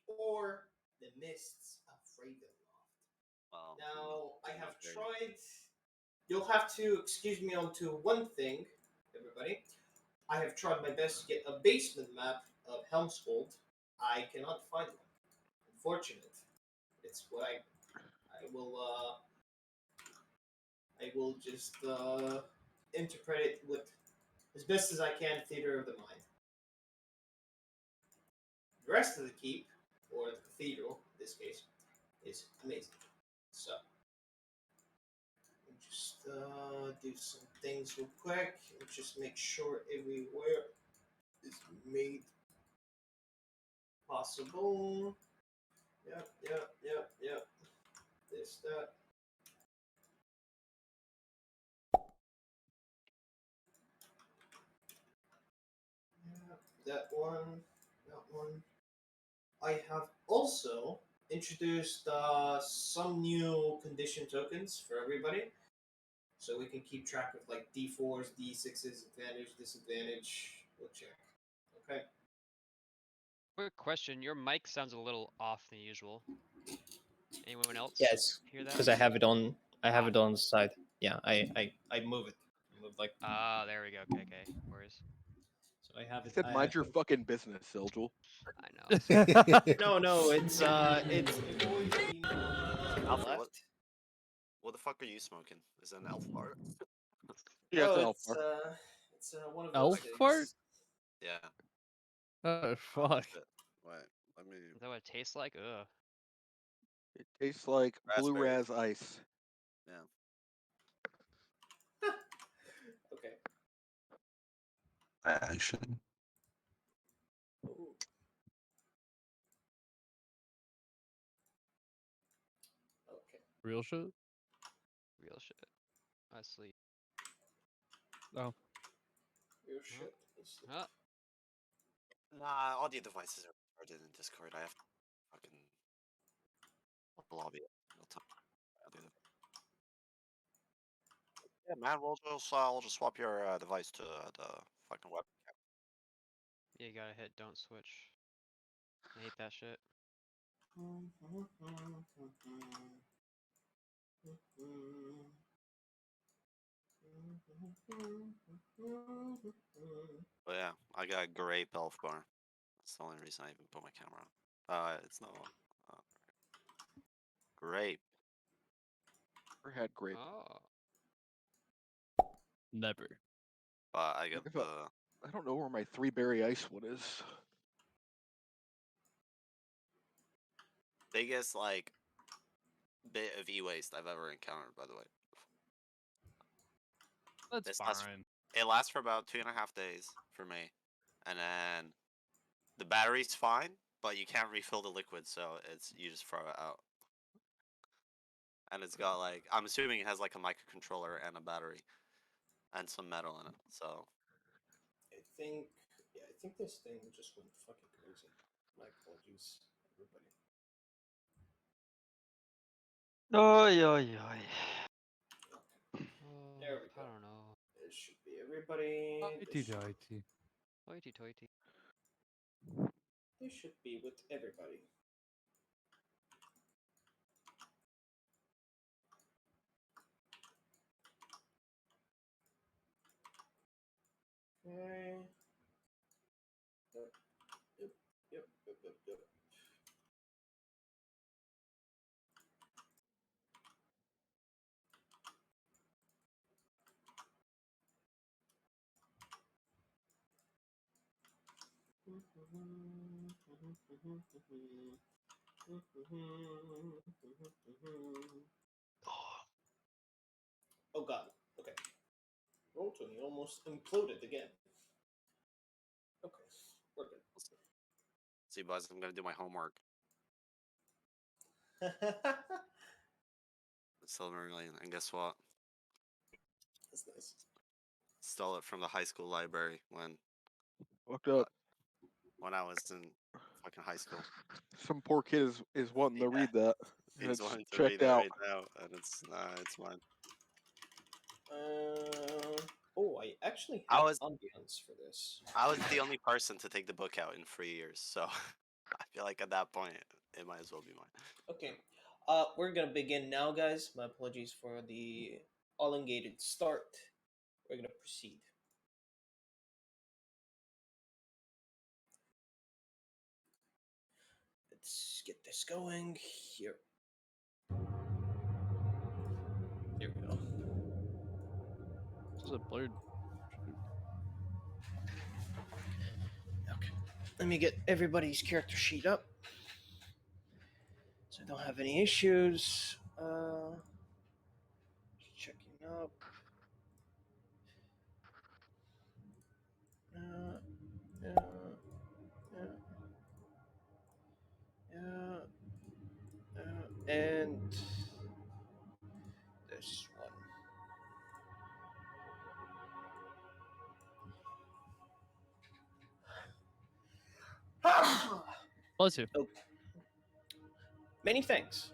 or the Mists of Ravenloft. Well, Now, I have tried. You'll have to excuse me onto one thing, everybody. I have tried my best to get a basement map of Helmsfold. I cannot find one. Unfortunate. It's what I will just interpret it with as best as I can, theater of the mind. The rest of the keep, or the cathedral in this case, is amazing. So, let me just do some things real quick and just make sure everywhere is made possible. Yep. This, that. That one. I have also introduced some new condition tokens for everybody, so we can keep track of like D4s, D6s, advantage, disadvantage. We'll check. Okay. Quick question: your mic sounds a little off than usual. Anyone else? Yes, Hear that? because I have it on. I have it on the side. Yeah, I move it. I move like. Ah, there we go. Okay. Worries. So I have I it. said, mind your fucking business, Silgel. I know. No, it's Alfred, left. what the fuck are you smoking? Is it an elf fart? Yeah, it's Oh, an elf bar. it's one of those Elf things. fart? Yeah. Oh, fuck. Shit. Wait, let me. Is that what it tastes like? Ugh. It tastes like blue Raspberry. raz ice. Yeah. Okay. Action. Ooh. Okay. Real shit? Real shit. I sleep. Oh. Real shit. Huh? Nah, audio devices are recorded in Discord. I have to fucking lobby it. I'll do that. Yeah, man, we'll just swap your device to the fucking webcam. Yeah, you gotta hit don't switch. I hate that shit. But yeah, I got a great elf bar. That's the only reason I even put my camera on. It's not on. Grape. Never had grape. Oh. Never. But I got If the. I don't know where my 3-berry ice one is. Biggest like bit of e-waste I've ever encountered, by the way. That's This fine. It lasts for about 2.5 days for me, and then the battery's fine, but you can't refill the liquid, so you just throw it out. And it's got like, I'm assuming it has like a microcontroller and a battery, and some metal in it. So I think this thing just went fucking crazy. My apologies, everybody. Oi. There we go. I don't know. It should be everybody. Hoity-toity. Hoity-toity. This should be with everybody. Okay. Yep. Oh god. Okay. Roll20 almost imploded again. Okay. We're good. see, Buzz, I'm gonna do my homework. Silverling, and guess what? That's nice. Stole it from the high school library when Fucked up. I was in fucking high school. Some poor kid is wanting to Yeah. read that. And He's it's wanting to checked read it out. right now, and it's mine. I actually I have was ambience for this. I was the only person to take the book out in 3 years, so I feel like at that point, it might as well be mine. Okay. We're gonna begin now, guys. My apologies for the elongated start. We're gonna proceed. Let's get this going here. Here we go. This is a blurred. Shoot. Okay. Let me get everybody's character sheet up, so I don't have any issues. Checking up. Yeah, yeah, and this one. Bless you. Oh, many thanks.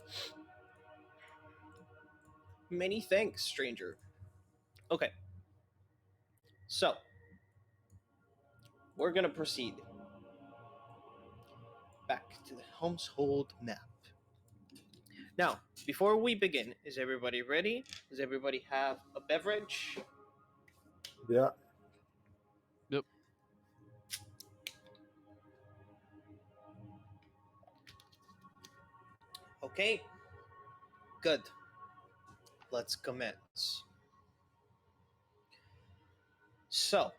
Many thanks, stranger. Okay. So, we're gonna proceed back to the household map. Now, before we begin, is everybody ready? Does everybody have a beverage? Yeah. Yep. Okay. Good. Let's commence. So,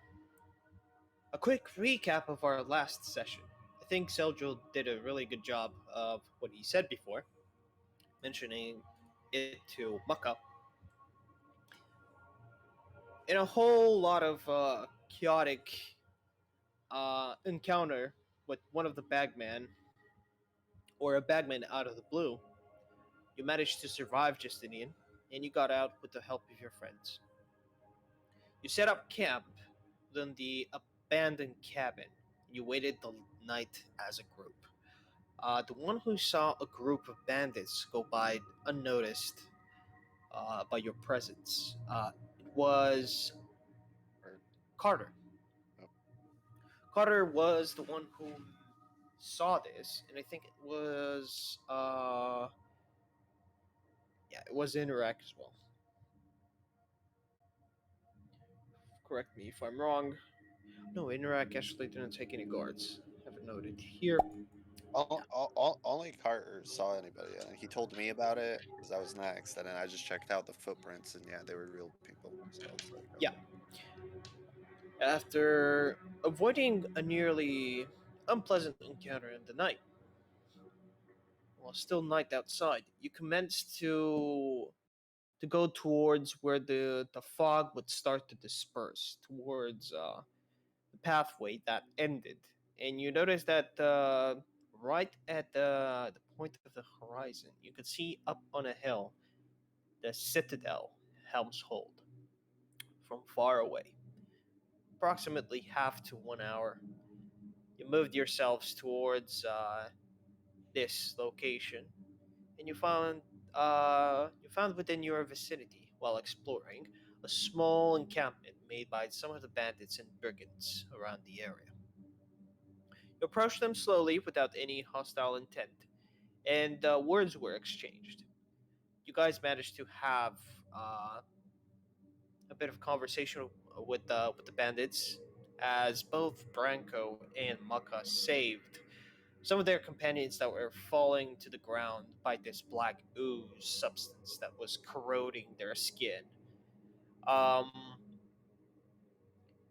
a quick recap of our last session. I think Seljul did a really good job of what he said before, mentioning it to Maka. In a whole lot of chaotic encounter with one of the bagmen, or a bagman out of the blue, you managed to survive, Justinian, and you got out with the help of your friends. You set up camp within the abandoned cabin, and you waited the night as a group. The one who saw a group of bandits go by unnoticed by your presence was Carter. Yep. Carter was the one who saw this, and I think it was it was Interac as well. Correct me if I'm wrong. No, Interac actually didn't take any guards. I have it noted here. Only Carter saw anybody, and he told me about it because I was next, and then I just checked out the footprints, and yeah, they were real people. So I was like, oh. Yeah. After avoiding a nearly unpleasant encounter in the night, while still night outside, you commenced to go towards where the fog would start to disperse towards the pathway that ended, and you notice that right at the point of the horizon, you could see up on a hill the Citadel Helm's Hold from far away. Approximately half to 1 hour, you moved yourselves towards this location, and you found within your vicinity, while exploring, a small encampment made by some of the bandits and brigands around the area. You approached them slowly without any hostile intent, and words were exchanged. You guys managed to have a bit of conversation with the bandits, as both Branko and Maka saved some of their companions that were falling to the ground by this black ooze substance that was corroding their skin. Um,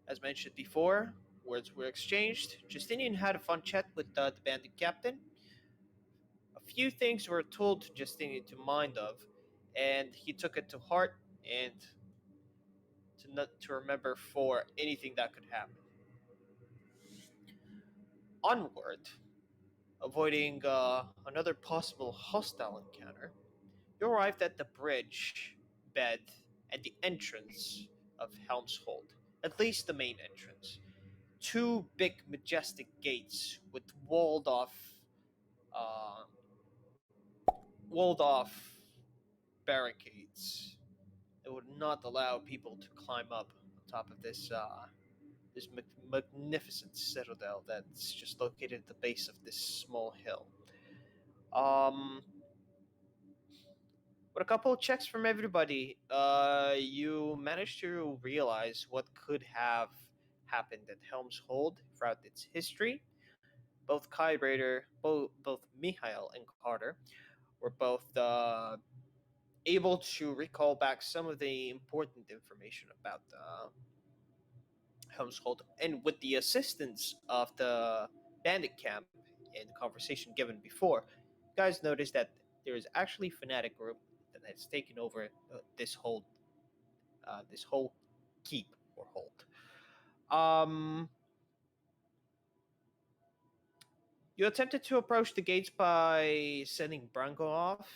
as mentioned before, words were exchanged. Justinian had a fun chat with the bandit captain. A few things were told to Justinian to mind of, and he took it to heart and to not to remember for anything that could happen. Onward, avoiding another possible hostile encounter, you arrived at the bridge, bed, and the entrance of Helm's Hold, at least the main entrance. Two big, majestic gates with uh, walled off barricades that would not allow people to climb up on top of this this magnificent citadel that's just located at the base of this small hill. With a couple of checks from everybody, you managed to realize what could have happened at Helm's Hold throughout its history. Both Kai Raider, both Mihail and Carter were both able to recall back some of the important information about Helm's Hold, and with the assistance of the bandit camp and the conversation given before, you guys noticed that there is actually a fanatic group that has taken over this whole keep or hold. You attempted to approach the gates by sending Branko off,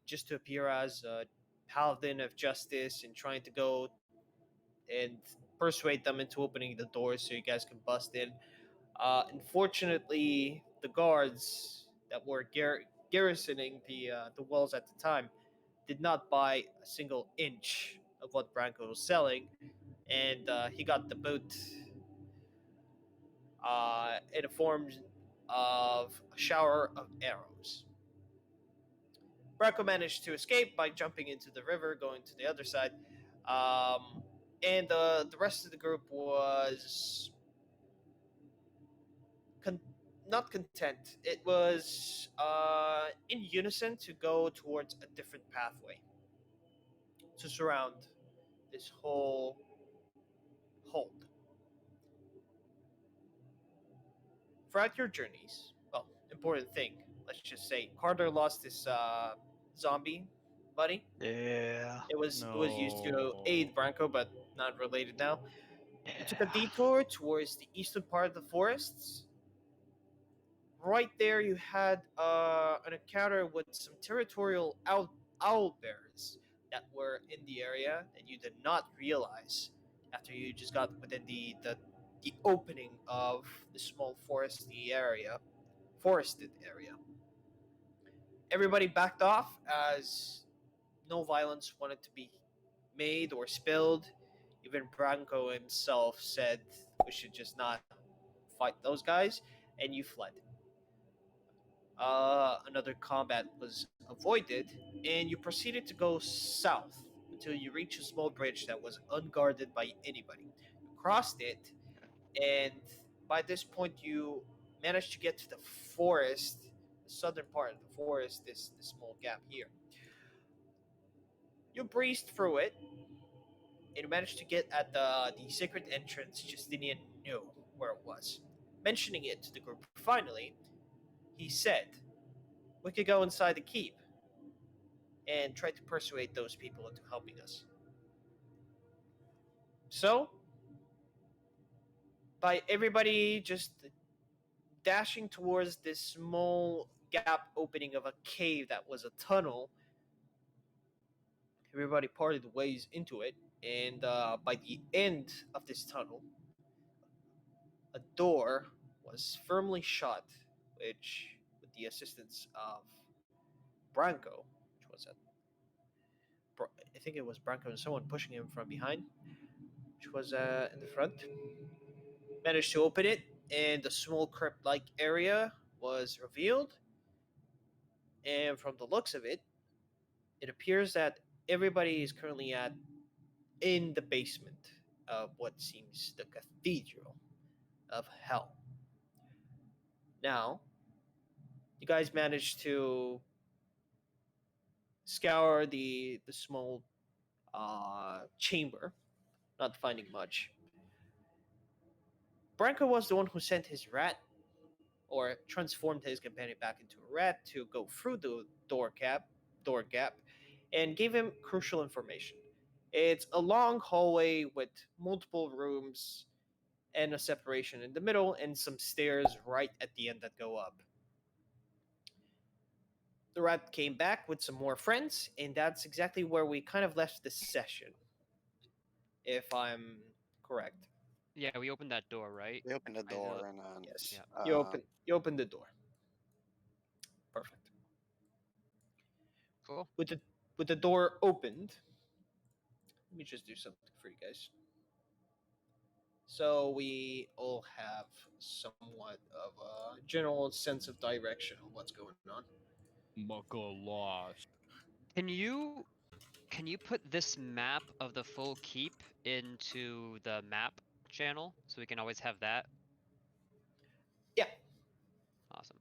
just to appear as a paladin of justice and trying to go and persuade them into opening the doors so you guys can bust in. Unfortunately, the guards that were garrisoning the walls at the time did not buy a single inch of what Branko was selling, and he got the boot in the form of a shower of arrows. Branko managed to escape by jumping into the river, going to the other side, and the rest of the group was not content. It was in unison to go towards a different pathway to surround this whole hold. Throughout your journeys, well, important thing, let's just say, Carter lost his zombie buddy. Yeah. It was used to aid Branko, but not related now. You took a Yeah. detour towards the eastern part of the forests. Right there, you had an encounter with some territorial owl bears that were in the area, and you did not realize after you just got within the opening of the small forested area. Everybody backed off as no violence wanted to be made or spilled. Even Branko himself said we should just not fight those guys, and you fled. Another combat was avoided, and you proceeded to go south until you reached a small bridge that was unguarded by anybody. You crossed it, and by this point, you managed to get to the forest, the southern part of the forest, this small gap here. You breezed through it, and you managed to get at the secret entrance Justinian knew where it was. Mentioning it to the group finally, he said, "We could go inside the keep and try to persuade those people into helping us." So, by everybody just dashing towards this small gap opening of a cave that was a tunnel, everybody parted ways into it, and by the end of this tunnel, a door was firmly shut, which, with the assistance of Branko, which was I think it was Branko and someone pushing him from behind, which was in the front, managed to open it, and the small crypt-like area was revealed. And from the looks of it, it appears that everybody is currently in the basement of what seems the Cathedral of Hell. Now, you guys managed to scour the small chamber, not finding much. Branko was the one who sent his rat, or transformed his companion back into a rat to go through the door gap, and gave him crucial information. It's a long hallway with multiple rooms and a separation in the middle, and some stairs right at the end that go up. The rat came back with some more friends, and that's exactly where we kind of left the session, if I'm correct. Yeah, we opened that door, right? We opened the I know. door and then Yes. Yeah. You open the door. Perfect. Cool. With the door opened, let me just do something for you guys. so we all have somewhat of a general sense of direction of what's going on. Muckle lost. Can you put this map of the full keep into the map channel so we can always have that? Yeah. Awesome.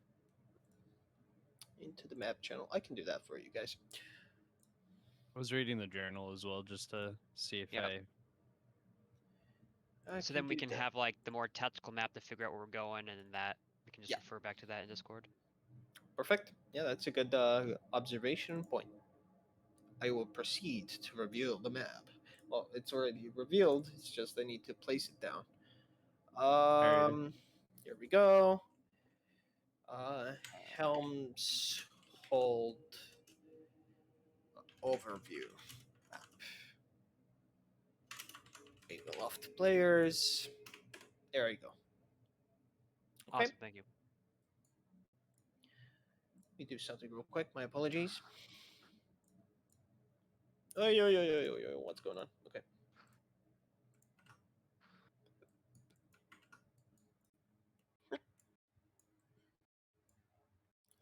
Into the map channel. I can do that for you guys. I was reading the journal as well just to see if Yeah. So then we can that. have like the more tactical map to figure out where we're going, and then that we can just Yeah. refer back to that in Discord. Perfect. Yeah, that's a good observation point. I will proceed to reveal the map. Well, it's already revealed. It's just I need to place it down. Here we go. Helm's Hold overview map. Ravenloft players. There we go. Okay. Awesome, thank you. Let me do something real quick. My apologies. Oh, yo, what's going on? Okay.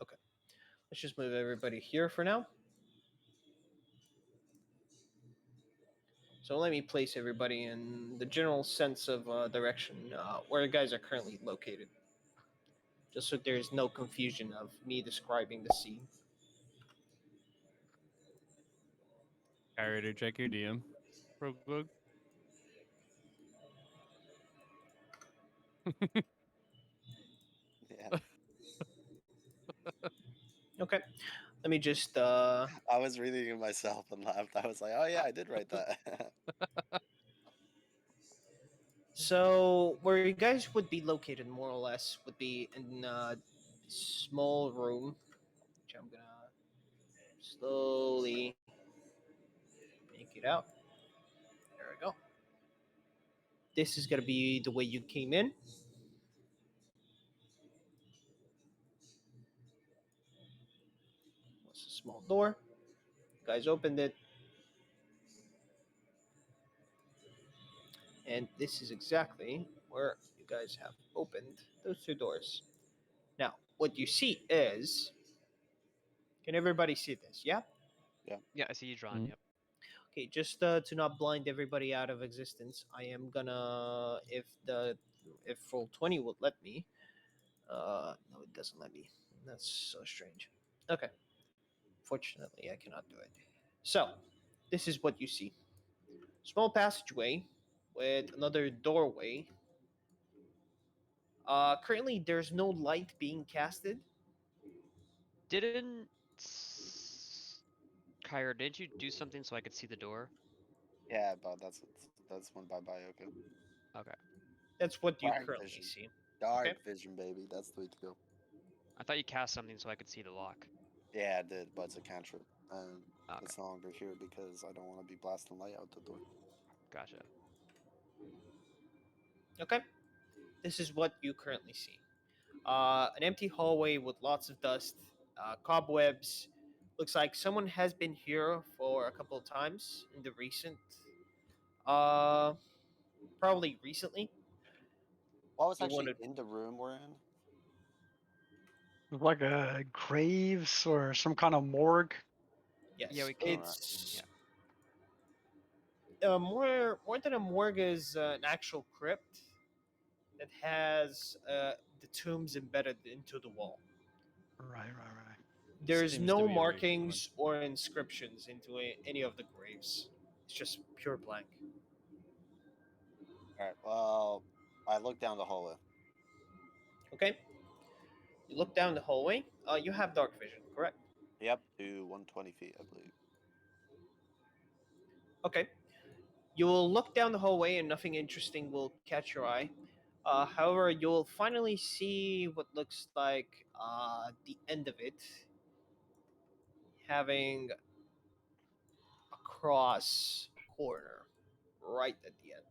Okay. Let's just move everybody here for now. So let me place everybody in the general sense of direction where you guys are currently located. Just so there's no confusion of me describing the scene. Kyrie, check your DM real quick. Yeah. Okay. Let me just I was reading it myself and laughed. I was like, oh yeah, I did write that. So where you guys would be located more or less would be in a small room, which I'm gonna slowly make it out. There we go. This is gonna be the way you came in. It's a small door. You guys opened it. And this is exactly where you guys have opened those two doors. Now, what you see is, can everybody see this? Yeah? Yeah, I see you drawn. Mhm. Yep. Okay, just to not blind everybody out of existence, I am gonna, if full 20 would let me, no, it doesn't let me. That's so strange. Okay. Fortunately, I cannot do it. So, this is what you see. Small passageway with another doorway. Currently, there's no light being casted. Didn't Kyra, didn't you do something so I could see the door? Yeah, but that's one by Bioka. Okay. That's what you Dark currently vision. see. Dark vision, baby. That's the way to go. I thought you cast something so I could see the lock. Yeah, I did, but it's a cantrip. And Okay. it's no longer here because I don't want to be blasting light out the door. Gotcha. Okay. This is what you currently see. An empty hallway with lots of dust, cobwebs. Looks like someone has been here for a couple of times in the recent, uh, probably recently. What was You actually wanted, in the room we're in? Like a graves or some kind of morgue. yes, Yeah, we can. it's more than a morgue is an actual crypt that has the tombs embedded into the wall. Right. There's Seems to no be a very common. markings or inscriptions into any of the graves. It's just pure blank. Alright, well, I looked down the hallway. Okay. You look down the hallway. You have dark vision, correct? Yep, to 120 feet, I believe. Okay. You will look down the hallway and nothing interesting will catch your eye. However, you'll finally see what looks like the end of it, having a cross corner right at the end.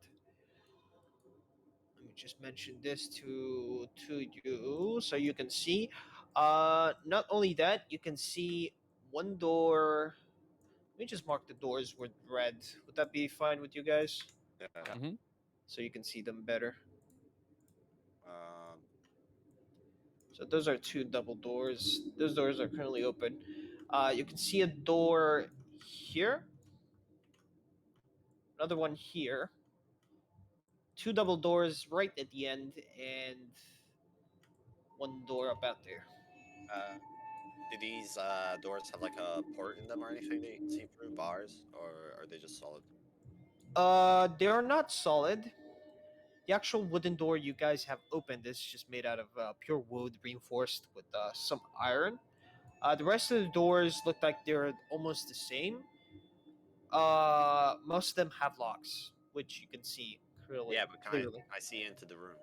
Let me just mention this to you so you can see. Not only that, you can see one door. Let me just mark the doors with red. Would that be fine with you guys? Yeah. Yeah. Mhm. so you can see them better. Um, So those are two double doors. Those doors are currently open. You can see a door here, another one here, two double doors right at the end, and one door about there. do these doors have like a port in them or anything that you can see through bars, or are they just solid? They are not solid. The actual wooden door you guys have opened is just made out of pure wood reinforced with some iron. The rest of the doors look like they're almost the same. Most of them have locks, which you can see clearly. Yeah, but can I see into the room?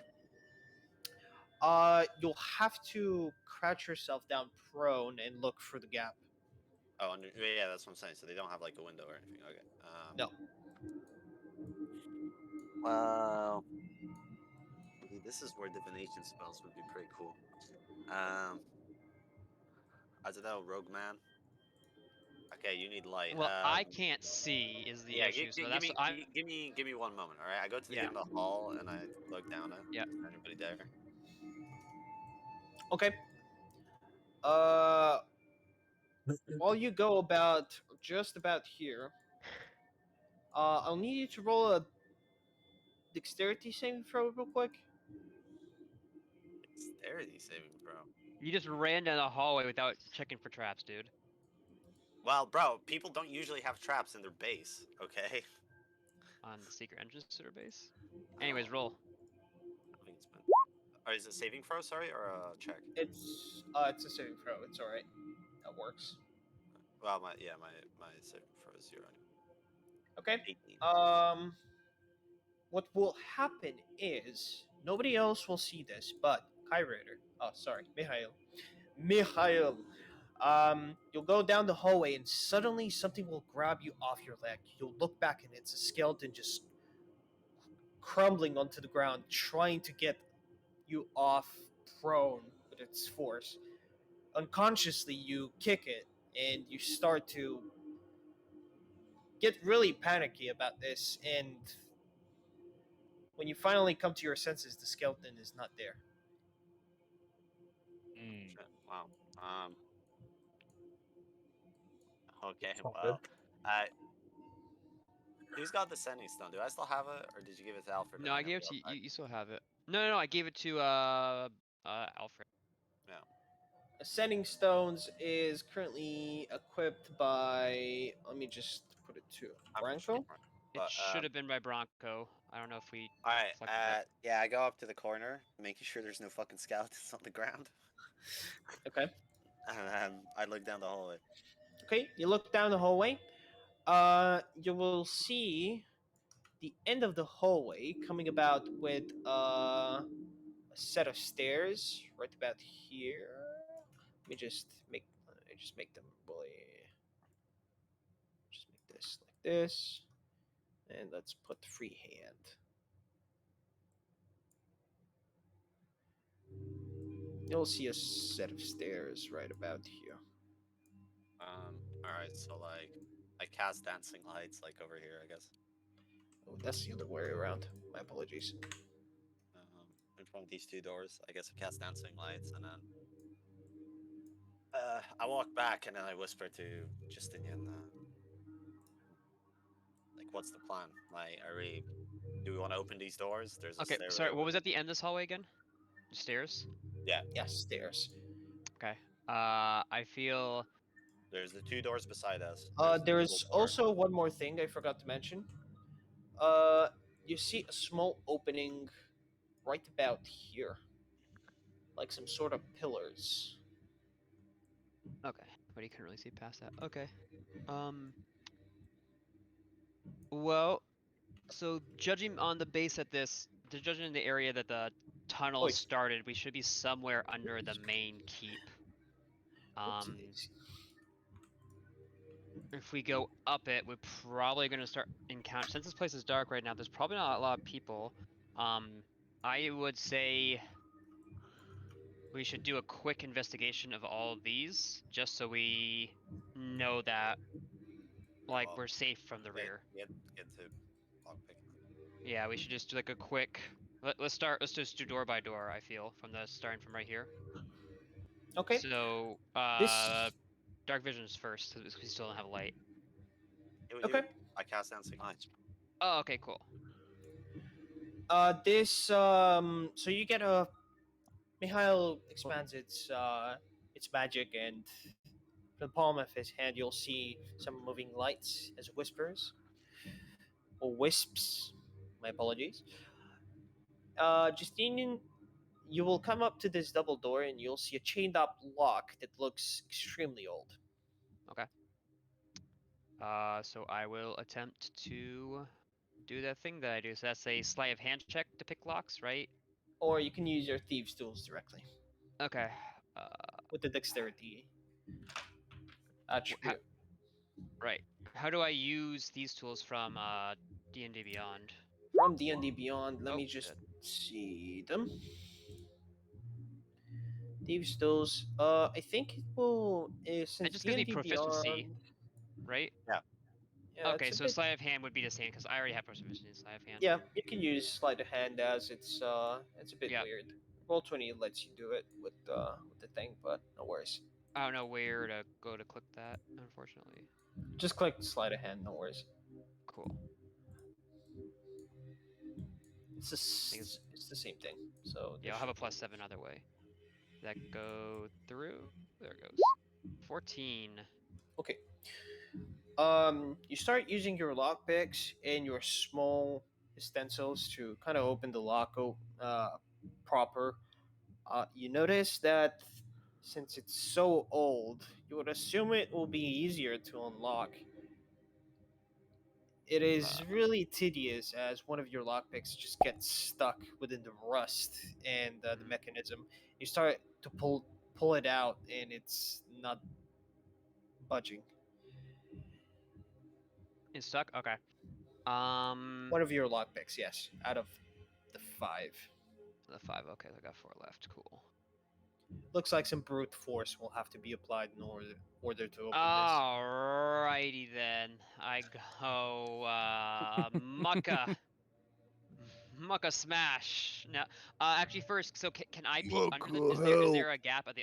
You'll have to crouch yourself down prone and look for the gap. Oh, yeah, that's what I'm saying. So they don't have like a window or anything. Okay. No. Well, this is where divination spells would be pretty cool. I don't know, Rogue Man. Okay, you need light. Well, I can't see is the Yeah, issue, so that's I'm. give me 1 moment. All right, I go to the Yeah. end of the hall and I look down at. Yeah. Is anybody there? Okay. While you go about just about here, I'll need you to roll a dexterity saving throw real quick. Dexterity saving throw. You just ran down the hallway without checking for traps, dude. Well, bro, people don't usually have traps in their base. Okay. On the secret entrance to their base. Anyways, roll. I think it's been. Or is it saving throw? Sorry, or a check? It's a saving throw. It's all right. That works. Well, my saving throw is 0. Okay. 18. What will happen is nobody else will see this, but Kyrator. Oh, sorry, Mihail. You'll go down the hallway and suddenly something will grab you off your leg. You'll look back and it's a skeleton just crumbling onto the ground, trying to get you off prone with its force. Unconsciously, you kick it and you start to get really panicky about this. And when you finally come to your senses, the skeleton is not there. Shit, wow. Okay. It's not Well. Who's got the sending stone? Do I still have it, or did you give it to Alfred? No, and I gave it everybody to else you. You still have it. No, I gave it to Alfred. Yeah. Ascending Stones is currently equipped by. Let me just put it to I'm pretty Branko. sure, It but, should have been by Bronco. I don't know if we. all right. selected that. Yeah, I go up to the corner, making sure there's no fucking skeletons on the ground, Okay. and I look down the hallway. Okay, you look down the hallway. You will see the end of the hallway coming about with a set of stairs right about here. Let me just make. Just make them really. Just make this like this, and let's put freehand. You'll see a set of stairs right about here. All right. So like, I cast dancing lights like over here, I guess. Oh, that's the other way around. My apologies. In front of these two doors, I guess I cast dancing lights, and then I walk back, and then I whisper to Justinian, like, "What's the plan? Like, do we want to open these doors? There's a Okay, stairway sorry. over What was there." at the end of this hallway again? Stairs. Yeah, stairs. Okay. I feel. There's the two doors beside us. There's also one more thing I forgot to mention. You see a small opening right about here, like some sort of pillars. Okay, but you couldn't really see past that. Okay. Well, so judging on the base at this, judging the area that the tunnel Oi. started, we should be somewhere under the main keep. Oopsie-daisy. If we go up it, we're probably going to start encounter. Since this place is dark right now, there's probably not a lot of people. I would say we should do a quick investigation of all of these, just so we know that, like, Well, we're safe from the rear. Get to lockpicking. Yeah, we should just do like a quick. Let's start. Let's just do door by door. I feel starting from right here. Okay. So, This. dark vision is first because we still don't have light. Okay. I cast Dancing Lights. Oh, okay, cool. This. So you get a. Mikhail expands its magic, and from the palm of his hand, you'll see some moving lights as whispers or wisps. My apologies. Justinian, you will come up to this double door, and you'll see a chained up lock that looks extremely old. Okay. So I will attempt to do that thing that I do. So that's a sleight of hand check to pick locks, right? Or you can use your thieves' tools directly Okay. with the dexterity How, attribute. right. How do I use these tools from D&D Beyond? From D&D Beyond, let Oh, me just shit. see them. Thieves' tools. I think it will. It Since just gives me D&D proficiency, Beyond. right? Yeah. Yeah, Okay, it's a so bit. sleight of hand would be the same because I already have proficiency in sleight of hand. Yeah, you can use sleight of hand as it's a bit Yep. weird. Roll20 lets you do it with the thing, but no worries. I don't know where to go to click that, unfortunately. Just click sleight of hand, no worries. Cool. It's the same thing. So Yeah, I'll have a +7 either way. That go through? There it goes. 14. Okay. You start using your lockpicks and your small stencils to kind of open the lock proper. You notice that since it's so old, you would assume it will be easier to unlock. It is really tedious as one of your lockpicks just gets stuck within the rust and the mechanism. You start to pull it out and it's not budging. It's stuck? Okay. Um, One of your lockpicks, yes, out of the 5. the 5. Okay, I got 4 left. Cool. Looks like some brute force will have to be applied in order to open Alrighty then. I go Mucka. Mucka smash. No, actually first, so can I peek under the? Is there a gap at the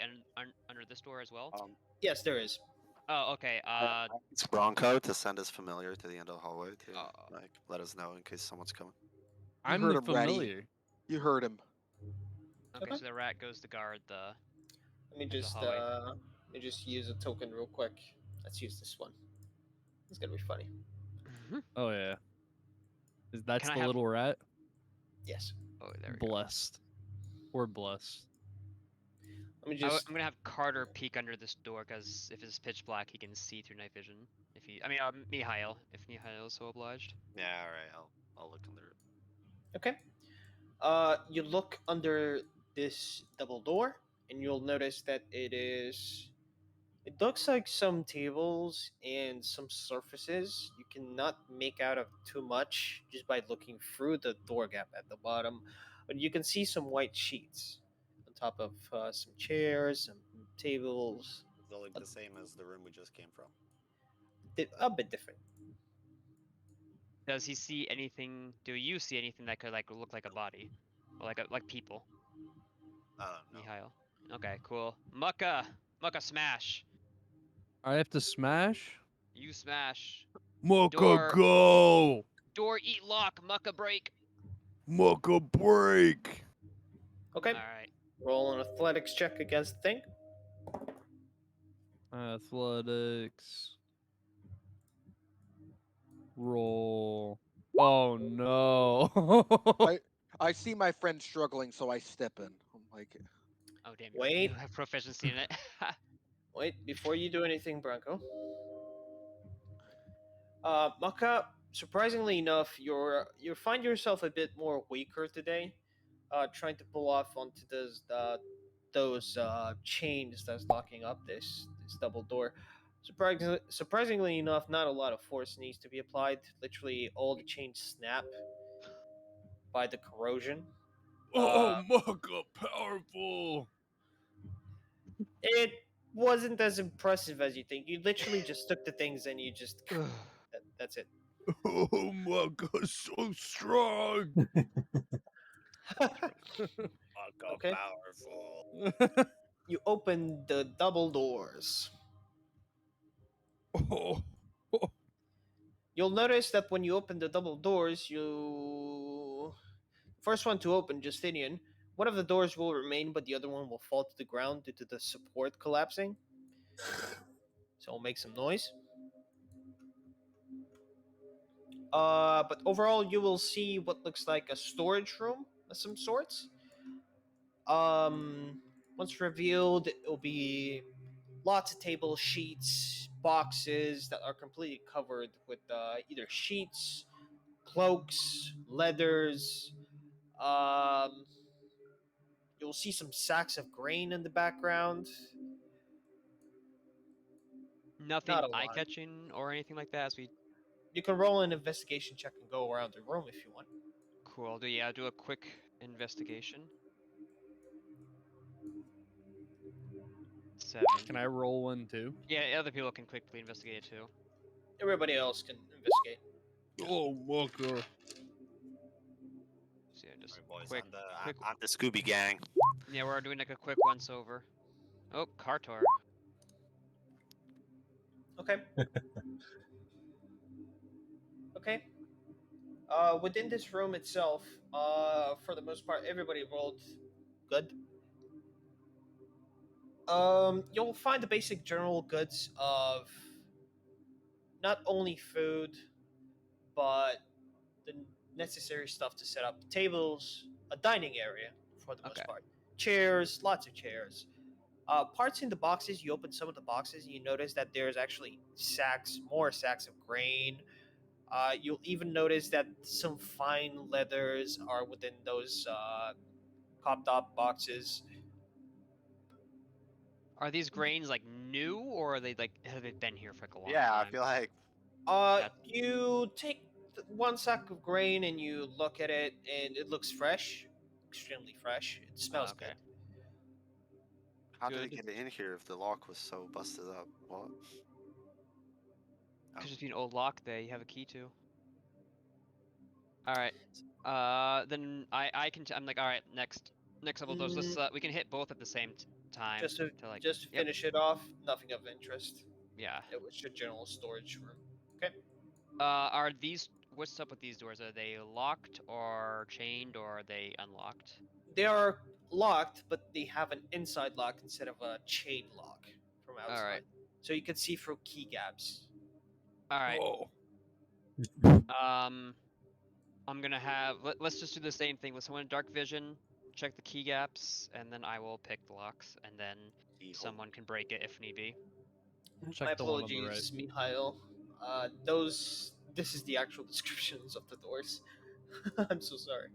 under this door as well? this. Yes, there is. Oh, okay. It's Bronco to send us familiar to the end of the hallway to Uh, like let us know in case someone's coming. I'm heard the him, Ratty. familiar. You heard him. okay, Okay. so the rat goes to guard the. Let me The just hallway. use a token real quick. Let's use this one. It's gonna be funny. Oh yeah. That's Can I the have- little rat? Yes. Oh, there we go. Blessed. We're blessed. Let me just. I'm gonna have Carter peek under this door because if it's pitch black, he can see through night vision. If he, I mean, Mihail, if Mihail is so obliged. Yeah, all right. I'll look under it. Okay. You look under this double door, and you'll notice that it looks like some tables and some surfaces. You cannot make out of too much just by looking through the door gap at the bottom, but you can see some white sheets on top of some chairs, some tables. They'll look the same as the room we just came from. A bit different. Does he see anything? Do you see anything that could like look like a body, or like people? No. Mihail. Okay, cool. Mucka smash. I have to smash? You smash. Mucka Door. go! Door eat lock. Mucka break. Mucka break! Okay. All right. Roll an athletics check against the thing. Athletics. Roll. Oh no. I see my friend struggling, so I step in. I'm like, Oh damn. Wait. You have proficiency in it. Wait, before you do anything, Branko. Maka, surprisingly enough, you find yourself a bit more weaker today, trying to pull off onto those chains that's locking up this double door. Surprisingly enough, not a lot of force needs to be applied. Literally, all the chains snap by the corrosion. Mucka powerful! It wasn't as impressive as you think. You literally just took the things and you just that's it. Oh my god, so strong. Okay. Powerful. You open the double doors. Oh. You'll notice that when you open the double doors, you first one to open, Justinian. One of the doors will remain, but the other one will fall to the ground due to the support collapsing. So it'll make some noise. But overall, you will see what looks like a storage room of some sorts. Um, Once revealed, it will be lots of table sheets, boxes that are completely covered with either sheets, cloaks, leathers. Um, you'll see some sacks of grain in the background. Nothing Not a lot. eye-catching or anything like that. As we You can roll an investigation check and go around the room if you want. cool. I'll do a quick investigation. 7. Can I roll one too? Yeah, other people can quickly investigate it too. Everybody else can investigate. Oh my god. So yeah, just Alright, boys, quick. I'm the Scooby Gang. Yeah, we're doing like a quick once over. Oh, Kartor. Okay. Okay. Within this room itself, for the most part, everybody rolled good. You'll find the basic general goods of not only food, but the necessary stuff to set up tables, a dining area for the most Okay. part, chairs, lots of chairs. Parts in the boxes. You open some of the boxes, and you notice that there's actually more sacks of grain. You'll even notice that some fine leathers are within those copped up boxes. Are these grains like new, or are they like have they been here for like a long Yeah, I time? feel like You take one sack of grain and you look at it, and it looks fresh, extremely fresh. It smells okay. good. how did it Good. get in here if the lock was so busted up? What? Could just be an old lock that you have a key to. All right. Then I can. I'm like, all right. Next couple of those. Let's we can hit both at the same time. Just to like. just Yep. finish it off, nothing of interest. Yeah. It was your general storage room. Okay. Are these? What's up with these doors? Are they locked or chained, or are they unlocked? They are locked, but they have an inside lock instead of a chain lock from outside. All right. So you can see through key gaps. All right. Oh. I'm gonna have. Let's just do the same thing. Let's someone dark vision, check the key gaps, and then I will pick the locks, and then Keyhole. someone can break it if need be. Check My the one on the right. apologies, Mikhail. This is the actual descriptions of the doors. I'm so sorry.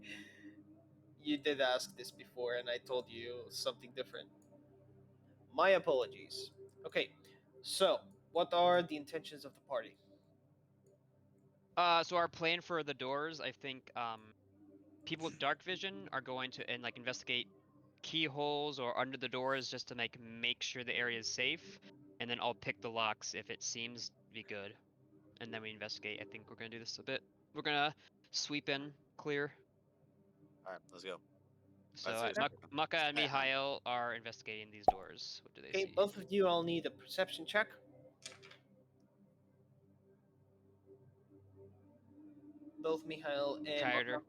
You did ask this before, and I told you something different. My apologies. Okay, so what are the intentions of the party? So our plan for the doors, I think, people with dark vision are going to and like investigate keyholes or under the doors just to make sure the area is safe, and then I'll pick the locks if it seems to be good, and then we investigate. I think we're gonna do this a bit. We're gonna sweep in, clear. All right, let's go. So Let's do it. Maka and Yeah. Mihail are investigating these doors. What do they Okay, see? both of you, I'll need a perception check. Both Mikhail and Kyder. Maka.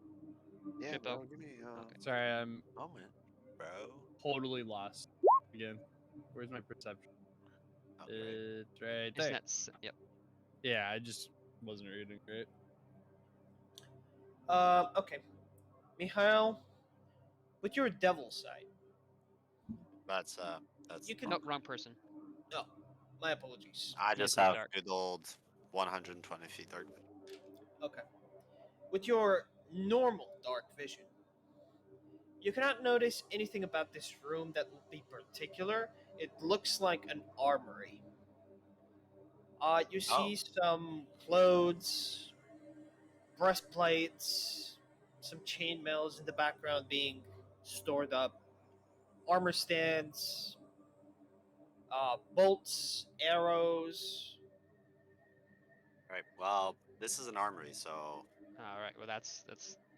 Yeah, Hippo. bro, give me Okay. Sorry, I'm moment, bro. totally lost again. Where's my perception? Okay. It's right Isn't there. that yep. Yeah, I just wasn't reading right. Okay. Mikhail, with your devil side, That's you can. Nope, wrong person. No, my apologies. I Yeah, just it's have dark. good old 120 feet dark. Okay. With your normal dark vision, you cannot notice anything about this room that would be particular. It looks like an armory. You see some clothes, breastplates, some chainmails in the background being stored up, armor stands, bolts, arrows. Right. Well, This is an armory, so All right. Well, that's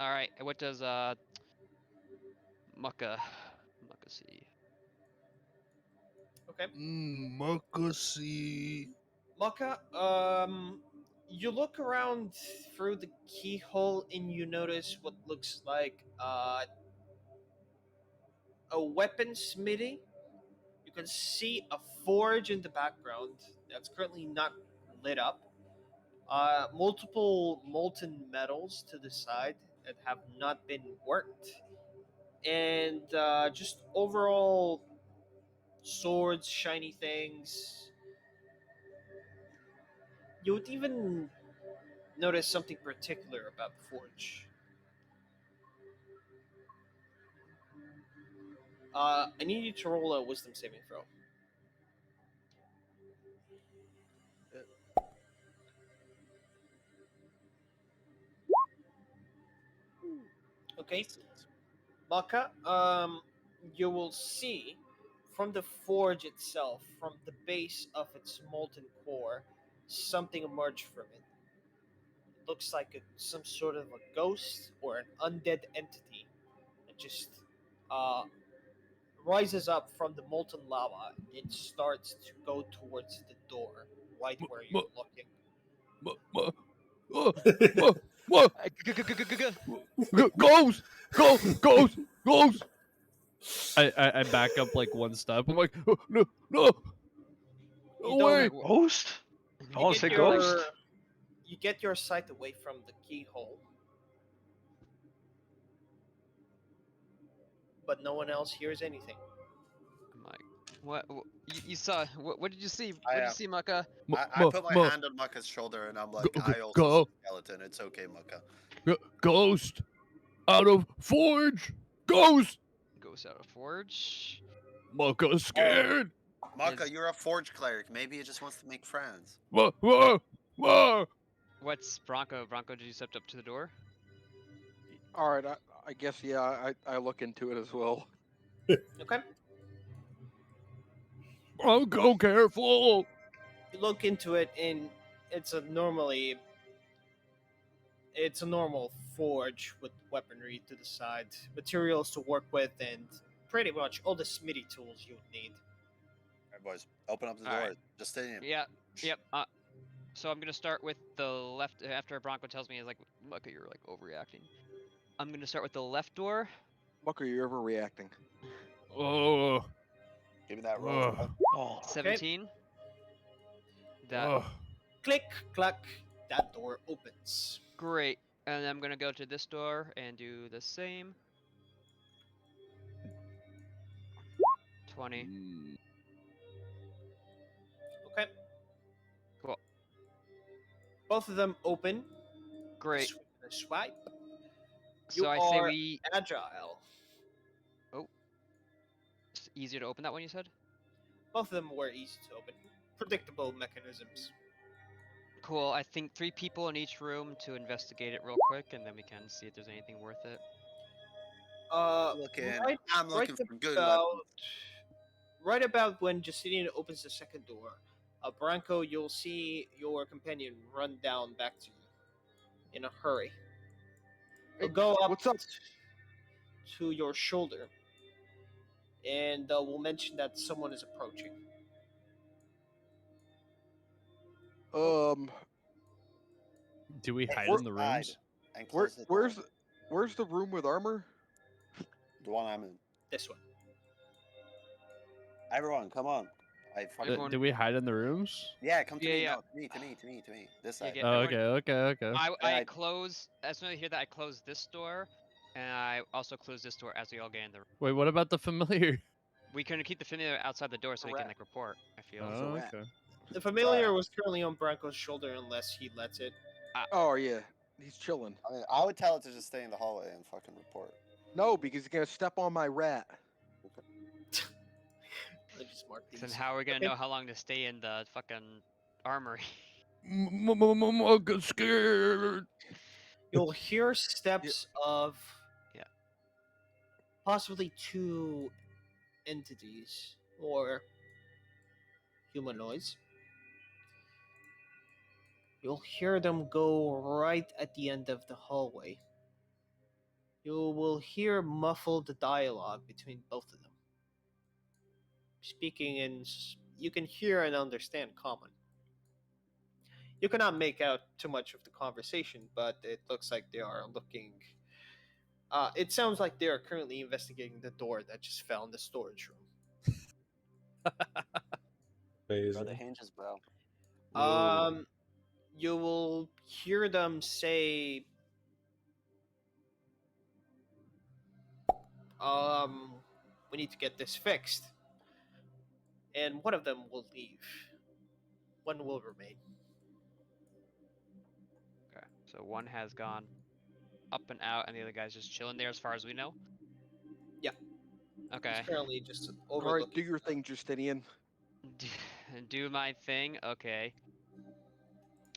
all right. What does Mucka see? Okay. Muckacy. Maka, you look around through the keyhole and you notice what looks like a weapon smithy. You can see a forge in the background that's currently not lit up. Multiple molten metals to the side that have not been worked. And just overall swords, shiny things. You would even notice something particular about the forge. I need you to roll a wisdom saving throw. Okay, Maka, you will see from the forge itself, from the base of its molten core, something emerge from it. It looks like some sort of a ghost or an undead entity that just uh, rises up from the molten lava. It starts to go towards the door, right where you're looking. Ghost! Ghost! Ghost! I back up like one step. I'm like, "Oh, no, no, You no don't- way! Ghost? Oh, You say get ghost? you get your sight away from the keyhole, but no one else hears anything. I'm like, what? You saw? What did you see? What I, did you see, Mucka? I put my hand on Mucka's shoulder and I'm like, I also go. see a skeleton. It's okay, Mucka. Ghost! Out of forge! Ghost! Ghost out of forge. Mucka scared! Mucka, Is- you're a forge cleric. Maybe he just wants to make friends. What's Bronco? Bronco, did you step up to the door? All right, I guess yeah. I look into it as well. Okay, Bronco, careful! you look into it, and it's a normal forge with weaponry to the side, materials to work with, and pretty much all the smithy tools you would need. All right, boys, open up the All door. right. Just stay in. Yeah. Yep. So I'm gonna start with the left. After Bronco tells me, he's like, Mucka, you're like overreacting. I'm gonna start with the left door. Muck, are you ever reacting? Oh, Give me that roll. Ugh. Oh, 17. That ugh. Click, clack, that door opens. great. And then I'm gonna go to this door and do the same. 20. Okay, Cool. both of them open. Great. Swing and a swipe. So You I say are we. agile. It's easier to open that one, you said? Both of them were easy to open. Predictable mechanisms. Cool. I think 3 people in each room to investigate it real quick, and then we can see if there's anything worth it. Looking. Right, I'm looking for good about, weapons. right about when Justinian opens the second door, Branco, you'll see your companion run down back to you in a hurry. He'll Hey, go up, what's up? to your shoulder, and we'll mention that someone is approaching. Do we hide We're- in the Hide rooms? and close the door. Where's the room with armor? The one I'm in. This one. Everyone, come on. I fucking. Everyone- Do we hide in the rooms? Yeah, come to Yeah, me. yeah. No, to me. This Yeah, side. get- Oh, everyone- okay. I I- close. As soon as I hear that, I close this door, and I also close this door as we all get in the room. Wait, what about the familiar? We can keep the familiar outside the door so he can Correct. like report. I feel. He's a Oh, rat. okay. The familiar Sorry. was currently on Branco's shoulder unless he lets it. Oh yeah, he's chilling. I mean, I would tell it to just stay in the hallway and fucking report. No, because he's gonna step on my rat. Let me just mark Then these. how are we gonna Okay. know how long to stay in the fucking armory? Mucka scared. You'll hear steps of Yeah. possibly 2 entities or humanoids You'll hear them go right at the end of the hallway. You will hear muffled dialogue between both of them. Speaking you can hear and understand common. You cannot make out too much of the conversation, but it looks like they are looking. It sounds like they are currently investigating the door that just fell in the storage room. Brother Amazing. hinges, bro. You will hear them say, we need to get this fixed. And one of them will leave. One will remain. Okay, so one has gone up and out, and the other guy's just chilling there, as far as we know. Yeah. Okay. He's currently just All overlooking. right, do your thing, Justinian. Do my thing. Okay.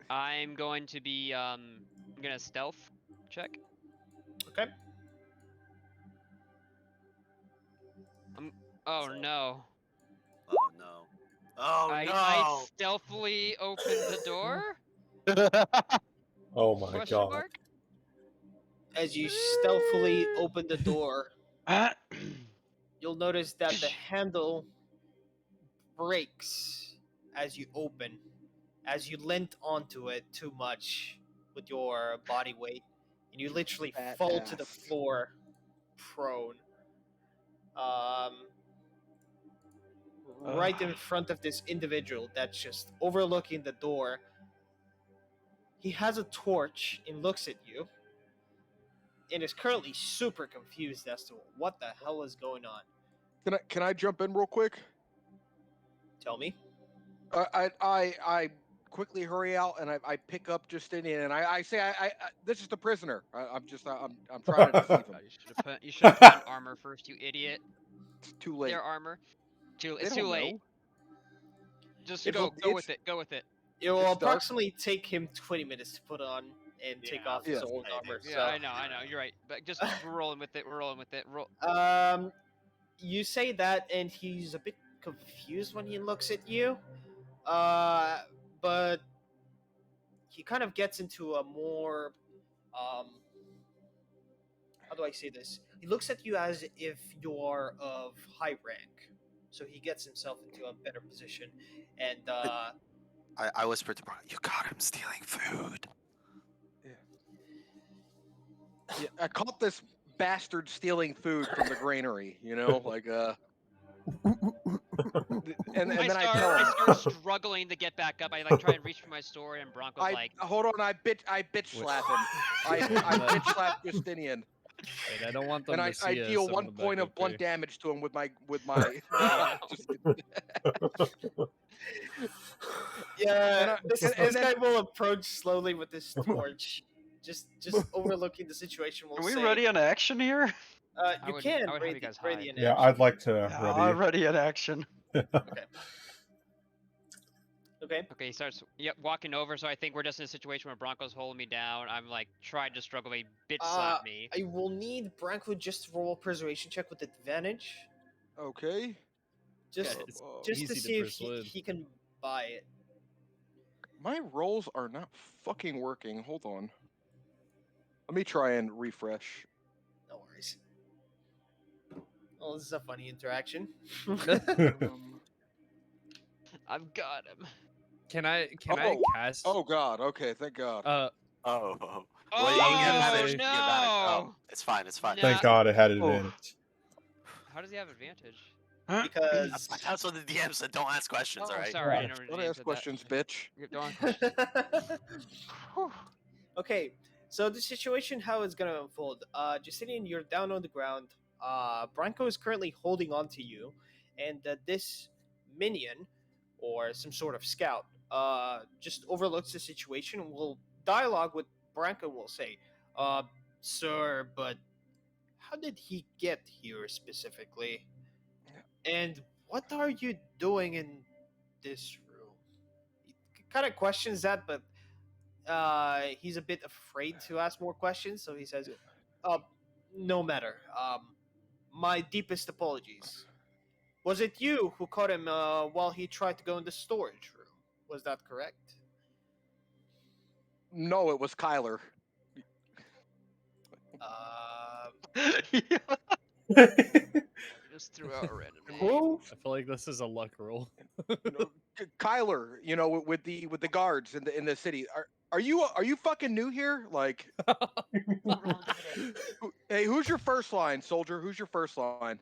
I'm going to be I'm gonna stealth check. Okay. Oh So- no. Oh no. Oh I no. stealthily opened the door? Oh my Question god. mark? As you stealthily open the door, you'll notice that the handle breaks as you open, as you leant onto it too much with your body weight, and you literally fat fall to the ass. floor, prone. Right in front of this individual that's just overlooking the door. He has a torch and looks at you, and is currently super confused as to what the hell is going on. Can I jump in real quick? Tell me. I quickly hurry out and I pick up Justinian and I say I this is the prisoner. I'm trying to deceive him. You should have put on armor first, you idiot. It's too late. Their armor. They It's don't too late. know. Just It's- go with it. Go with it. It will It's dark. approximately take him 20 minutes to put on and take Yeah, off his yeah. own I armor. think Yeah, I know. You're right. But just we're rolling with it. We're rolling with it. Roll. You say that, and he's a bit confused when he looks at you. But he kind of gets into a more, how do I say this? He looks at you as if you are of high rank, so he gets himself into a better position, and I whispered to Brian, you caught him stealing food. Yeah, I caught this bastard stealing food from the granary. You know, like and then I tell him. I start struggling to get back up. I like try and reach for my sword, and Bronco's like, hold on, I bitch slap him. I bitch slap Justinian. Wait, I don't want them And to I see us. deal I'm one gonna back point of up blunt here. damage to him with my Just yeah, And this then- guy will approach slowly with his torch, just overlooking the situation. Will Are we say, ready in action here? You would- can I would have you ready, guys ready hide. in Yeah, action. I'd like to Yeah, ready. ready in action. Okay. okay, he starts walking over. So I think we're just in a situation where Bronco's holding me down. I'm like trying to struggle. He bitch slap me. I will need Branko just to roll a preservation check with advantage, Okay. just It's just to easy to see if persuade. he can buy it. My rolls are not fucking working. Hold on. Let me try and refresh. No worries. Oh, this is a funny interaction. I've got him. Can I cast? Oh god. Okay. Thank God. Oh. Oh Well, you get advantage. no! You get advantage. Oh, it's fine. It's fine. No. Thank God it had Oh. advantage. How does he have advantage? Because That's what the DM said. Don't ask questions, Oh, all right? sorry. I Yeah. never Don't answered ask questions, bitch. that. Don't ask questions. okay, so the situation, how it's gonna unfold. Justinian, you're down on the ground. Branko is currently holding on to you, and this minion, or some sort of scout, just overlooks the situation and will dialogue with Branko. Will say, "Sir, but how did he get here specifically? And what are you doing in this room?" He kind of questions that, but he's a bit afraid to ask more questions, so he says, no matter. My deepest apologies. Was it you who caught him while he tried to go in the storage room? Was that correct?" No, it was Kyler. Just threw out a random name. Who? I feel like this is a luck roll. Kyler, with the guards in the city. Are you fucking new here? Like, hey, who's your first line, soldier? Who's your first line?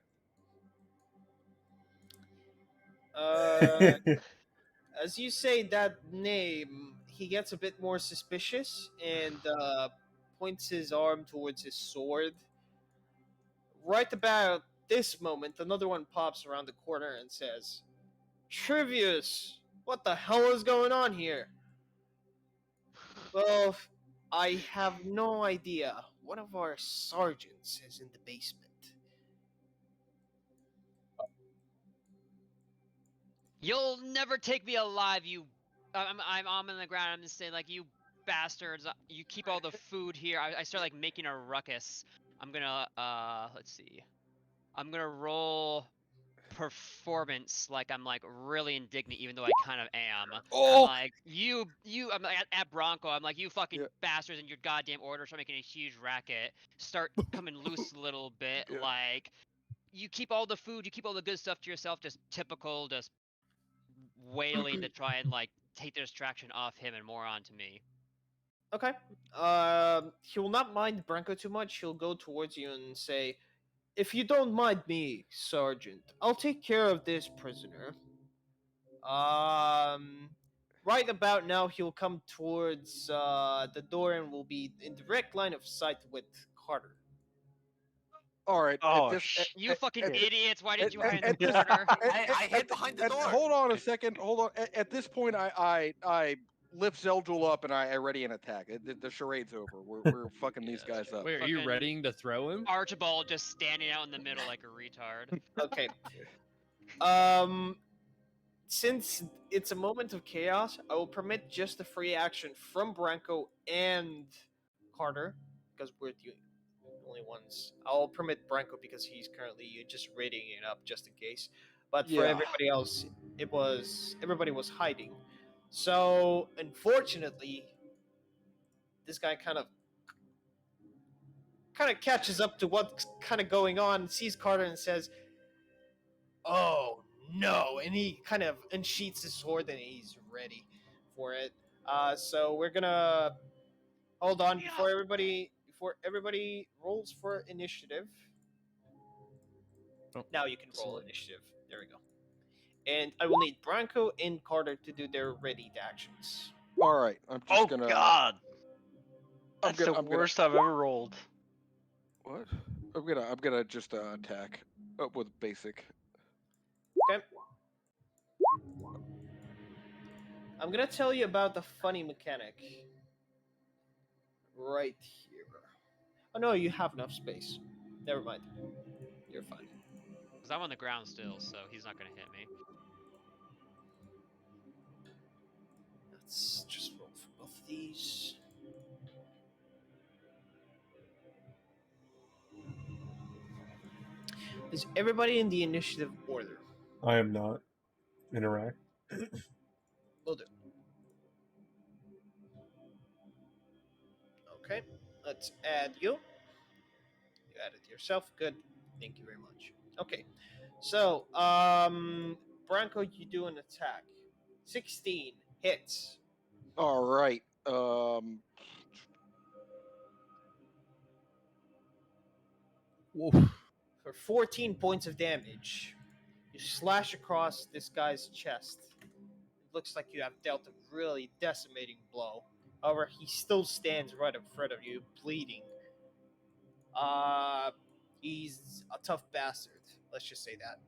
As you say that name, he gets a bit more suspicious and points his arm towards his sword. Right about this moment, another one pops around the corner and says, Trivius, what the hell is going on here? Well, I have no idea. One of our sergeants is in the basement. You'll never take me alive, you. I'm on the ground. I'm just saying, like, you bastards. You keep all the food here. I start like making a ruckus. I'm gonna let's see. I'm gonna roll performance like I'm like really indignant, even though I kind of am. Oh! I'm like, I'm like at Bronco. I'm like, you fucking Yeah. bastards and your goddamn order. Start making a huge racket. Start coming loose a little bit. Yeah. Like, you keep all the food, you keep all the good stuff to yourself. Just typical, just wailing to try and like take the distraction off him and more onto me. Okay. He will not mind Branko too much. He'll go towards you and say, If you don't mind me, Sergeant, I'll take care of this prisoner. Right about now, he'll come towards the door and will be in direct line of sight with Carter. All right. Oh, You fucking idiots! Why didn't you hide in at the this- corner? I hid behind the door. Hold on a second. Hold on. At this point, I lift Zeldul up and I ready an attack. The charade's over. We're fucking these Yeah, guys up. Wait, are you Fucking readying to throw him? Archibald just standing out in the middle like a retard. Okay. Since it's a moment of chaos, I will permit just a free action from Branko and Carter, because we're the only ones. I'll permit Branko because he's currently just readying it up just in case. But for Yeah. everybody else, everybody was hiding. So unfortunately, this guy kind of catches up to what's kind of going on, sees Carter and says, "Oh no!" And he kind of unsheaths his sword and he's ready for it. So we're gonna hold on before everybody rolls for initiative. Oh, Now you can roll select. initiative. There we go. And I will need Branko and Carter to do their ready actions. All right. I'm just oh gonna. God, I'm that's gonna. the I'm gonna. worst I've ever rolled. What? I'm gonna just attack up with basic. Okay. I'm gonna tell you about the funny mechanic right here. Oh no, you have enough space. Never mind. You're fine. Because I'm on the ground still, so he's not gonna hit me. Let's just roll for both of these. Is everybody in the initiative order? I am not. Interact. Will do. Okay, let's add you. You added yourself. Good. Thank you very much. Okay, so Branko, you do an attack. 16 hits. All right. Whoa. For 14 points of damage. You slash across this guy's chest. It looks like you have dealt a really decimating blow. However, he still stands right in front of you, bleeding. He's a tough bastard. Let's just say that.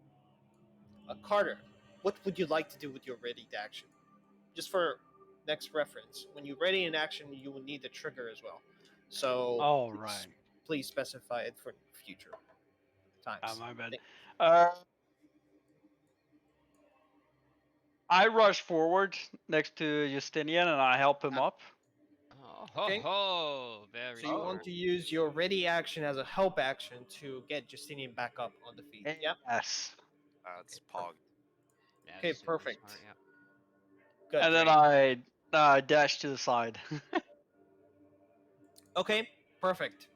Carter, what would you like to do with your ready action? Just for next reference, when you ready an action, you will need the trigger as well. So, All right. please specify it for future times. My bad. I rush forward next to Justinian and I help him up. Oh, Okay. Very So you want smart. to use your ready action as a help action to get Justinian back up on the feet. Yeah. Yes. That's Pog. Yeah, Okay, super perfect. smart, yeah. Good. And then Ray. I dash to the side. Okay, perfect.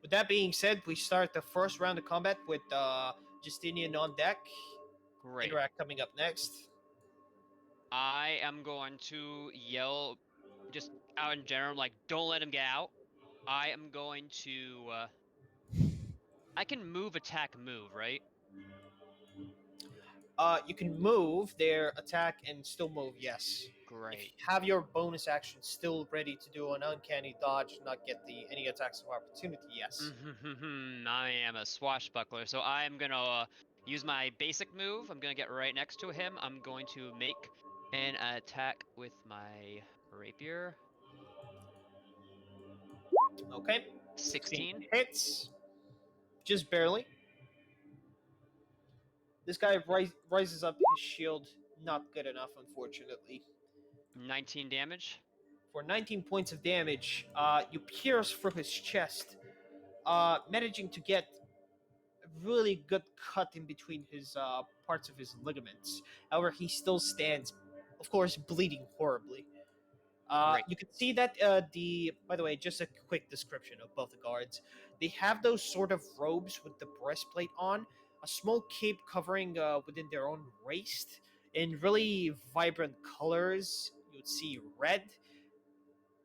With that being said, we start the first round of combat with Justinian on deck. Great. Interact coming up next. I am going to yell, just out in general, like, don't let him get out. I am going to. I can move, attack, move, right? You can move their attack and still move, yes. If Great. you have your bonus action still ready to do an uncanny dodge, not get any attacks of opportunity, yes. I am a swashbuckler, so I'm gonna use my basic move. I'm gonna get right next to him. I'm going to make an attack with my rapier. Okay. 16. Hits. Just barely. This guy rises up his shield. Not good enough, unfortunately. 19 damage. For 19 points of damage, you pierce through his chest, managing to get a really good cut in between his parts of his ligaments. However, he still stands, of course, bleeding horribly. Great. You can see that by the way, just a quick description of both the guards. They have those sort of robes with the breastplate on, a small cape covering within their own waist, in really vibrant colors. You would see red.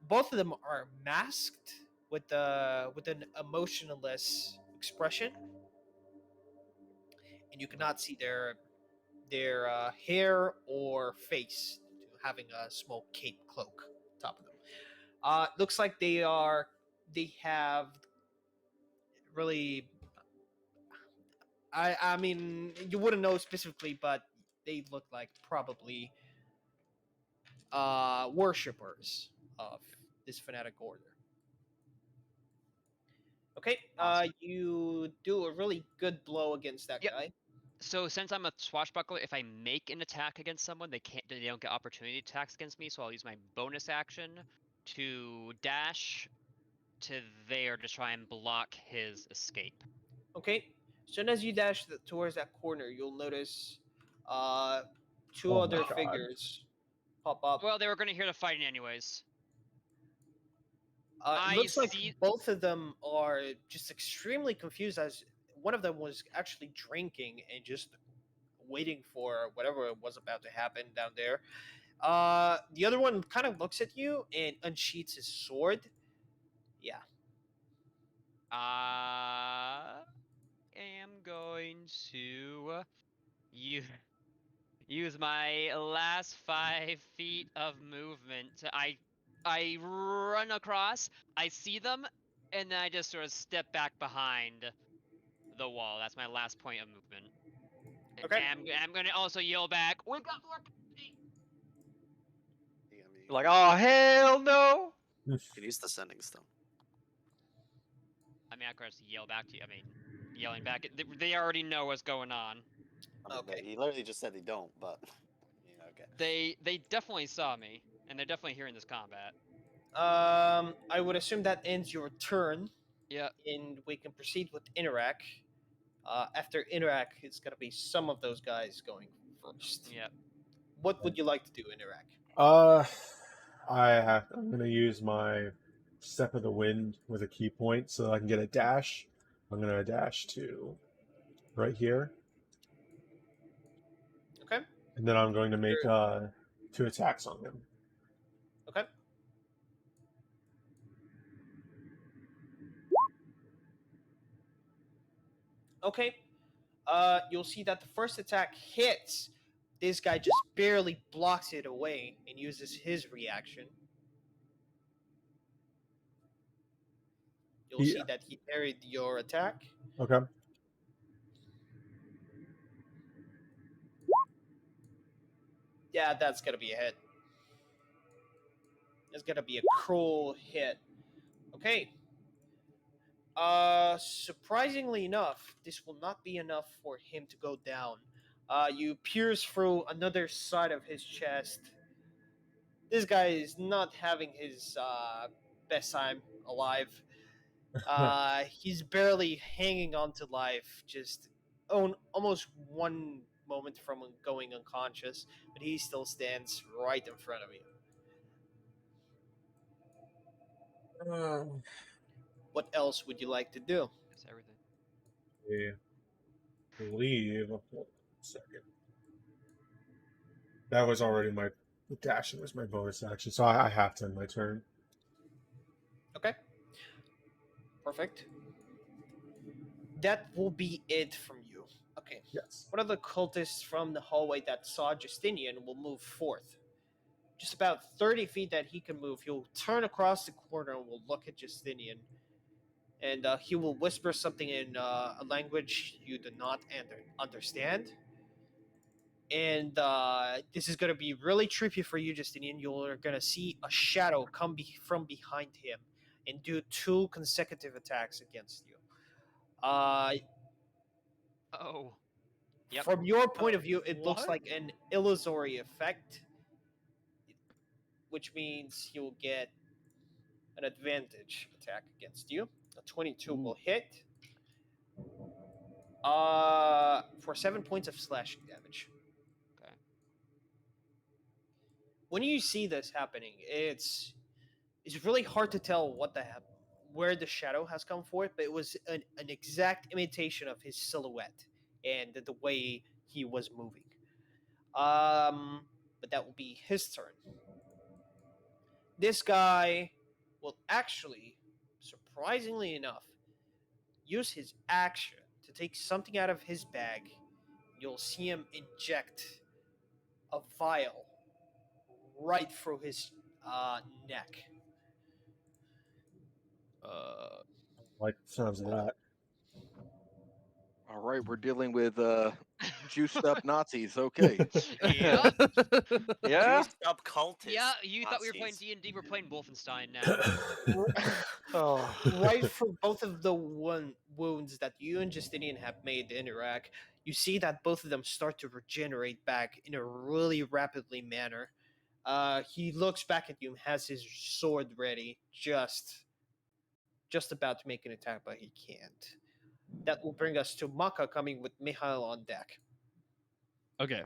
Both of them are masked with an emotionless expression, and you cannot see their hair or face, having a small cape cloak on top of them. Looks like they have really. I mean, you wouldn't know specifically, but they look like probably worshippers of this fanatic order. Okay, Awesome. you do a really good blow against that Yep. guy. So since I'm a swashbuckler, if I make an attack against someone, they don't get opportunity attacks against me. So I'll use my bonus action to dash to there to try and block his escape. Okay, as soon as you dash towards that corner, you'll notice two Oh my other God. figures pop up. Well, they were going to hear the fighting anyways. It I looks like see- both of them are just extremely confused, as one of them was actually drinking and just waiting for whatever was about to happen down there. The other one kind of looks at you and unsheaths his sword. Yeah. I am going to use my last 5 feet of movement. I run across, I see them, and then I just sort of step back behind the wall. That's my last point of movement. Okay. And I'm going to also yell back, "We got more company!" DME. Like, oh hell no! You can use the sending stone. I mean, I could just yell back to you. I mean, yelling back. They already know what's going on. I mean, Okay. he literally just said they don't, but okay. They definitely saw me, and they're definitely hearing this combat. I would assume that ends your turn, Yeah. and we can proceed with Interac. After Interac, it's gonna be some of those guys going first. Yeah. What would you like to do, Interac? I'm gonna use my step of the wind with a key point so I can get a dash. I'm gonna dash to right here, Okay. and then I'm going to make 2 attacks on him. Okay. Okay. You'll see that the first attack hits. This guy just barely blocks it away and uses his reaction. You'll see that he parried your attack. Okay. Yeah, that's gonna be a hit. It's gonna be a cruel hit. Okay. Surprisingly enough, this will not be enough for him to go down. You pierce through another side of his chest. This guy is not having his best time alive. He's barely hanging on to life, just almost one moment from going unconscious, but he still stands right in front of you. What else would you like to do? That's everything. I believe. Hold on a second. That was already my dashing was my bonus action, so I have to end my turn. Okay. Perfect. That will be it from you. Okay. Yes. One of the cultists from the hallway that saw Justinian will move forth. Just about 30 feet that he can move, he'll turn across the corner and will look at Justinian. And he will whisper something in a language you do not understand. And this is going to be really trippy for you, Justinian. You're going to see a shadow come from behind him and do 2 consecutive attacks against you. Oh. Yep. From your point of view, it looks What? like an illusory effect, which means he will get an advantage attack against you. A 22 will hit. For 7 points of slashing damage. Okay. When you see this happening, it's really hard to tell where the shadow has come forth, but it was an exact imitation of his silhouette and the way he was moving. But that will be his turn. This guy will actually, surprisingly enough, use his action to take something out of his bag. You'll see him inject a vial right through his neck. Like the sounds of that. All right, we're dealing with juiced up Nazis. Okay. Yeah. Yeah. Juiced up cultists. Yeah, you thought we were playing Nazis. D&D, we're playing Wolfenstein now. Oh. Right through both of the wounds that you and Justinian have made in Iraq, you see that both of them start to regenerate back in a really rapidly manner. He looks back at you and has his sword ready, just about to make an attack, but he can't. That will bring us to Maka coming with Mikhail on deck. Okay.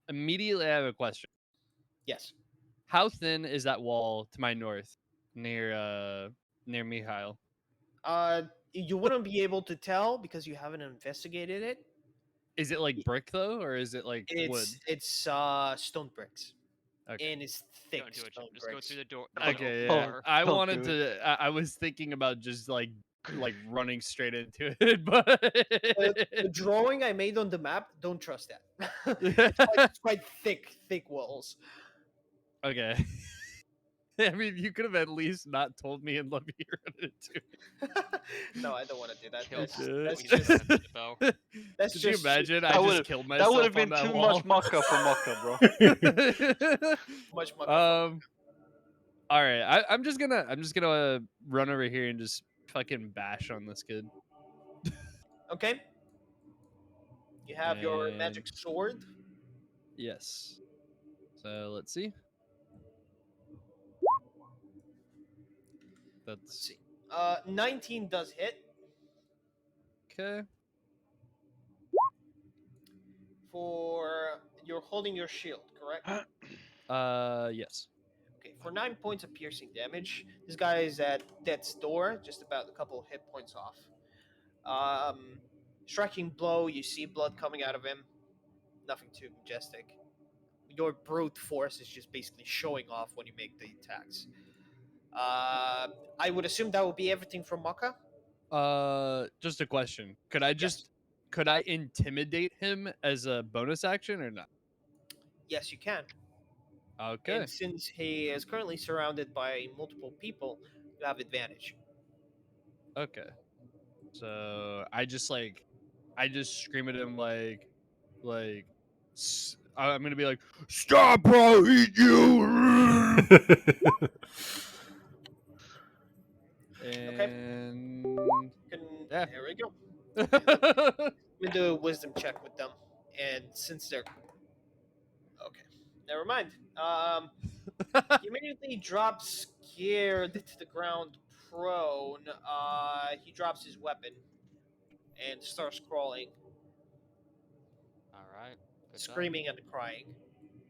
Immediately, I have a question. Yes. How thin is that wall to my north, near Mikhail? You wouldn't be able to tell because you haven't investigated it. Is it like brick though, or is it like wood? It's stone bricks. Okay. And it's thick Don't do it, stone Jim. Just go bricks. through the door. Don't Okay, open the yeah. door. I Don't wanted do to. I was thinking about just like running straight into it, but The drawing I made on the map, don't trust that. It's quite thick walls. okay. I mean, you could have at least not told me and let me run into it. No, I don't want to do that. Kill That's, him. that's We just don't have info. that's Could you just imagine? I That just would've- killed That myself would have on been that too wall. much mucka for mucka, bro. much muck. All right. I'm just gonna run over here and just fucking bash on this kid. Okay. You have your And- magic sword. Yes. So let's see. Let's That's see. 19 does hit. okay. For you're holding your shield, correct? Yes. Okay. For 9 points of piercing damage, this guy is at death's door, just about a couple of hit points off. Striking blow, you see blood coming out of him. Nothing too majestic. Your brute force is just basically showing off when you make the attacks. I would assume that would be everything from Maka. Just a question. Could I intimidate him as a bonus action or not? Yes, you can. Okay. And since he is currently surrounded by multiple people, you have advantage. Okay. So I just scream at him I'm gonna be like, "Stop, bro! Eat you!" And yeah. There we go. Let me do a wisdom check with them. And since they're okay, never mind. He immediately drops scared to the ground, prone. He drops his weapon and starts crawling, All right. Good job. screaming and crying,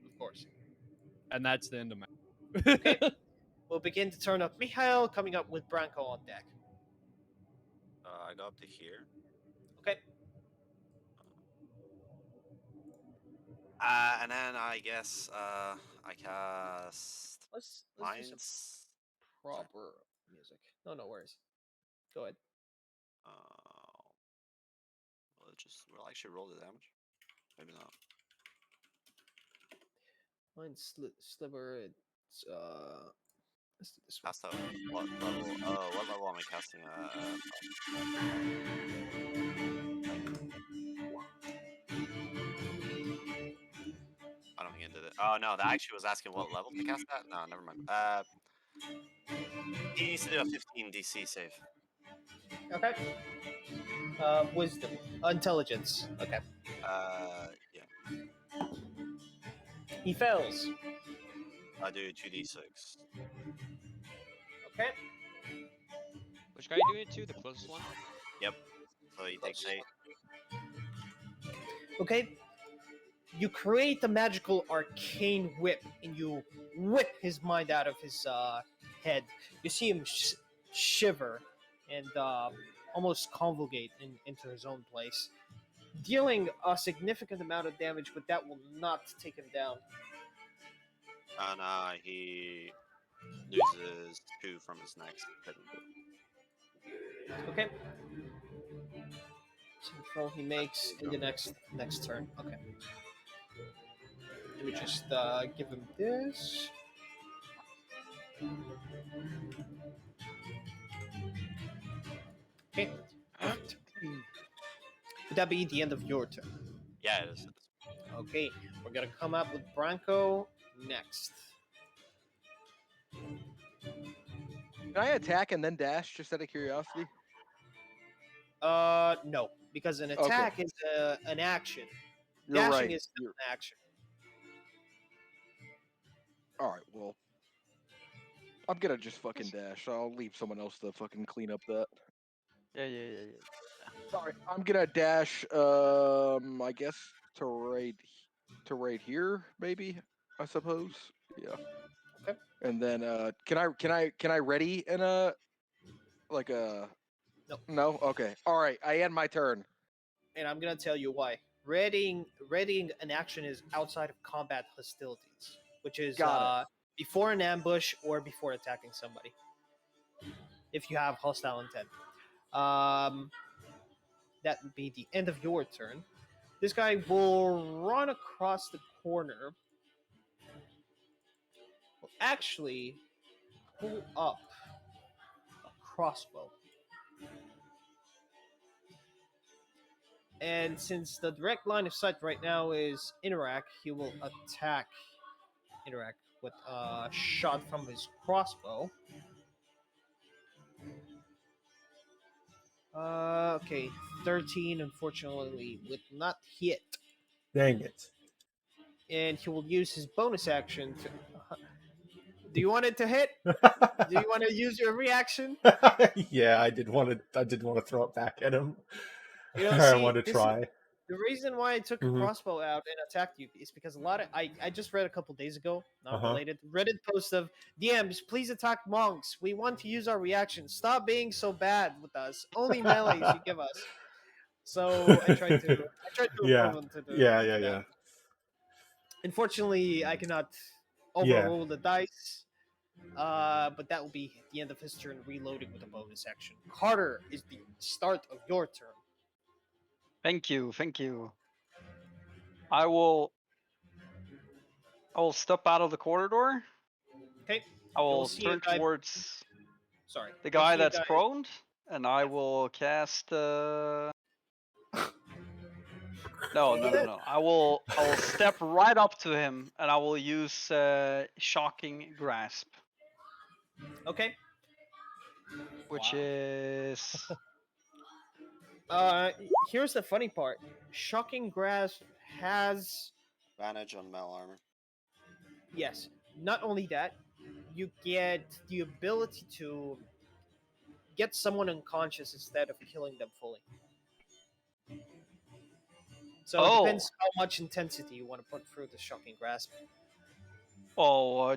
of course. And that's the end of my. Okay. We'll begin to turn up Mikhail, coming up with Branko on deck. I go up to here. Okay. And then I guess I cast Let's do some Minds. proper music. No worries. Go ahead. We'll actually roll the damage. Maybe not. Mine's sliver. It's let's do this one. Cast out what level? What level am I casting? I don't think it did it. Oh no, that actually was asking what level to cast that. No, never mind. He needs to do a 15 DC save. Okay. Wisdom, intelligence. Okay. Yeah. He fails. I do 2d6. Okay. Which guy are you doing it to? The closest one? Yep. So he takes 8. Okay. You create the magical arcane whip, and you whip his mind out of his head. You see him shiver and almost convulgate into his own place, dealing a significant amount of damage, but that will not take him down. And he loses 2 from his next hit. Okay. So roll he makes in the next turn. Okay. Let me just give him this. Okay. Perfect. Would that be the end of your turn? Yeah, it is. Okay, we're gonna come up with Branko next. Can I attack and then dash, just out of curiosity? No, because an attack is an action. You're Dashing right. is still an action. All right, well, I'm gonna just fucking dash. I'll leave someone else to fucking clean up that. Yeah. All right, I'm gonna dash. I guess to right here, maybe. I suppose. Yeah. Okay. And then, can I ready in a like a? No. No. Okay. All right. I end my turn. And I'm gonna tell you why. Readying an action is outside of combat hostilities, which is Got before an ambush or before attacking somebody. If you have hostile intent, that would be the end of your turn. This guy will run across the corner. Will actually pull up a crossbow. And since the direct line of sight right now is Interact, he will attack Interact with a shot from his crossbow. Okay, 13 unfortunately would not hit. Dang it. And he will use his bonus action to... Do you want it to hit? Do you want to use your reaction? Yeah, I did want to throw it back at him. You know, I want to try. The reason why I took a crossbow out and attacked you is because a lot of I just read a couple days ago, not related, Reddit post of DMs, please attack monks. We want to use our reaction. Stop being so bad with us. Only melees you give us. So I tried to Yeah. approve him to Yeah. Unfortunately, I cannot overroll the dice. But that will be the end of his turn, reloading with a bonus action. Carter is the start of your turn. Thank you. I will step out of the corridor. Okay. I will see a turn guy- towards Sorry. the You'll guy see a that's prone, and I will cast. No. I will step right up to him, and I will use shocking grasp, Okay. which is Here's the funny part. Shocking Grasp has Advantage on metal armor. yes. Not only that, you get the ability to get someone unconscious instead of killing them fully. So it depends how much intensity you want to put through the Shocking Grasp.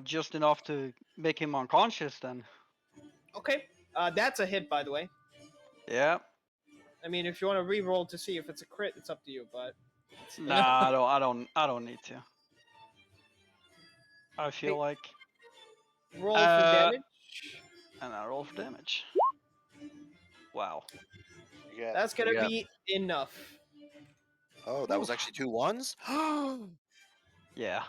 just enough to make him unconscious. Then Okay. That's a hit, by the way. yeah. I mean, if you want to re-roll to see if it's a crit, it's up to you. But Nah, I don't need to. I feel Hey. like. roll for Uh, damage. And I roll for damage. Wow. Yeah. That's gonna Yeah. be enough. Oh, that was actually 2 ones? Yeah.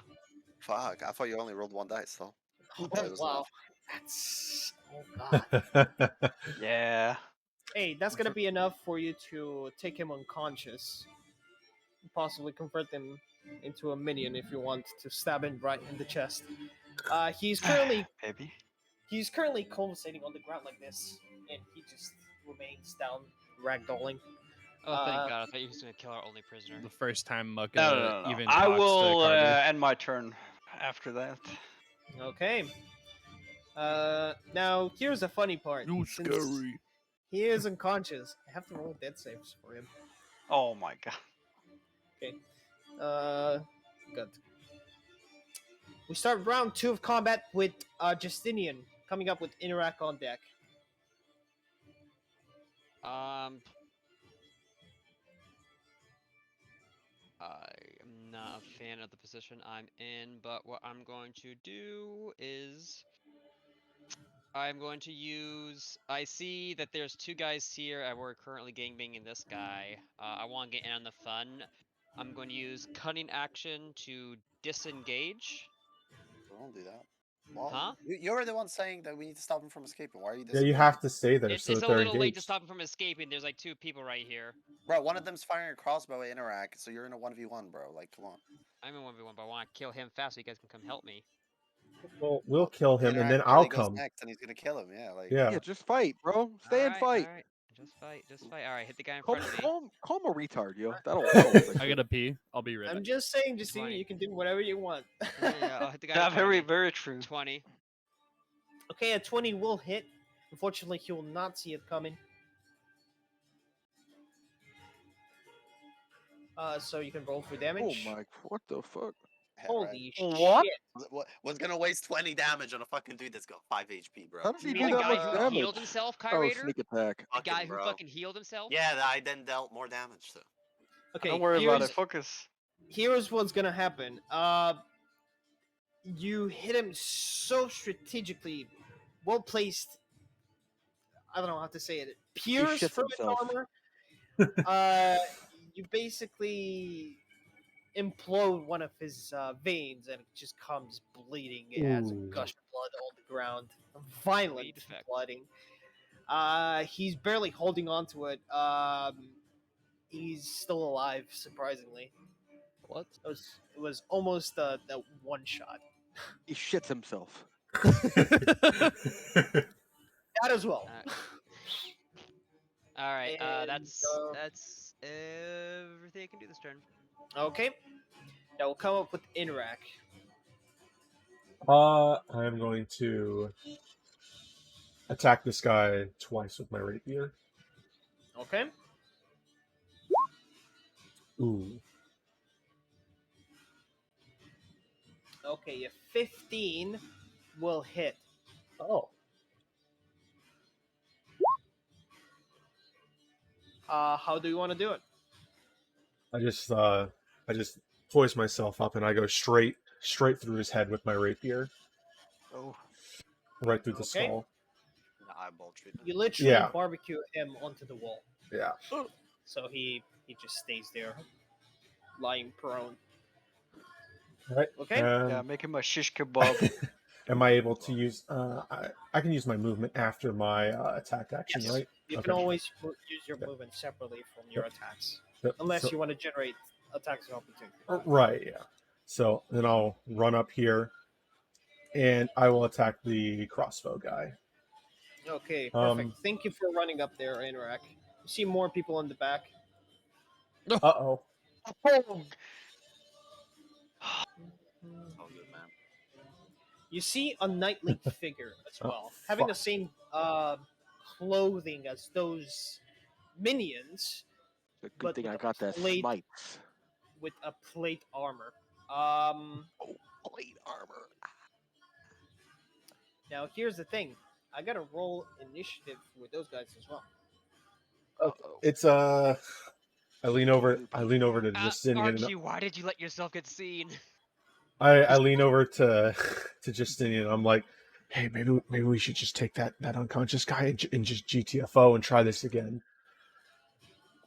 Fuck, I thought you only rolled 1 dice, though. Oh That was wow, enough. that's god. Yeah. Hey, that's gonna be enough for you to take him unconscious, possibly convert him into a minion if you want to stab him right in the chest. He's currently Maybe. conversating on the ground like this, and he just remains down, ragdolling. Oh, thank God! I thought he was gonna kill our only prisoner. The first time Mucka No. even I talks will to Carter. end my turn after that. Okay. Now here's the funny part. You Since scary. he is unconscious, I have to roll death saves for him. Oh my god. Good. We start round 2 of combat with Justinian coming up with Interact on deck. I am not a fan of the position I'm in, but what I'm going to do is I'm going to use. I see that there's 2 guys here, and we're currently gangbanging this guy. I want to get in on the fun. I'm going to use cunning action to disengage. Don't do that. Well, Huh? you're the one saying that we need to stop him from escaping. Why are you Yeah, you disengaging? have to stay there It's so a that they're little late to engaged. stop him from escaping. There's like 2 people right here. Bro, one of them's firing a crossbow at Interact, so you're in a 1v1, bro. Like, come on. I'm in 1v1, but I want to kill him fast so you guys can come help me. Well, we'll kill him, and Interact then literally I'll goes come. next, and he's gonna kill him. Yeah, like. Yeah. Yeah, just fight, bro. Stay and fight. Alright. Just fight. Alright, hit the guy in Call, front of me. call him a retard, yo. That'll fix I it. gotta pee. I'll be right I'm back. just saying, Justinian, 20. you can do whatever you want. Yeah, I'll hit the guy Yeah, in front of me. very true. 20. Okay, a 20 will hit. Unfortunately, he will not see it coming. So you can roll for Oh damage. my, what the fuck? Yeah, right. Holy What? shit. Was gonna waste 20 damage on a fucking dude that's got 5 HP, bro. How does he You do mean the that guy much who damage? healed himself, Kai Oh, Raider? sneak attack. The guy Fucking who bro. fucking healed himself? Yeah, I then dealt more damage to. Okay, Don't worry about it. Focus. Here's what's gonna happen. You hit him so strategically, well placed. I don't know how to say it. Pierce shits from his himself. armor. You basically implode one of his veins, and it just comes bleeding. It has a Ooh. gush of blood on the ground, violent Bleed effect. flooding. He's barely holding on to it. He's still alive, surprisingly. What? It was almost that one shot. He shits himself. That as well. Alright, And, that's everything I can do this turn. Okay. Now we'll come up with Interact. I'm going to attack this guy twice with my rapier. Okay. Ooh. Okay, a 15 will hit. Oh. How do you want to do it? I just poise myself up and I go straight through his head with my rapier, Oh. right through the Okay. skull. The eyeball treatment. You literally Yeah. barbecue him onto the wall. Yeah. So he just stays there, lying prone. Right. Okay. Yeah, make him a shish kebab. Am I able to use? I can use my movement after my attack action, Yes. right? You Okay. can always use your Yep. movement separately from your attacks, Yep, unless so- you want to generate attacks of opportunity. Right. Yeah. So then I'll run up here, and I will attack the crossbow guy. Okay, perfect. Um, Thank you for running up there, Interact. You see more people in the back. Oh. Oh, Oh, good man. You see a knightly figure as Oh, well, having the fuck. same clothing as those minions, It's a But good thing I the got that plate- smites. with a plate armor. Plate armor. Now here's the thing. I gotta roll initiative with those guys as well. It's I lean over. I lean over to Justinian. Archie, why did you let yourself get seen? I lean over to to Justinian. I'm like, hey, maybe we should just take that unconscious guy and just GTFO and try this again.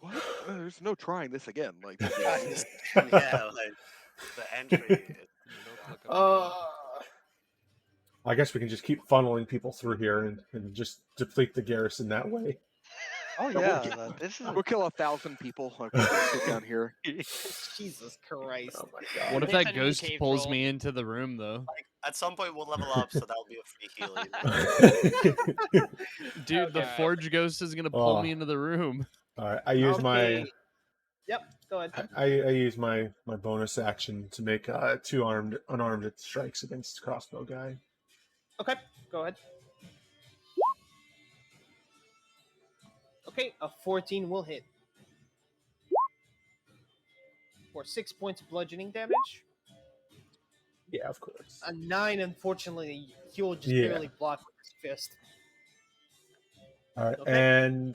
What? There's no trying this again. Like, Yeah, like the entry. I guess we can just keep funneling people through here and just deplete the garrison that way. Oh we'll yeah, kill- this is. we'll kill 1,000 people. Like, we'll sit down here. Jesus Christ. Oh my god. What if They that send in a ghost cave pulls troll. me into the room though? Like at some point we'll level up, so that'll be a free healing. Dude, the Okay. Forge Ghost is gonna pull me Oh. into the room. All right, I use my Okay. Yep, go ahead. I use my bonus action to make unarmed strikes against crossbow guy. Okay, go ahead. Okay, a 14 will hit. For 6 points of bludgeoning damage. Yeah, of course. A 9, unfortunately, he'll just Yeah. barely block with his fist. All right, Okay. and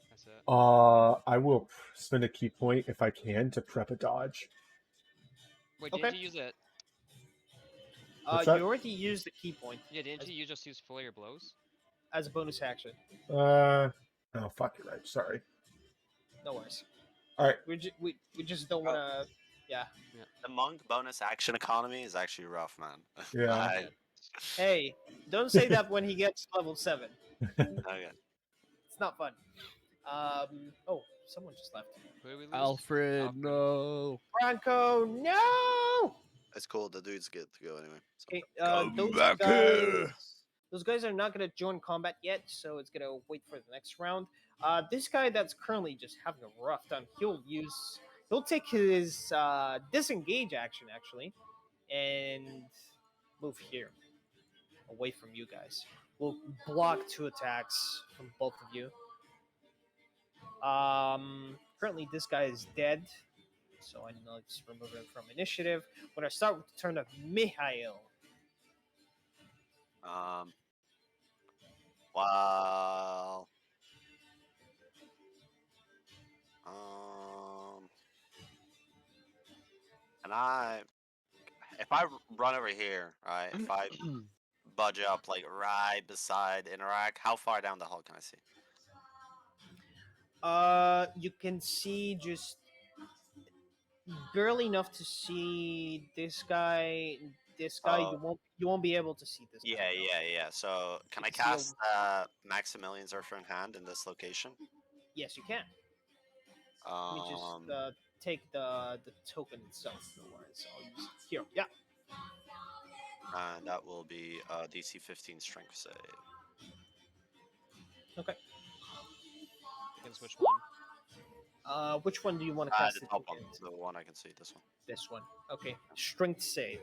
That's it. I will spend a key point if I can to prep a dodge. Wait, Okay. didn't you use it? What's You that? already used the key point Yeah, didn't you just use Flare Blows? as a bonus action. Oh fuck, you're right. Sorry. No worries. All right. We just don't want to. Yeah. The monk bonus action economy is actually rough, man. Yeah. Hey, don't say that when he gets level 7. Okay. It's not fun. Oh, someone just left. Who did we lose? Alfred, no. Bronco, no! It's cool. The dude's good to go anyway. So. Okay, Come those back guys, here. those guys are not gonna join combat yet, so it's gonna wait for the next round. This guy that's currently just having a rough time, he'll take his disengage action actually, and move here, away from you guys. We'll block 2 attacks from both of you. Currently this guy is dead, so I know just remove him from initiative. When I start with the turn of Mihail. Wow. And if I run over here, right? If I budge up like right beside Interact, how far down the hall can I see? You can see just barely enough to see this guy. You won't be able to see this guy. Yeah. So can I You can see a- cast Maximilian's Earth in Hand in this location? Yes, you can. Let me just take the token itself. No worries. I'll use it here. Yeah. And that will be DC 15 Strength save. Okay. Against which one? Which one do you want to cast? The top one, the one I can see. This one. This one. Okay. Strength save.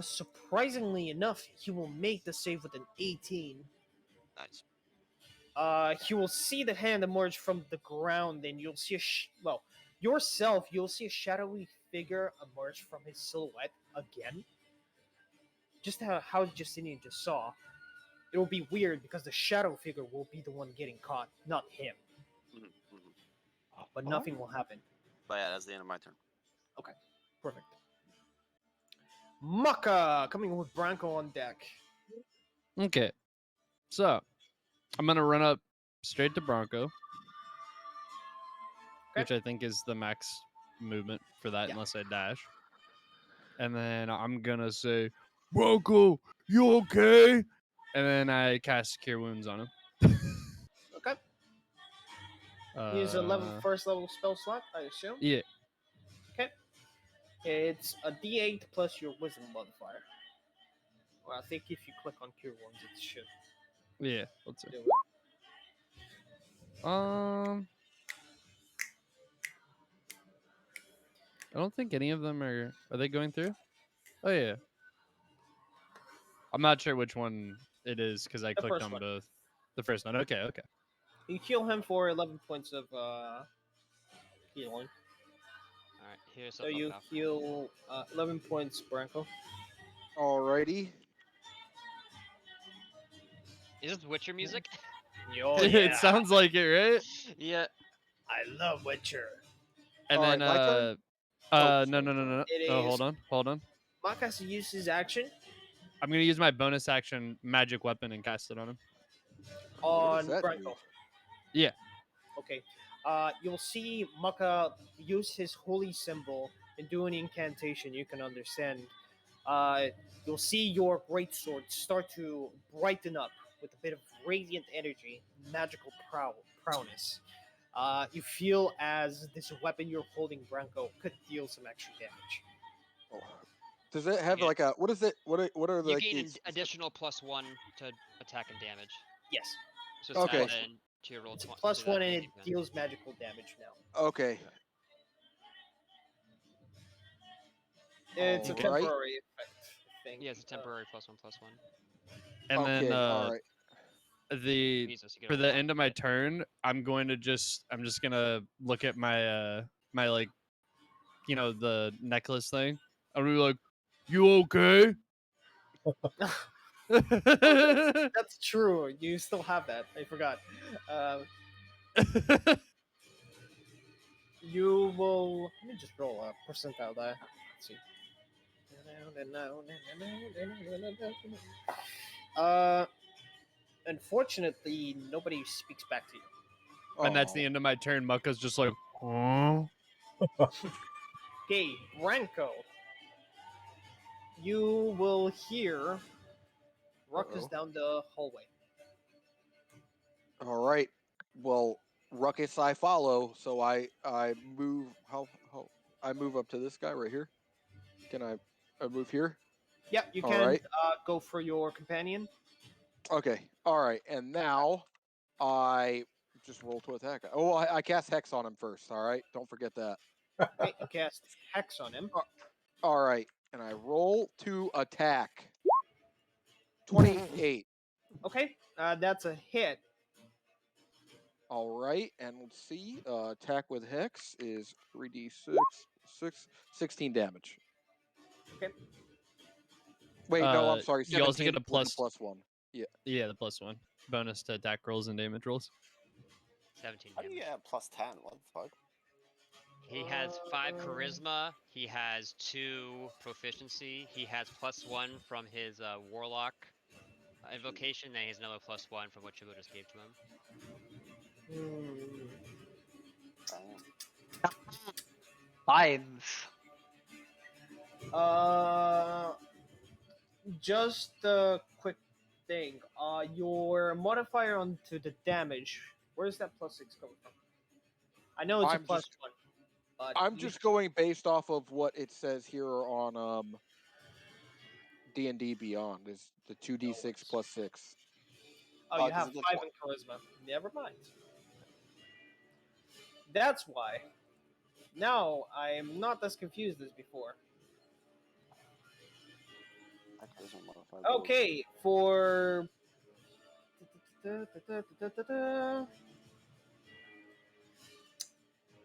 Surprisingly enough, he will make the save with an 18. Nice. He will see the hand emerge from the ground, and you'll see you'll see a shadowy figure emerge from his silhouette again. Just how Justinian just saw. It will be weird because the shadow figure will be the one getting caught, not him. But nothing will happen. But yeah, that's the end of my turn. Okay, perfect. Maka coming with Branko on deck. Okay. So, I'm going to run up straight to Bronco. Okay. Which I think is the max movement for that, Yeah. unless I dash. And then I'm going to say, Bronco, you okay? And then I cast Cure Wounds on him. Okay. Use a first level spell slot, I assume. Yeah. Okay. It's a D8 plus your wisdom modifier. Well, I think if you click on Cure Wounds, it should Yeah. Let's see. do it. I don't think any of them are they going through? Oh yeah. I'm not sure which one it is because I The clicked first on one. both. The first one. Okay. You heal him for 11 points of healing. Alright, here's So you heal 11 points, Branko. Alrighty. Is this Witcher music? Oh It sounds like it, right? Yeah. I love Witcher. And All then right, my turn? no, sorry, no. It Oh, is hold on. Mark has to use his action I'm gonna use my bonus action magic weapon and cast it on him. What does on that Branko. do? Yeah. Okay. You'll see Maka use his holy symbol and do an incantation you can understand. Uh, you'll see your greatsword start to brighten up with a bit of radiant energy, magical prowess. You feel as this weapon you're holding, Branko, could deal some extra damage. Oh. Does it have get- like a what is it? What are You the gain an these- additional +1 to attack and damage. Yes, So it's Okay. added in to your roll. it's a 20 plus to that one and it 20%. deals magical damage now. Okay. It's a Alright. temporary effect, I think. Yeah, it's a temporary +1/+1. And Okay, then all right. the Jesus, you get for a the lot end of my turn, I'm just gonna look at my my like the necklace thing. I'm gonna be like, you okay? That's true. You still have that. I forgot. You will. Let me just roll a percentile die. Let's see. Uh, Unfortunately, nobody speaks back to you. And that's the Oh. end of my turn. Mucka's just like, huh? Okay, Branko. You will hear ruckus Uh-oh. down the hallway. All right. Well, ruckus I follow, so I move how I move up to this guy right here. Can I move here? Yep, you All can right. go for your companion. Okay. All right. And now I just roll to attack. Oh, I cast hex on him first. All right. Don't forget that. Okay, you cast Hex on him. All right. And I roll to attack. 28. Okay, that's a hit. All right. And let's see. Attack with hex is 3d6 16 damage. Okay. Wait, no, I'm sorry. You also 17 get a with the plus. +1. Yeah. Yeah, the +1 bonus to attack rolls and damage rolls. 17 How do you damage. get +10? What the fuck? He has 5 charisma. He has 2 proficiency. He has +1 from his warlock invocation. And he has another +1 from what Chibo just gave to him. Damn. 5. Just a quick thing. Your modifier onto the damage. Where's that +6 coming from? I know it's I'm a +1, just- but I'm you just going based off of what it says here on D&D Beyond is the 2d6 plus 6. Oh, you 'cause have it gets 5 one- in charisma. Never mind. That's why. Now I am not as confused as before. that charisma modifier goes- Okay, for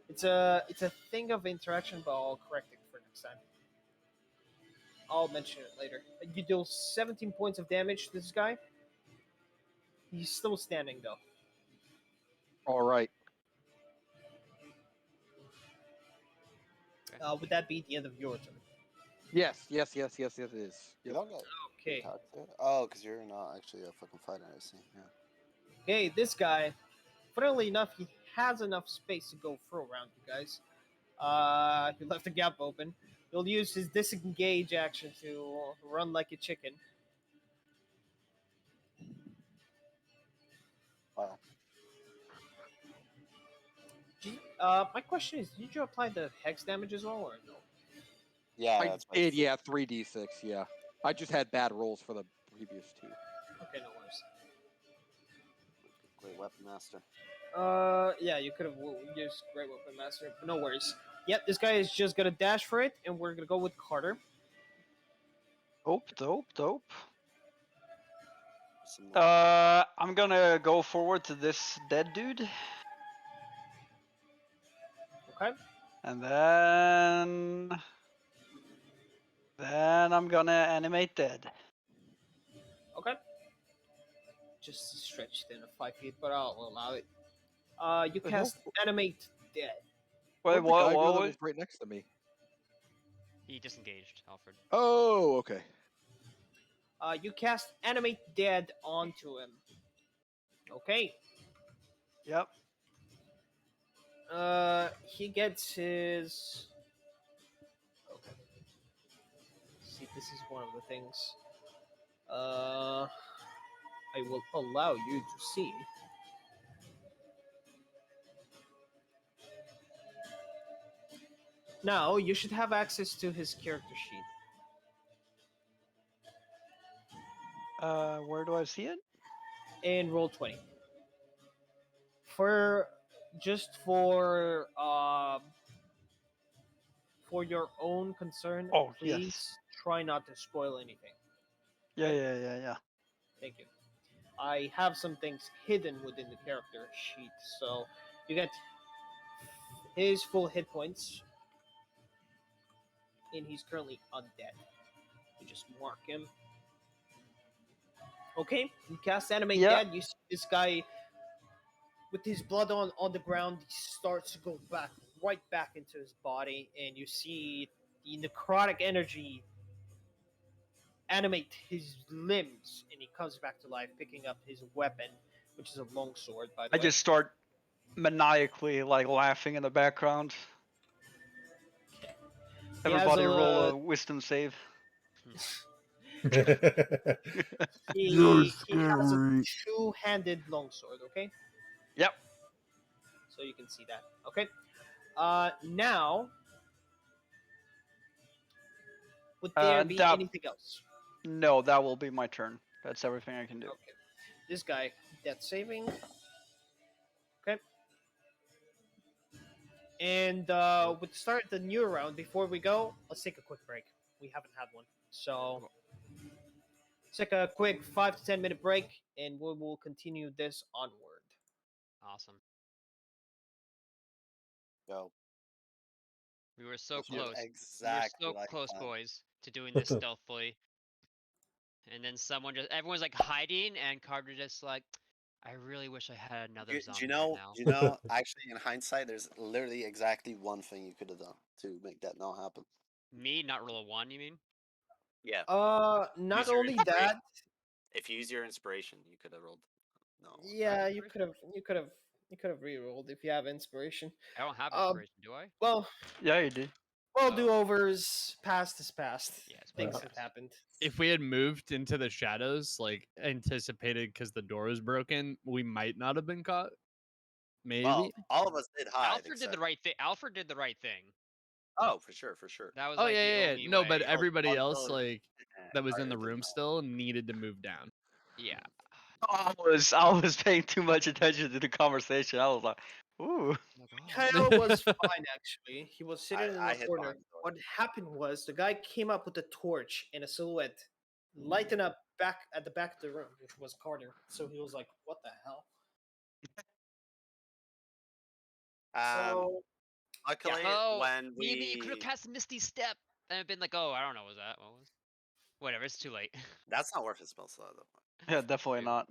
it's a thing of interaction, but I'll correct it for next time. I'll mention it later. You deal 17 points of damage to this guy. He's still standing though. All right. Would that be the end of your turn? Yes, it is. You Yep. don't get Okay. attacked there? Oh, because you're not actually a fucking fighter, I see. Yeah. Okay, this guy, funnily enough, he has enough space to go through around you guys. He left a gap open. He'll use his disengage action to run like a chicken. Wow. My question is, did you apply the hex damage as well, or no? Yeah, I that's did, yeah, 3d6, yeah. I just had bad rolls for the previous 2. Okay, no worries. Great weapon master. Yeah, you could have used Great Weapon Master, but no worries. Yep, this guy is just gonna dash for it, and we're gonna go with Carter. Dope. Some, I'm gonna go forward to this dead dude, Okay. and then I'm gonna animate dead. Okay. just stretched in 5 feet, but I'll allow it. You The hell? cast Animate Dead. Wait, Where'd the guy go that what? was right next to me? He disengaged, Alfred. Oh, okay. You cast Animate Dead onto him. Okay. Yep. He gets his. Okay. See, this is one of the things. I will allow you to see. Now you should have access to his character sheet. Where do I see it? In roll 20. For just for your own concern, Oh, please yes. try not to spoil anything. Yeah. Thank you. I have some things hidden within the character sheet, so you get his full hit points, and he's currently undead. You just mark him. Okay, you cast Animate Yeah. Dead. You see this guy with his blood on the ground. He starts to go back, right back into his body, and you see the necrotic energy animate his limbs, and he comes back to life, picking up his weapon, which is a longsword, by the I way. just start maniacally like laughing in the background. He has Everybody roll a- a wisdom save. You're he has a scary. two-handed longsword. Okay, Yep. so you can see that. Okay, now would there be that- anything else? No, that will be my turn. That's everything I can do. Okay, this guy, death saving. Okay, and with the start the new round, before we go, let's take a quick break. We haven't had one, so let's take a quick 5 to 10 minute break, and we will continue this onward. Awesome. Go. We were so This was close. exactly we were so like close, plan. boys, to doing this stealthily. And then everyone's like hiding, and Carter just like, I really wish I had another zombie right now. Do you know? Actually, in hindsight, there's literally exactly one thing you could have done to make that not happen. Me, not roll a 1, you mean? Yeah. Not Use your only inspiration. that, If you use your inspiration, you could have rolled. No. yeah, you could have re-rolled if you have inspiration. I don't have inspiration, do I? Well, Yeah, you do. do-overs. Past is past. Yeah, it's Things past. have happened. If we had moved into the shadows, like anticipated, because the door was broken, we might not have been caught. Maybe. Well, all of us did hide. Alfred did the right thing. Alfred did the right thing. Oh, for sure, for sure. That was Oh like the yeah. only No, way. but everybody else, responsibility. like that was in the Alright, room didn't still, needed to move down. Yeah. I was paying too much attention to the conversation. I was like, ooh. Like, oh. Kyle was fine actually. He was sitting in I the hid corner. behind the door. What happened was the guy came up with a torch and a silhouette, lighting up back at the back of the room, which was Carter. So he was like, "What the hell?" So Luckily, Oh, when maybe you could have we cast Misty Step and have been like, oh, I don't know, was that? What was? Whatever, it's too late. that's not worth a spell slot though. Yeah, definitely Dude. not.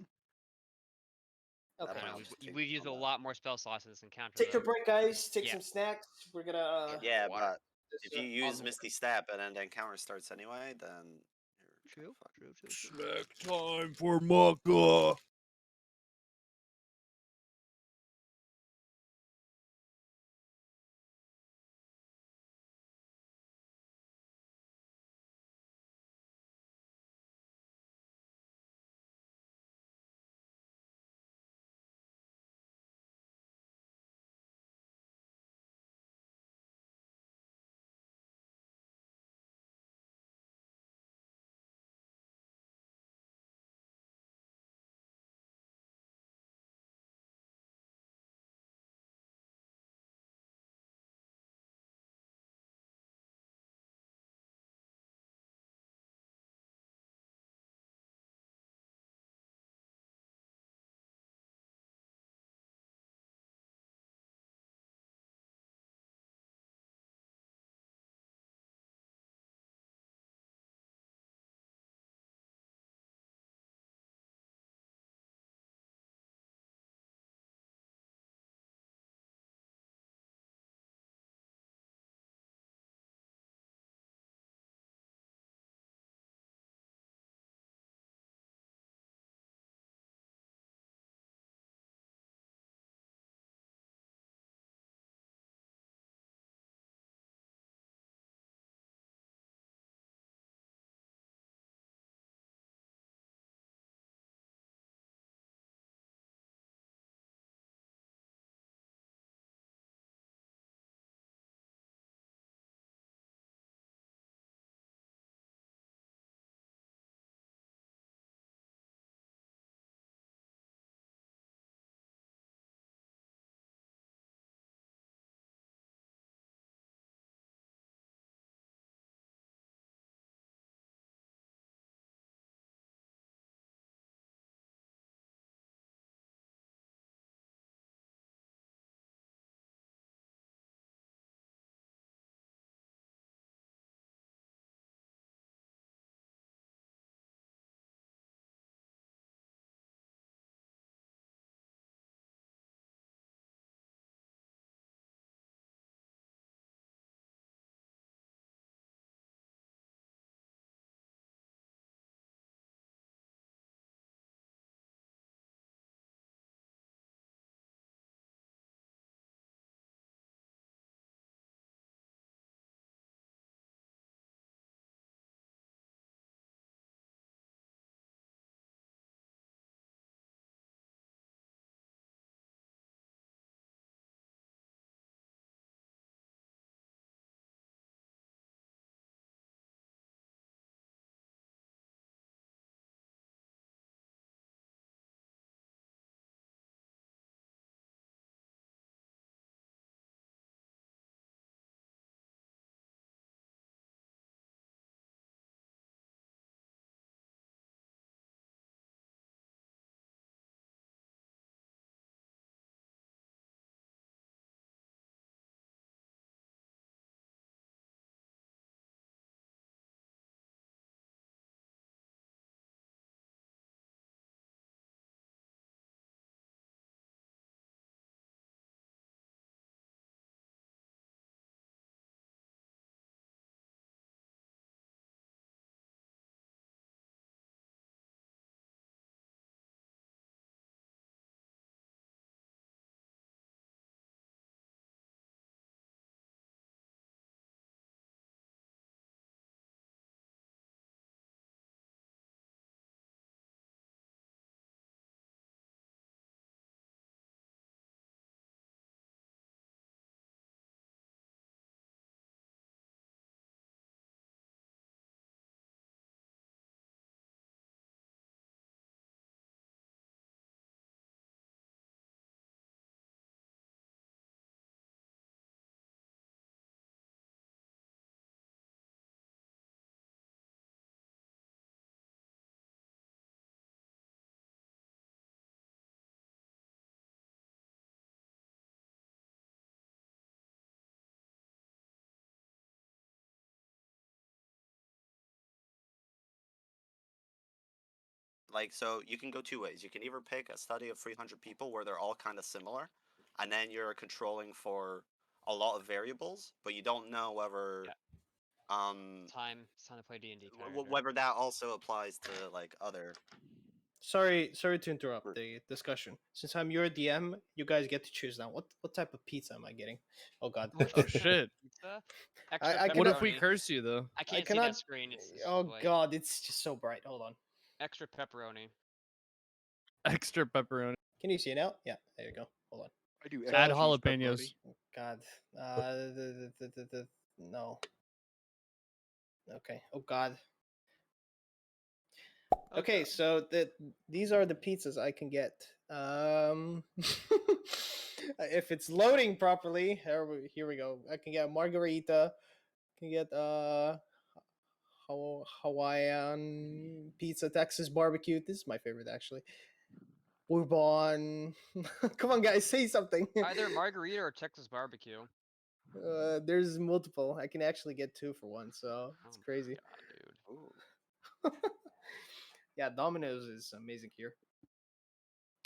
okay, That I know, might just take we've used on a that. lot more spell slots in this encounter. take a though. break, guys. Take Yeah. some snacks. We're gonna. Yeah, water. but this, if you use onward. Misty Step and then the encounter starts anyway, then you're True, kinda fucked. true. Snack time for Maka. like, so you can go two ways. You can either pick a study of 300 people where they're all kind of similar, and then you're controlling for a lot of variables, but you don't know whether Yeah. It's time to play D&D. whether that also applies to like other. Sorry to interrupt the discussion. Since I'm your DM, you guys get to choose now. What type of pizza am I getting? Oh God. Oh shit! Pizza? Extra I pepperoni. What if we curse you though? I I can't see cannot. that screen. It's Oh white. God, it's just so bright. Hold on. Extra pepperoni. Extra pepperoni. Can you see it now? Yeah, there you go. Hold on. I do So- Add extra cheese jalapenos. pepperoni. Oh, God. No. Okay. Oh God. Okay, God. so these are the pizzas I can get. If it's loading properly, here we go. I can get margarita. Can get Hawaiian pizza, Texas barbecue. This is my favorite actually. Bourbon. Come on, guys, say something. Either margarita or Texas barbecue. There's multiple. I can actually get 2 for 1, so it's Oh crazy. God, dude. Ooh. Yeah, Domino's is amazing here.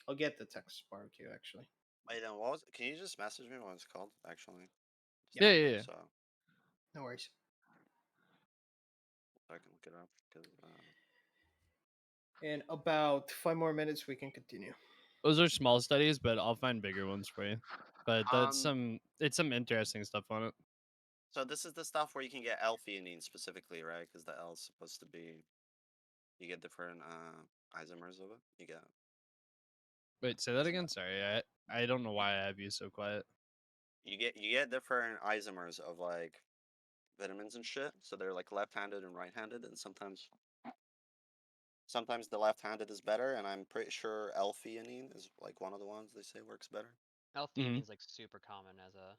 I'll get the Texas barbecue actually. Wait, then what was? Can you just message me what it's called? Actually. Yeah. So No worries. I can look it up. 'Cause, In about 5 more minutes, we can continue. Those are small studies, but I'll find bigger ones for you. But that's Um, it's some interesting stuff on it. So this is the stuff where you can get L-theanine specifically, right? Because the L is supposed to be, you get different isomers of it. You get. Wait, say that Isn't again. Sorry, I don't know why I have you so quiet. You get different isomers of like vitamins and shit. So they're like left-handed and right-handed, and sometimes the left-handed is better. And I'm pretty sure L-theanine is like one of the ones they say works better. L-theanine is like super common as a.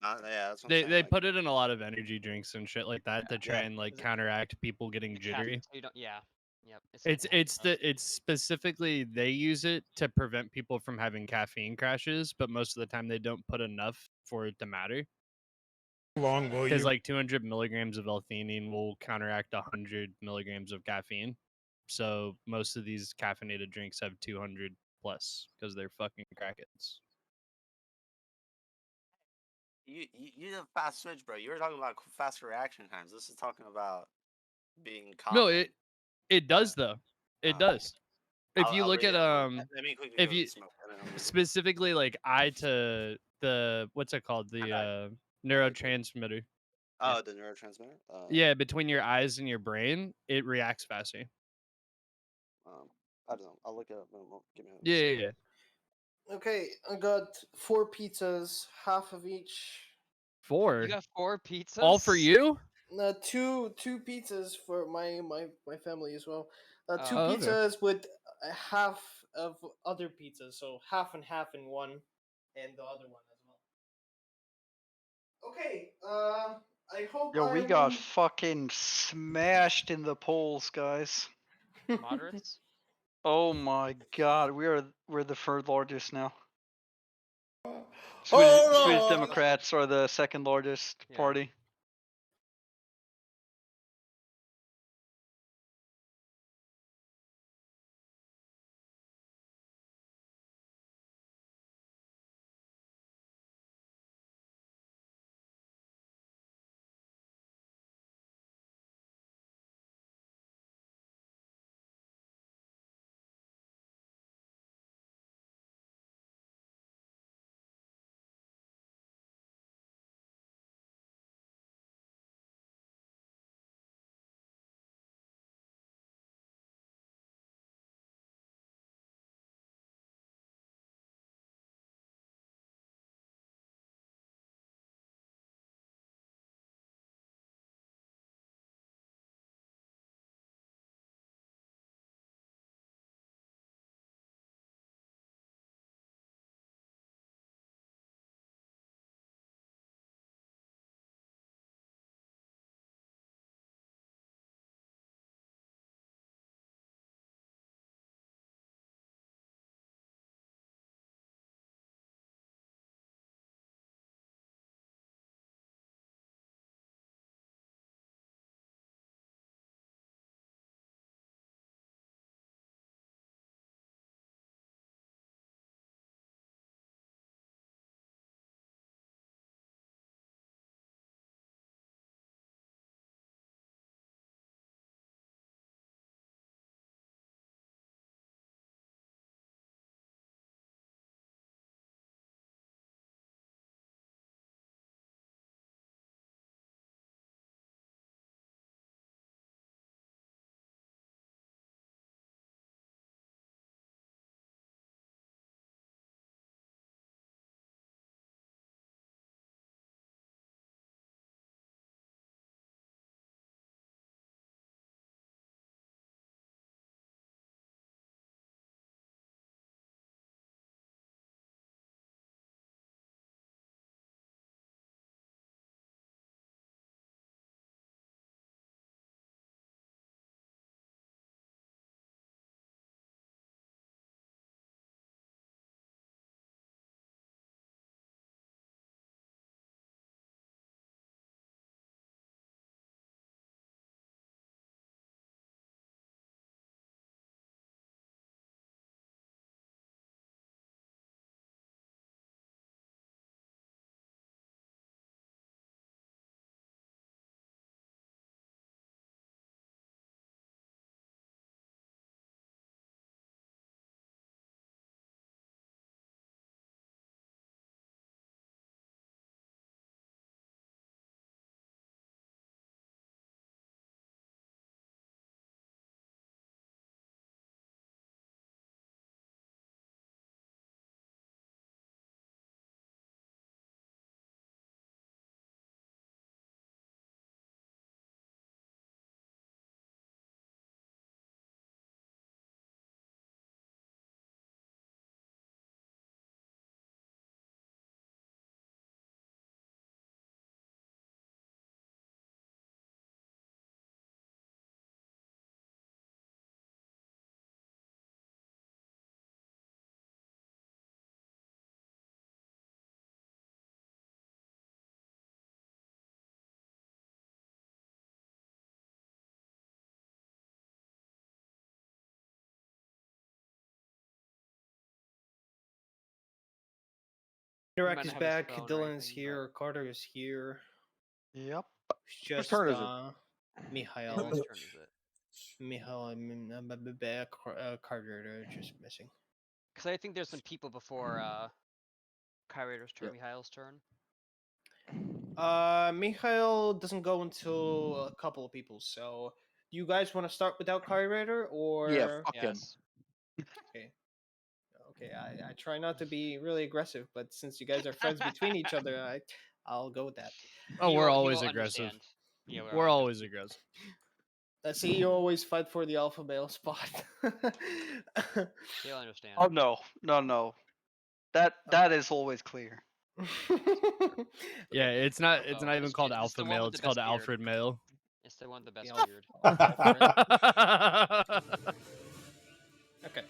Yeah, that's what I'm saying. They Like, put it in a lot of energy drinks and shit like that to try yeah. and like Is it- counteract people getting jittery. So you don't. Yeah. Yep. It's specifically they use it to prevent people from having caffeine crashes, but most of the time they don't put enough for it to matter. Long will Because you? like 200 milligrams of L-theanine will counteract 100 milligrams of caffeine. So most of these caffeinated drinks have 200 plus because they're fucking crackheads. You did a fast switch, bro. You were talking about faster reaction times. This is talking about being No, common. it does though. It does. If you I'll look read at it. Let me quickly if go you get smoke. And then I'll read it. specifically like eye to the what's it called, And the I like it. neurotransmitter. Oh, the neurotransmitter. Yeah, between your eyes and your brain, it reacts faster. I don't know. I'll look it up. Give me a Yeah, second. yeah, yeah. Okay, I got 4 pizzas, half of each. You 4. got 4 pizzas. All for you? Two pizzas for my family as well. Two Oh, okay. pizzas with half of other pizzas, so half and half in one, and the other one as well. Okay, I hope Yo, we I'm got fucking smashed in the polls, guys. Moderates. Oh my god, we're the third largest now. Hold Swedish on! Democrats are the second largest Yeah. party. Interact might is not have his back. phone or Dylan is anything, here. Carter is here. Yep. It's just turn is it? but- Mihail. Whose turn is it? Mihail Carter just missing. Because I think there's some people before Kyrator's turn, Yep. Mihail's turn. Mihail doesn't go until a couple of people. So, do you guys want to start without Kyrator or? Yeah, fuck him. Yes. Okay. Okay, I try not to be really aggressive, but since you guys are friends between each other, I'll go with that. Oh, He we're will- he always will aggressive. understand. Yeah, We're always aggressive. See, you always fight for the alpha male spot. He'll understand. Oh no, no. That is always clear. Yeah, Okay. it's not Oh, even it's- called it's alpha the one male. with It's the called best beard. Alfred male. It's the one with the best Yeah. beard. Okay.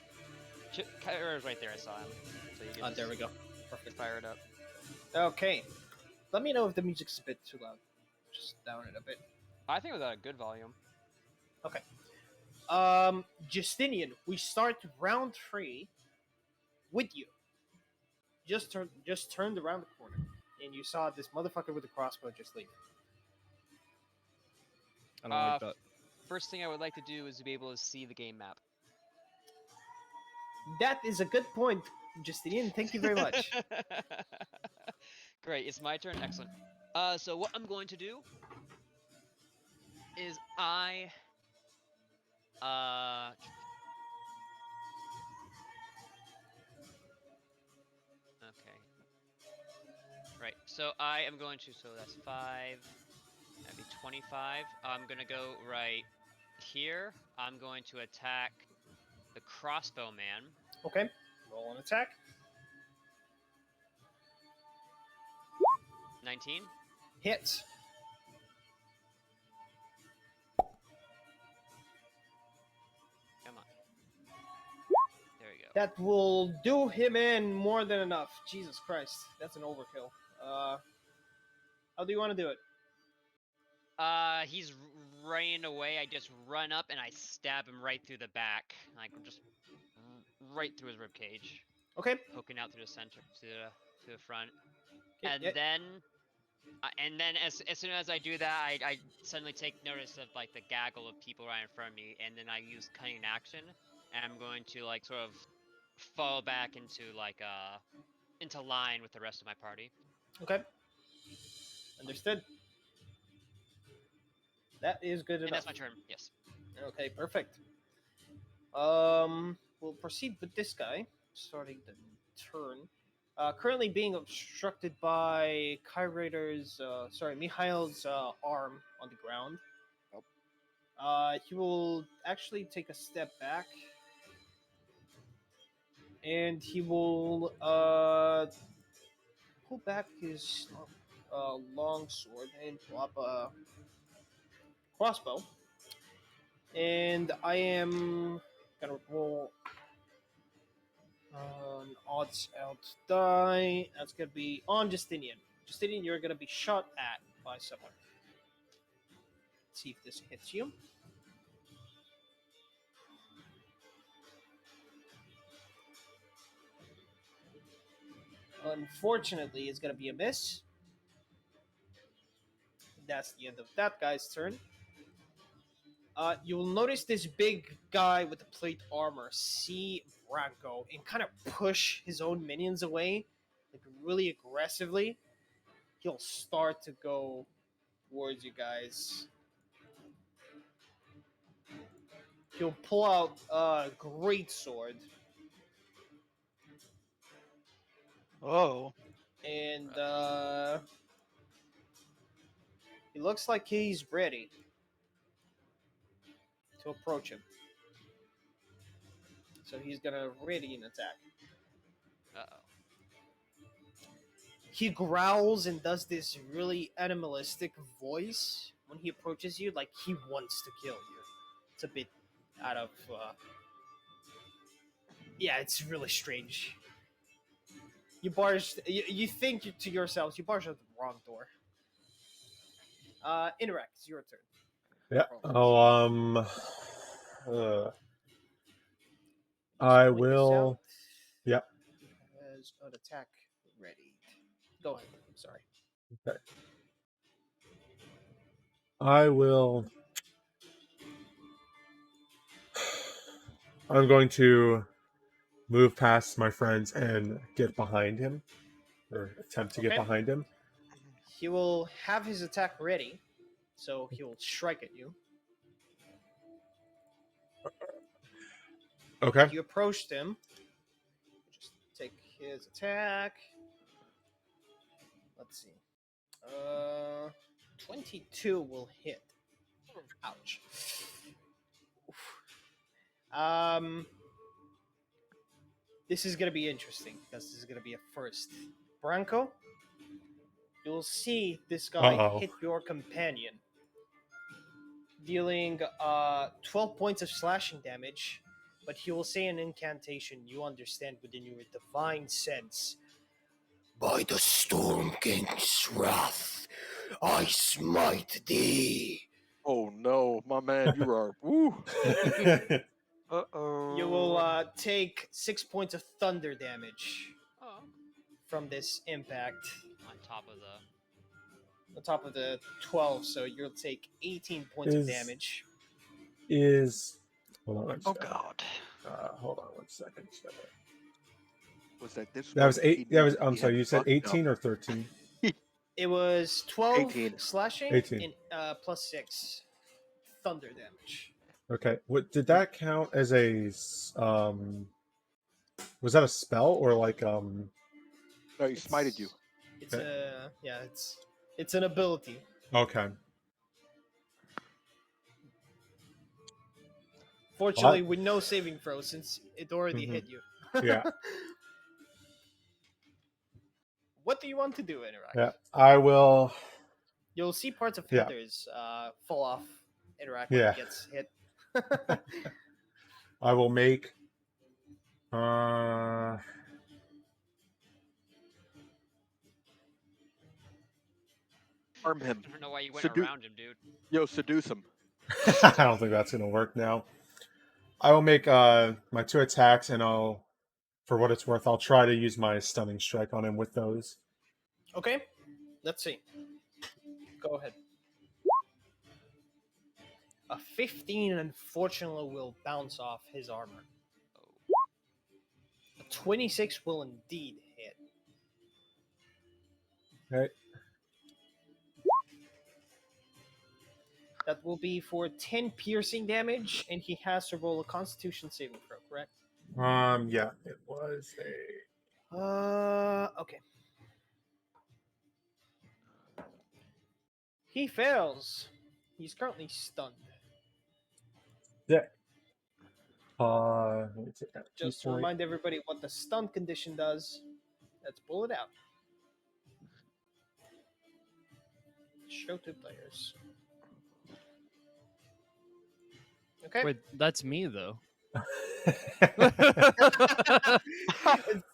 Kyrator's right there. I saw him. So you can There we just go. Perfect. fire it up. Okay. Let me know if the music's a bit too loud. Just down it a bit. I think it was at a good volume. Okay. Justinian, we start round 3 with you. Just turned around the corner, and you saw this motherfucker with the crossbow just leave. I don't like that. First thing I would like to do is to be able to see the game map. That is a good point, Justinian. Thank you very much. Great, it's my turn. Excellent. So what I'm going to do is okay. Right. So I am going to. So that's 5. That'd be 25. I'm gonna go right here. I'm going to attack the crossbow man. Okay. Roll an attack. 19. Hits. Come on. There we go. That will do him in more than enough. Jesus Christ, that's an overkill. How do you want to do it? He's running away. I just run up and I stab him right through the back, like just right through his rib cage, Okay. poking out through the center to the front, Yeah, and yeah. then as soon as I do that, I suddenly take notice of like the gaggle of people right in front of me, and then I use cunning action, and I'm going to like sort of fall back into like into line with the rest of my party. Okay. Understood. That is good And enough. that's my turn. Yes. Okay, perfect. We'll proceed with this guy, starting the turn. Currently being obstructed by Mihail's arm on the ground. He will actually take a step back, and he will pull back his long sword and pull up a crossbow. And I am gonna roll an odds out die. That's gonna be on Justinian. Justinian, you're gonna be shot at by someone. Let's see if this hits you. Unfortunately, it's gonna be a miss. That's the end of that guy's turn. You will notice this big guy with the plate armor see Branko and kind of push his own minions away, like really aggressively. He'll start to go towards you guys. He'll pull out a great sword, Oh. and he looks like he's ready to approach him. So he's gonna ready an attack. Uh-oh. He growls and does this really animalistic voice when he approaches you, like he wants to kill you. It's a bit out of yeah, it's really strange. You think to yourselves, you barged out the wrong door. Interact, it's your turn. Yeah. I Point this will. out Yep. as an attack ready. Go ahead. I'm sorry. Okay. I will. I'm going to move past my friends and get behind him, or attempt to get Okay. behind him. He will have his attack ready, so he will strike at you. Okay. You approached him. Just take his attack. Let's see. 22 will hit. Ouch. This is gonna be interesting because this is gonna be a first. Branco, you'll see this guy Uh-oh. hit your companion, dealing 12 points of slashing damage, but he will say an incantation you understand within your divine sense. By the Storm King's wrath, I smite thee. Oh no, my man, you are. Woo. Uh-oh. You will take 6 points of thunder damage Oh, from this impact on top of the. on top of the 12, so you'll take 18 points of damage. Hold on one Oh second. god. Hold on one second. Was that this? That was one 8. he That was. knew I'm he sorry. had You said fucked 18 up? or 13? It was 12 18. slashing 18. and plus 6 thunder damage. Okay. What did that count as a? Was that a spell or like No, he smited you. It's it's an ability. Okay. Fortunately, with no saving throw since it already Mhm. hit you. Yeah. What do you want to do, Interact? Yeah. I will. You'll see parts of Yeah. feathers fall off Interact Yeah. when he gets hit. I will make. Arm him. I don't know why you went Sedu- around him, dude. Yo, seduce him. I don't think that's gonna work now. I will make my 2 attacks, and for what it's worth, I'll try to use my stunning strike on him with those. Okay, let's see. Go ahead. A 15, unfortunately, will bounce off his armor. A 26 will indeed hit. Okay. That will be for 10 piercing damage, and he has to roll a Constitution saving throw, correct? Yeah, it was a. Okay. He fails. He's currently stunned. Yeah. Let me take that Just to point. remind everybody what the stun condition does, let's pull it out. Show 2 players. Okay. Wait, that's me though.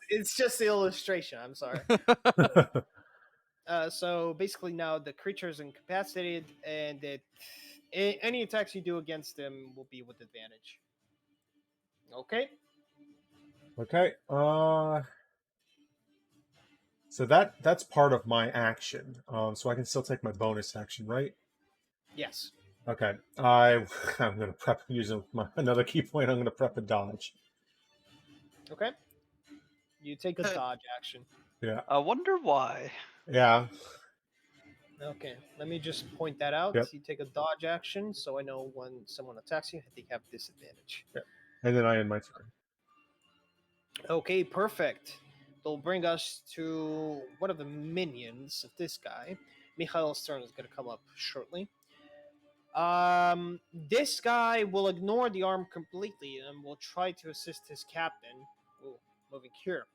It's just the illustration. I'm sorry. So basically, now the creature is incapacitated, and any attacks you do against him will be with advantage. Okay. Okay. So that's part of my action. So I can still take my bonus action, right? Yes. Okay. I'm gonna prep using another key point. I'm gonna prep a dodge. Okay. You take a dodge action. Yeah. I wonder why. Yeah. Okay. Let me just point that out. Yep. You take a dodge action, so I know when someone attacks you, they have disadvantage. And then I end my turn. Okay, perfect. They'll bring us to one of the minions of this guy. Mikhail's turn is going to come up shortly. This guy will ignore the arm completely and will try to assist his captain. Ooh, moving here.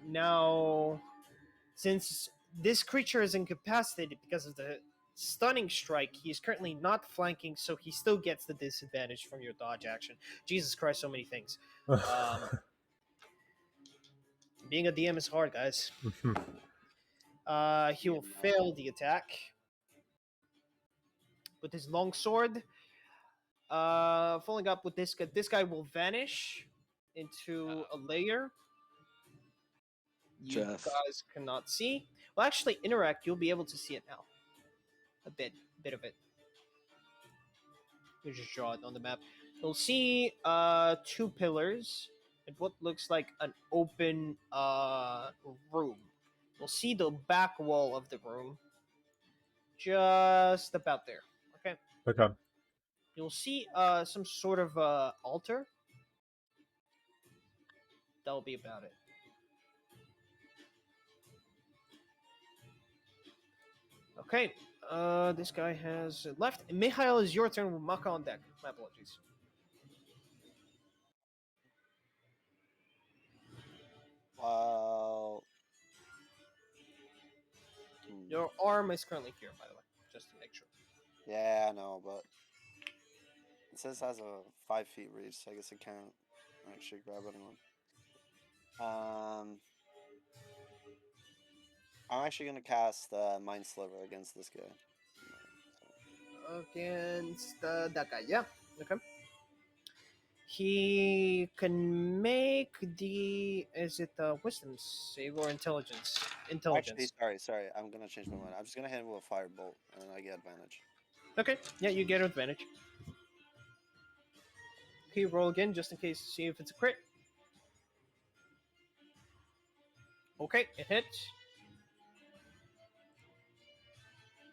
Now, since this creature is incapacitated because of the stunning strike, he is currently not flanking, so he still gets the disadvantage from your dodge action. Jesus Christ, so many things. Being a DM is hard, guys. He will fail the attack with his long sword. Following up with this guy will vanish into a layer. You Chest. guys cannot see. Well, actually, interact. You'll be able to see it now. A bit of it. You just draw it on the map. You'll see two pillars and what looks like an open room. You'll see the back wall of the room, just about there. Okay. Okay. You'll see some sort of altar. That'll be about it. Okay. This guy has left. Mikhail, is your turn with Maka on deck. My apologies. Well, Your arm is currently here, by the way, just to make sure. yeah, I know, but it says it has a 5 feet reach, so I guess it can't actually grab anyone. I'm actually gonna cast Mind Sliver against this guy. Against that guy, yeah. Okay. He can make the. Is it wisdom save or intelligence? Actually, Intelligence. sorry. I'm gonna change my mind. I'm just gonna hit him with a firebolt, and I get advantage. Okay, yeah, you get advantage. Okay, roll again just in case to see if it's a crit. Okay, it hits.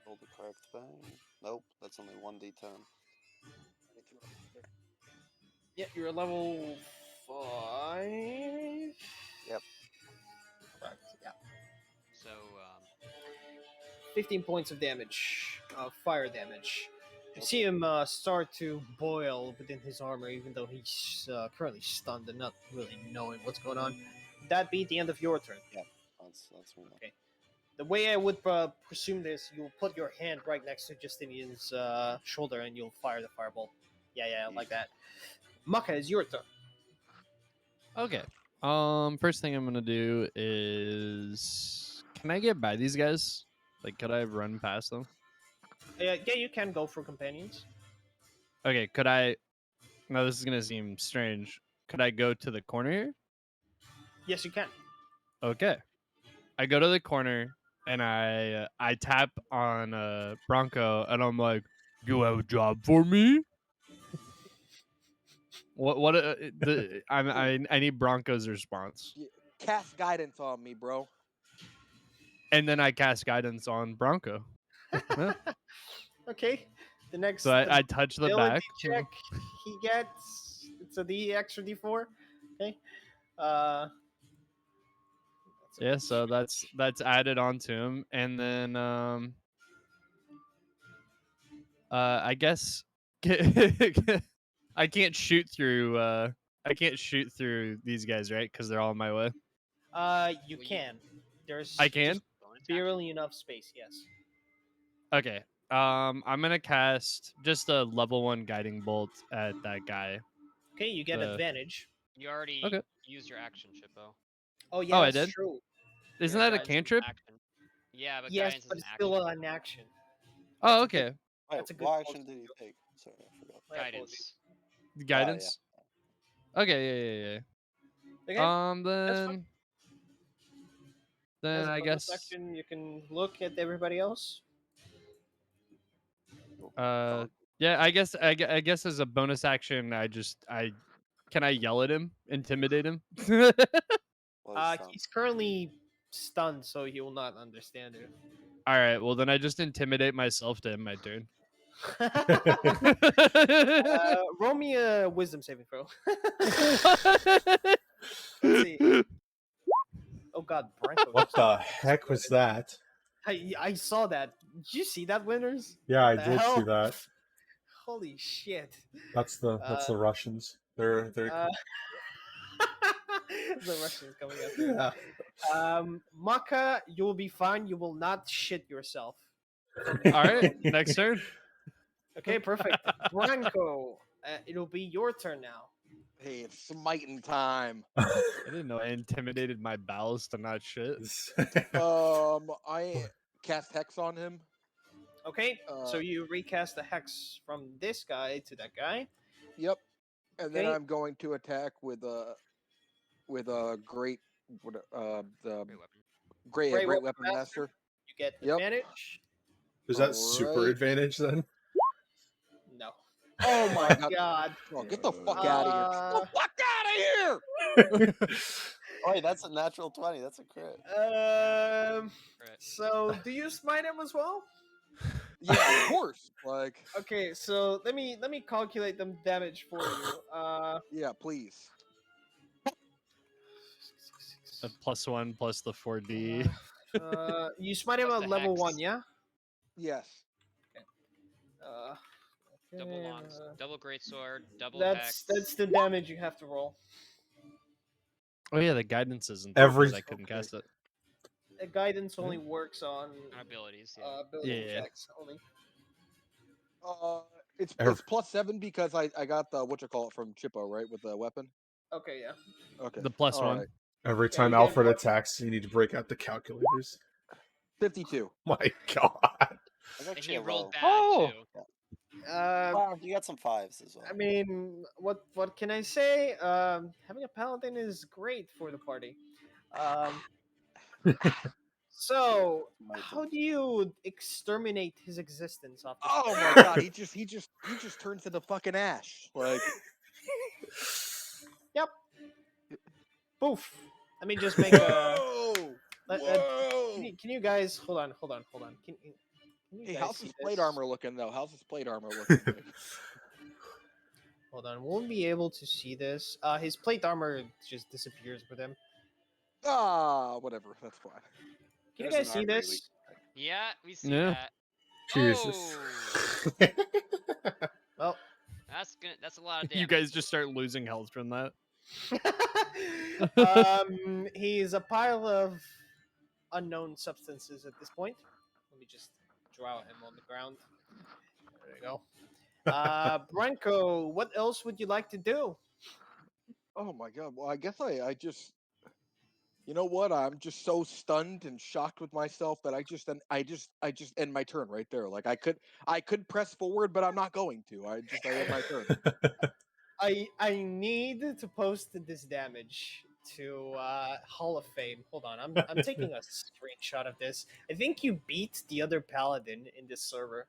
Roll the correct thing. Nope, that's only 1d10. Yeah, you're level 5. Yep. Correct, yeah. So 15 points of damage, fire damage. You Okay. see him start to boil within his armor, even though he's currently stunned and not really knowing what's going on. That be the end of your turn. That's me. Okay. The way I would presume this, you'll put your hand right next to Justinian's shoulder and you'll fire the fireball. Yeah, like that. Maka, is your turn. Okay. First thing I'm gonna do is, can I get by these guys? Like, could I run past them? Yeah, you can go for companions. Okay. Could I? No, this is gonna seem strange. Could I go to the corner here? Yes, you can. Okay. I go to the corner and I tap on Bronco and I'm like, "You have a job for me?" What I need Bronco's response. Cast guidance on me, bro. And then I cast guidance on Bronco. Yeah. Okay. The next So I touch the ability back. check he gets. It's a extra D4. Okay. That's a Yeah, so that's added onto him, and then I guess I can't shoot through these guys, right? Because they're all in my way. You Well, you- can. There's I can? just bonus action. barely enough space. Yes. Okay. I'm gonna cast just a level 1 guiding bolt at that guy. Okay, you get The- advantage. You already Okay. used your action, Shippo. Oh yeah, Oh, I that's did? true. Isn't Your that a guidance is an cantrip? action. Yeah, but Yes, guidance but is it's an still action. an action. Oh, That's a good- okay. Wait, That's a good what call action to did you do. take? Sorry, I forgot. My Guidance. Guidance. Okay, yeah. Okay. That's fine. Then As a I bonus guess action, you can look at everybody else. yeah, I guess as a bonus action, I can I yell at him, intimidate him? Well, He's currently stunned, so he will not understand it. All right, well then I just intimidate myself to end my turn. Roll me a wisdom saving throw. Let's see. Oh God, Branko. What just the heck was that? I saw that. Did you see that, winners? Yeah, I The did hell? see that. Holy shit. That's the Russians. They're The Russians coming up. yeah. Maka, you will be fine. You will not shit yourself. All right, next turn. Okay, perfect. Branko, it'll be your turn now. Hey, it's smiting time. I didn't know I intimidated my bowels to not shit. I cast hex on him. Okay, so Uh, you recast the hex from this guy to that guy. Yep. And then Okay. I'm going to attack with a great the Great weapon. great Great great Weapon weapon master. You get Yep. advantage. Is that super Alright. advantage then? No. Oh my I got- god. Oh, get the fuck out of here! Get the Uh, fuck out of here! Oh, wait, that's a natural 20. That's a crit. Crit. So do you smite him as well? Yeah, of course. Like, Okay, so let me calculate the damage for you. yeah, please. A +1 plus the 4D. You smite him Plus at the level hex. 1, yeah? Yes. Uh, Double okay, longs, double greatsword, double that's hex. the damage you have to roll. Oh yeah, the guidance isn't there Every- because I couldn't Okay. cast it. The guidance only works on Abilities, yeah. ability Yeah. checks only. It's Ev- +7 because I got the whatchamacallit from Chippo, right, with the weapon. Okay, yeah. Okay. The +1. Alright. Every Yeah, time you get Alfred one- attacks, you need to break out the calculators. 52. My God. That's And actually he a rolled low. bad Oh! too. Wow, you got some 5s as well. I mean, what can I say? Having a paladin is great for the party. So Might how have- do you exterminate his existence off this? Oh my god, he just turns into fucking ash. Like, Yep. Poof. Let me just make a. whoa, Let- whoa. Can you guys hold on? Can you Hey, guys how's see his plate this? armor looking though? How's his plate armor looking? Like, Hold on, won't be able to see this. His plate armor just disappears with him. whatever. That's fine. Can you There's guys an see armory this? Yeah, we see Yeah. that. Jesus. Well, That's a lot of damage. You guys just start losing health from that. he's a pile of unknown substances at this point. Let me just draw him on the ground. There you go. Branko, what else would you like to do? Oh my god. Well, I guess I just. You know what? I'm just so stunned and shocked with myself that I just end my turn right there. Like I could press forward, but I'm not going to. I end my turn. I need to post this damage to Hall of Fame. Hold on, I'm taking a screenshot of this. I think you beat the other paladin in this server.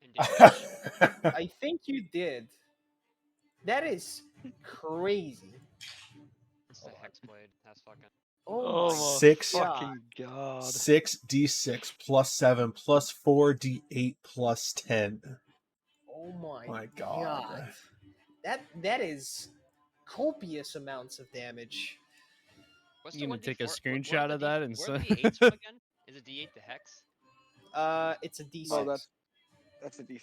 In damage. I think you did. That is crazy. It's the hexblade. That's fucking. Oh, my my Six. fucking god. 6d6 plus 7 plus 4d8 plus 10. Oh my, My God. That is copious amounts of damage. What's You the gonna 1d4? take a What are screenshot the of that D- and where are send- the d8s from again? Is it d8 the hex? It's a D6. No, that's a D6.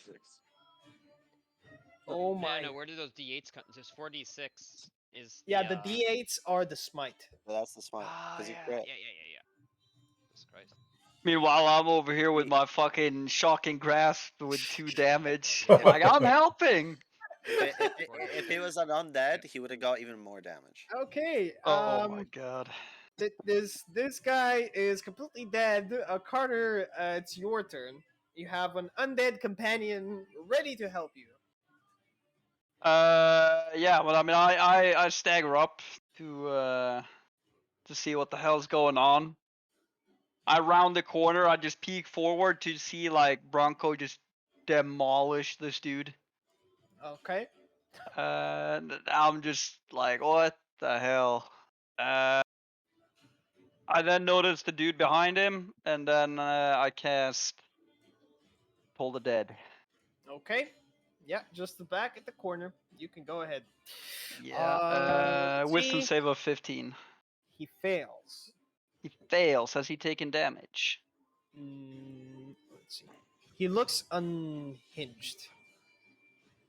Oh my. No, where do those d8s come? There's 4d6. Is Yeah, the D8s are the smite. But that's the smite. Ah, Because yeah, you crit. yeah. Jesus Christ. Meanwhile, I'm over here with my fucking shocking grasp with 2 damage. Yeah. Like, I'm helping! If he was an undead, he would have got even more damage. Okay. Oh my god. This guy is completely dead. Carter, it's your turn. You have an undead companion ready to help you. Yeah, well, I mean, I stagger up to see what the hell's going on. I round the corner, I just peek forward to see, like, Bronco just demolish this dude. Okay. And I'm just like, what the hell? I then notice the dude behind him, and then I cast Pull the Dead. Okay. Yeah, just the back at the corner. You can go ahead. Yeah. Wisdom see. save of 15. He fails. He fails. Has he taken damage? Let's see. He looks unhinged.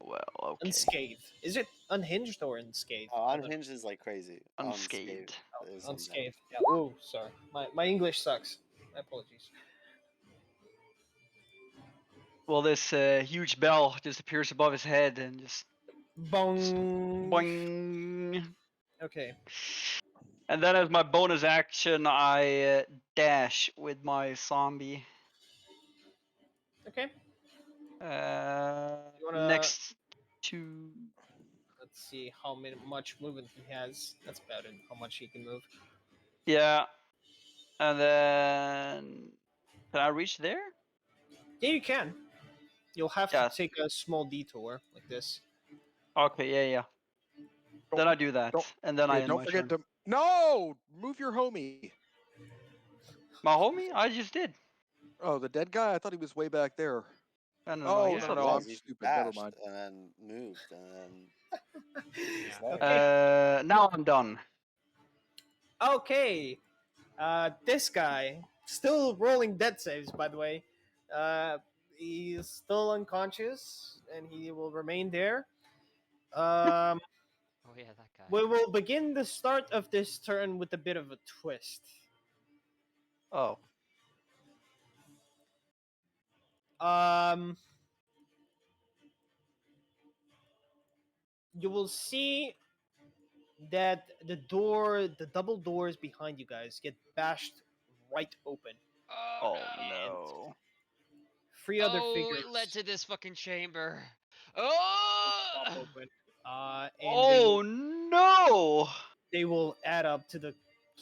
Well, okay. Unscathed. Is it unhinged or unscathed? Oh, unhinged is like crazy. Unscathed. Is Unscathed. Yeah. Oh, sorry. My English sucks. My apologies. Well, this huge bell just appears above his head and just Bong. boing. Okay. And then as my bonus action, I dash with my zombie. Okay. wanna- Next to. Let's see how much movement he has. That's about it. How much he can move. Yeah. And then can I reach there? Yeah, you can. You'll have Yeah. to take a small detour like this. Okay, yeah. Then I do that, don't- and then I Yeah, end don't my forget turn. to no move your homie. My homie, I just did. Oh, the dead guy. I thought he was way back there. No, Oh, he's no, not no, there. I'm stupid. Never mind. And then moved, and then Yeah. Okay. Now I'm done. Okay. This guy still rolling death saves, by the way. He's still unconscious, and he will remain there. Um, Oh yeah, that guy. we will begin the start of this turn with a bit of a twist. Oh. Um, you will see that the double doors behind you guys get bashed right open. Oh no. no. Three other Oh, figures it led to this fucking chamber. pop Oh! open. And Oh no. they will add up to the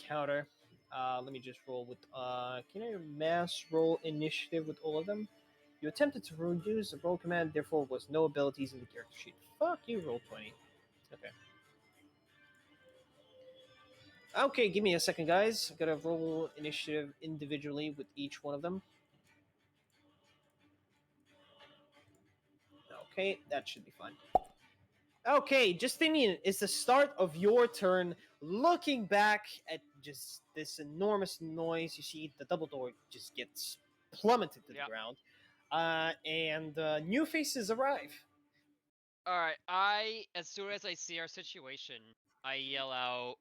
counter. Let me just roll with. Can I mass roll initiative with all of them? You attempted to use the roll command, therefore was no abilities in the character sheet. Fuck you, roll 20. Okay. Okay, give me a second, guys. I gotta roll initiative individually with each one of them. Okay, that should be fine. Okay, Justinian, it's the start of your turn. Looking back at just this enormous noise, you see the double door just gets plummeted to the Yep. ground. And new faces arrive. All right, as soon as I see our situation, I yell out,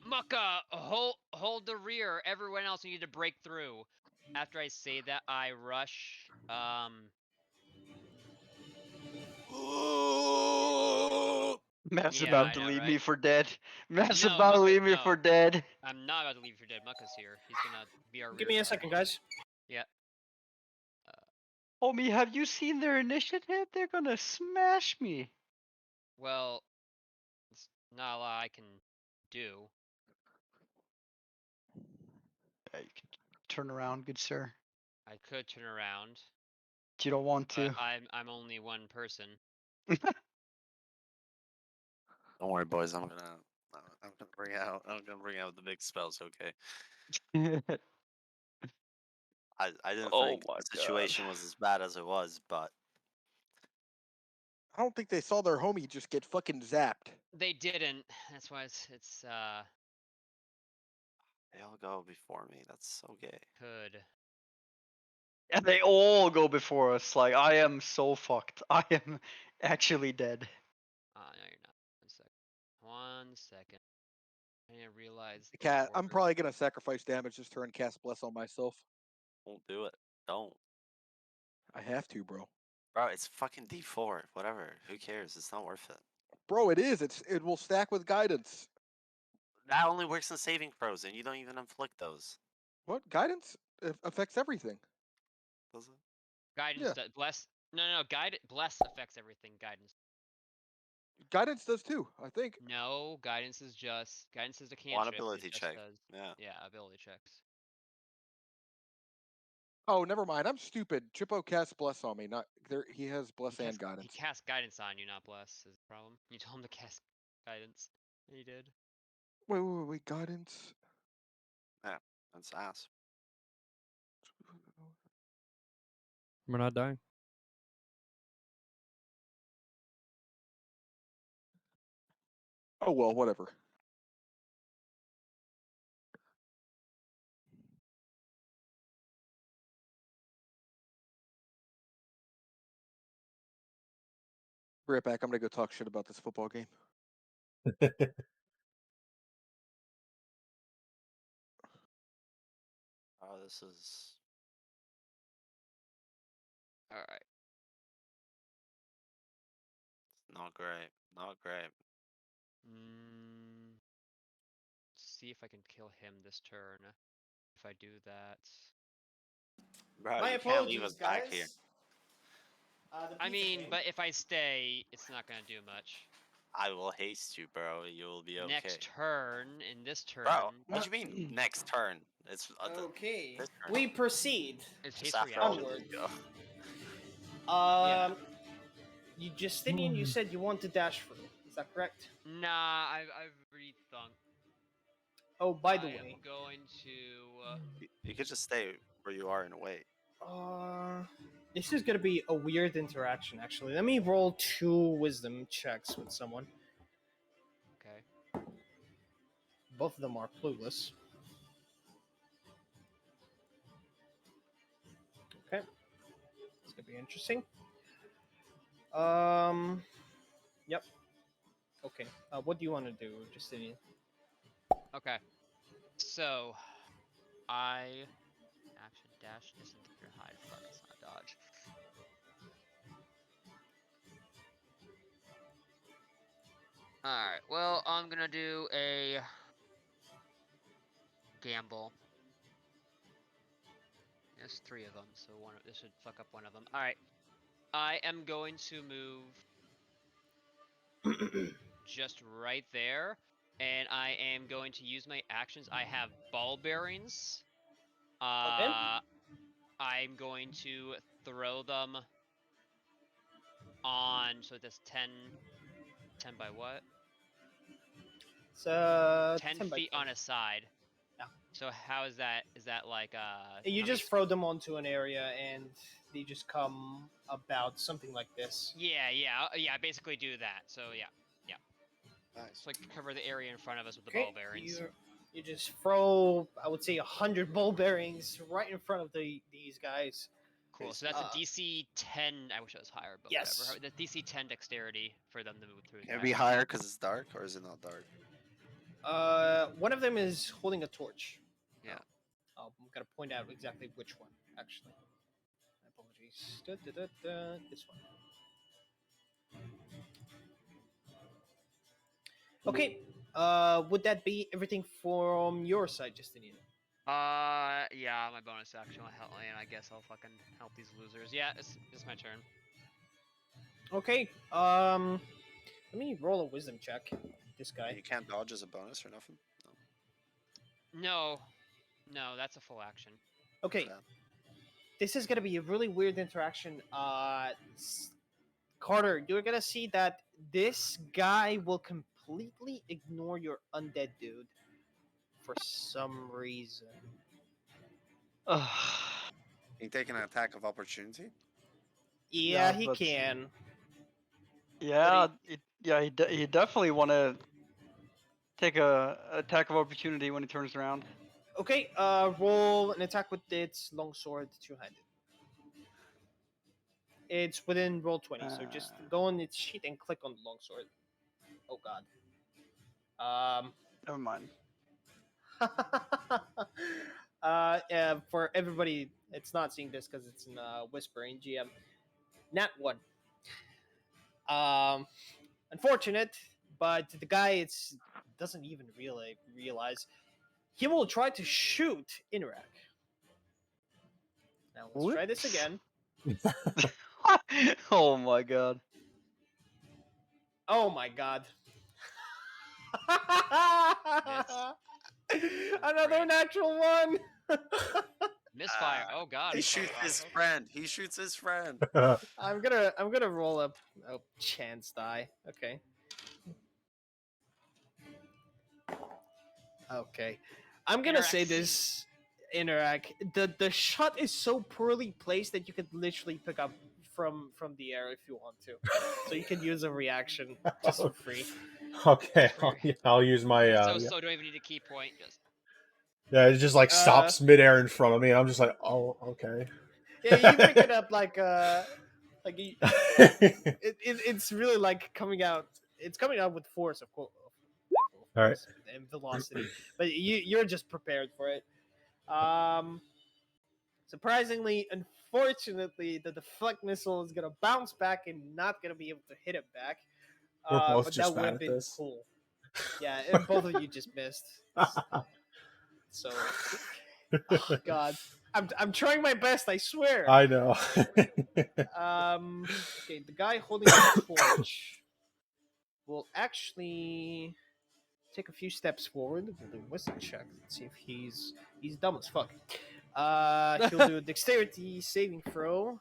"Mucka, hold the rear! Everyone else, you need to break through." After I say that, I rush. Matt's Yeah, about I to know, leave right? me for dead. Matt's No, about to Mucka, leave me no. for dead. I'm not about to leave you for dead. Mucka's here. He's gonna be our rear Give me a guard. second, guys. Yeah. Homie, have you seen their initiative? They're gonna smash me. Well, it's not a lot I can do. Yeah, you can turn around, good sir. I could turn around, You don't want but to. I'm only one person. don't worry, boys. I'm gonna bring out the big spells. Okay. I didn't Oh think my the situation was as bad as it was, but I don't think they saw their homie just get fucking zapped. They didn't. That's why it's they all go before me. That's so gay. could. And they all go before us. Like, I am so fucked. I am actually dead. No, you're not. 1 second. 1 second. I didn't realize. I'm probably gonna sacrifice damage this turn, cast bless on myself. Don't do it. Don't. I have to, bro. Bro, it's fucking D4. Whatever. Who cares? It's not worth it. Bro, it is. It will stack with guidance. That only works in saving throws, and you don't even inflict those. What guidance affects everything? Does it? Guidance. Yeah. Bless. No. Bless affects everything. Guidance. Guidance does too. I think. No, guidance is a cantrip. One It ability just check. does. Yeah. Yeah, ability checks. Oh, never mind. I'm stupid. Chippo casts bless on me. Not there. He has bless and guidance. He cast guidance on you, not bless. Is the problem? You told him to cast guidance. And he did. Wait. Guidance. Yeah. That's ass. We're not dying. Oh well, whatever. Be right back. I'm gonna go talk shit about this football game. Oh, this is. All right. Not great. Not great. See if I can kill him this turn. If I do that. Bro, My you can't leave us apologies, back guys. here. The I pizza mean, came. but if I stay, it's not gonna do much. I will haste you, bro. You will be okay. Next turn, in this turn, Bro, what do you mean next turn? It's Okay, this turn. we proceed. is Just haste after all of reaction. these go. Um, you Justinian, you said you want to dash through. Is that correct? Nah, I've rethunk. Oh, by the I way, am going to. You could just stay where you are and wait. this is gonna be a weird interaction. Actually, let me roll 2 wisdom checks with someone. Okay. Both of them are clueless. Okay, it's gonna be interesting. Yep. Okay. What do you want to do, Justinian? Okay. So, I action dash isn't your hide. Fuck, it's not dodge. Alright, well, I'm gonna do a gamble. There's 3 of them, so this should fuck up one of them. Alright. I am going to move just right there, and I am going to use my actions. I have ball bearings. Okay. I'm going to throw them on, so that's 10 by what? It's 10 by feet 10. on a side. Yeah. So how is that? Is that like You how just many throw them onto an area, and they just come about something like this. Yeah. I basically do that. So yeah. Nice. So like cover the area in front of us with the ball bearings. You just throw, I would say, 100 ball bearings right in front of these guys. Cool. So that's a DC 10. I wish it was higher, but Yes. whatever. The DC 10 dexterity for them to move through. Can it that. be higher because it's dark, or is it not dark? One of them is holding a torch. Yeah. I'm gonna point out exactly which one, actually. Apologies. This one. Okay. Would that be everything from your side, Justinian? Yeah, my bonus action will help, and I guess I'll fucking help these losers. Yeah, it's my turn. Okay. Let me roll a wisdom check. This guy. You can't dodge as a bonus or nothing. No, that's a full action. Okay. Yeah. This is gonna be a really weird interaction. Carter, you're gonna see that this guy will completely ignore your undead dude for some reason. He taking an attack of opportunity. Yeah, Yeah, he but- can. Yeah, he definitely want to take a attack of opportunity when he turns around. Okay, roll an attack with its longsword two-handed. It's within roll 20, so just go on its sheet and click on the longsword. Oh god. Never mind. Yeah, for everybody, it's not seeing this because it's in whispering GM. Nat 1. Unfortunate, but the guy doesn't even realize. He will try to shoot Inarak. Now let's try this again. Oh my god. Oh my god. Another Great. natural one. Misfire. Oh god. He it's shoots fucking his awesome. friend. He shoots his friend. I'm gonna roll a chance die. Okay. Okay. I'm gonna say this, Interact. The shot is so poorly placed that you could literally pick up from the air if you want to. So you can use a reaction just for free. Okay, I'll use my. So don't even need a key point. Just Yeah, it just like stops midair in front of me, and I'm just like, oh, okay. Yeah, you pick it up like it's really like coming out. It's coming out with force, of course. All right. And velocity, but you're just prepared for it. Surprisingly, unfortunately, the deflect missile is gonna bounce back and not gonna be able to hit it back. We're both But just that would bad have at been this. cool. Yeah, and both of you just missed. So, oh god, I'm trying my best. I swear. I know. Okay, the guy holding the torch will actually take a few steps forward. We'll do a wisdom check. Let's see if he's dumb as fuck. He'll do a dexterity saving throw.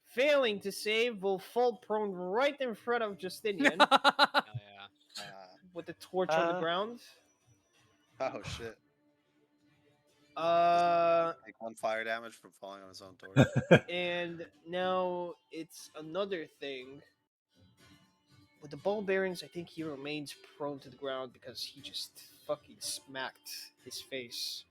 Failing to save, will fall prone right in front of Justinian Oh yeah. with the torch on the ground. Oh shit! Take 1 fire damage from falling on his own torch. And now it's another thing. With the ball bearings, I think he remains prone to the ground because he just fucking smacked his face.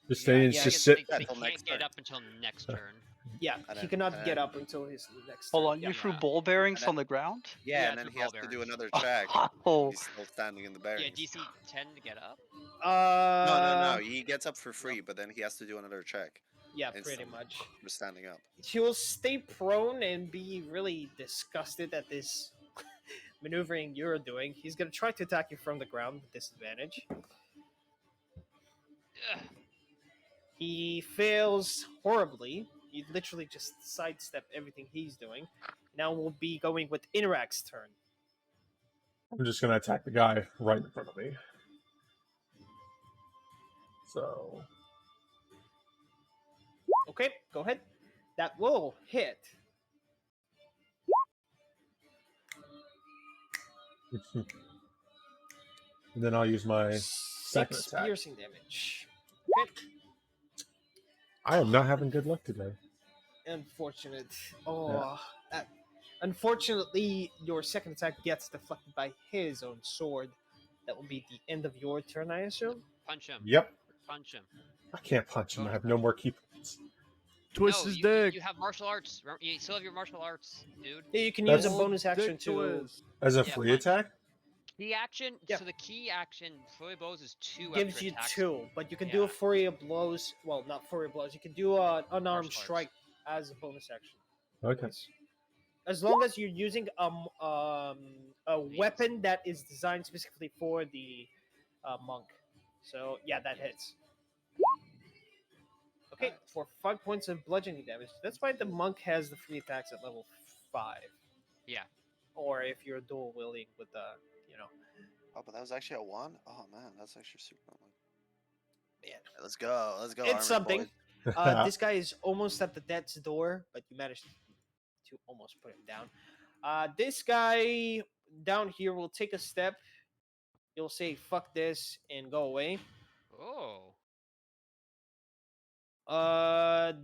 Justinian's yeah, just They sit. Until can't next get turn. up until next turn. Yeah, And he then- cannot and get then- up until his next Hold turn. on, you Yeah. threw ball bearings And on the ground? Yeah, Yeah, and then through he has ball to do bearings. another check. Oh, He's still standing in the Yeah, bearings. DC 10 to get up. No. He gets up for free, but then he has to do another check. Yeah, pretty instantly much. For standing up. He'll stay prone and be really disgusted at this maneuvering you're doing. He's gonna try to attack you from the ground with disadvantage. Ugh. He fails horribly. You literally just sidestep everything he's doing. Now we'll be going with Interak's turn. I'm just gonna attack the guy right in front of me. So Okay, go ahead. That will hit. and then I'll use my second 6 attack. piercing damage. Okay, I am not having good luck today. unfortunate. Unfortunately, your second attack gets deflected by his own sword. That will be the end of your turn, I assume. Punch him. Yep. Punch him. I can't punch him. I have no more key points. Twist no, his you, dick. You have martial arts. You still have your martial arts, dude. Yeah, you can That's- use a bonus action Dick to. twist. As a Yeah, free punch. attack? Key action. Yeah. So the key action for bows is 2. Gives after you attack 2, but you can do a Yeah. flurry of blows. Well, not flurry of blows. You can do an unarmed Martial arts. strike as a bonus action. Okay. As long as you're using a weapon that is designed specifically for the monk. So yeah, that hits. Okay, for 5 points of bludgeoning damage. That's why the monk has the free attacks at level 5. Yeah. Or if you're dual wielding with the, Oh, but that was actually a 1? Oh man, that's actually super unlucky. Man. Let's go. Let's go. It's Armory something. boys. This guy is almost at the death's door, but you managed to almost put him down. This guy down here will take a step. He'll say "fuck this" and go away. Oh.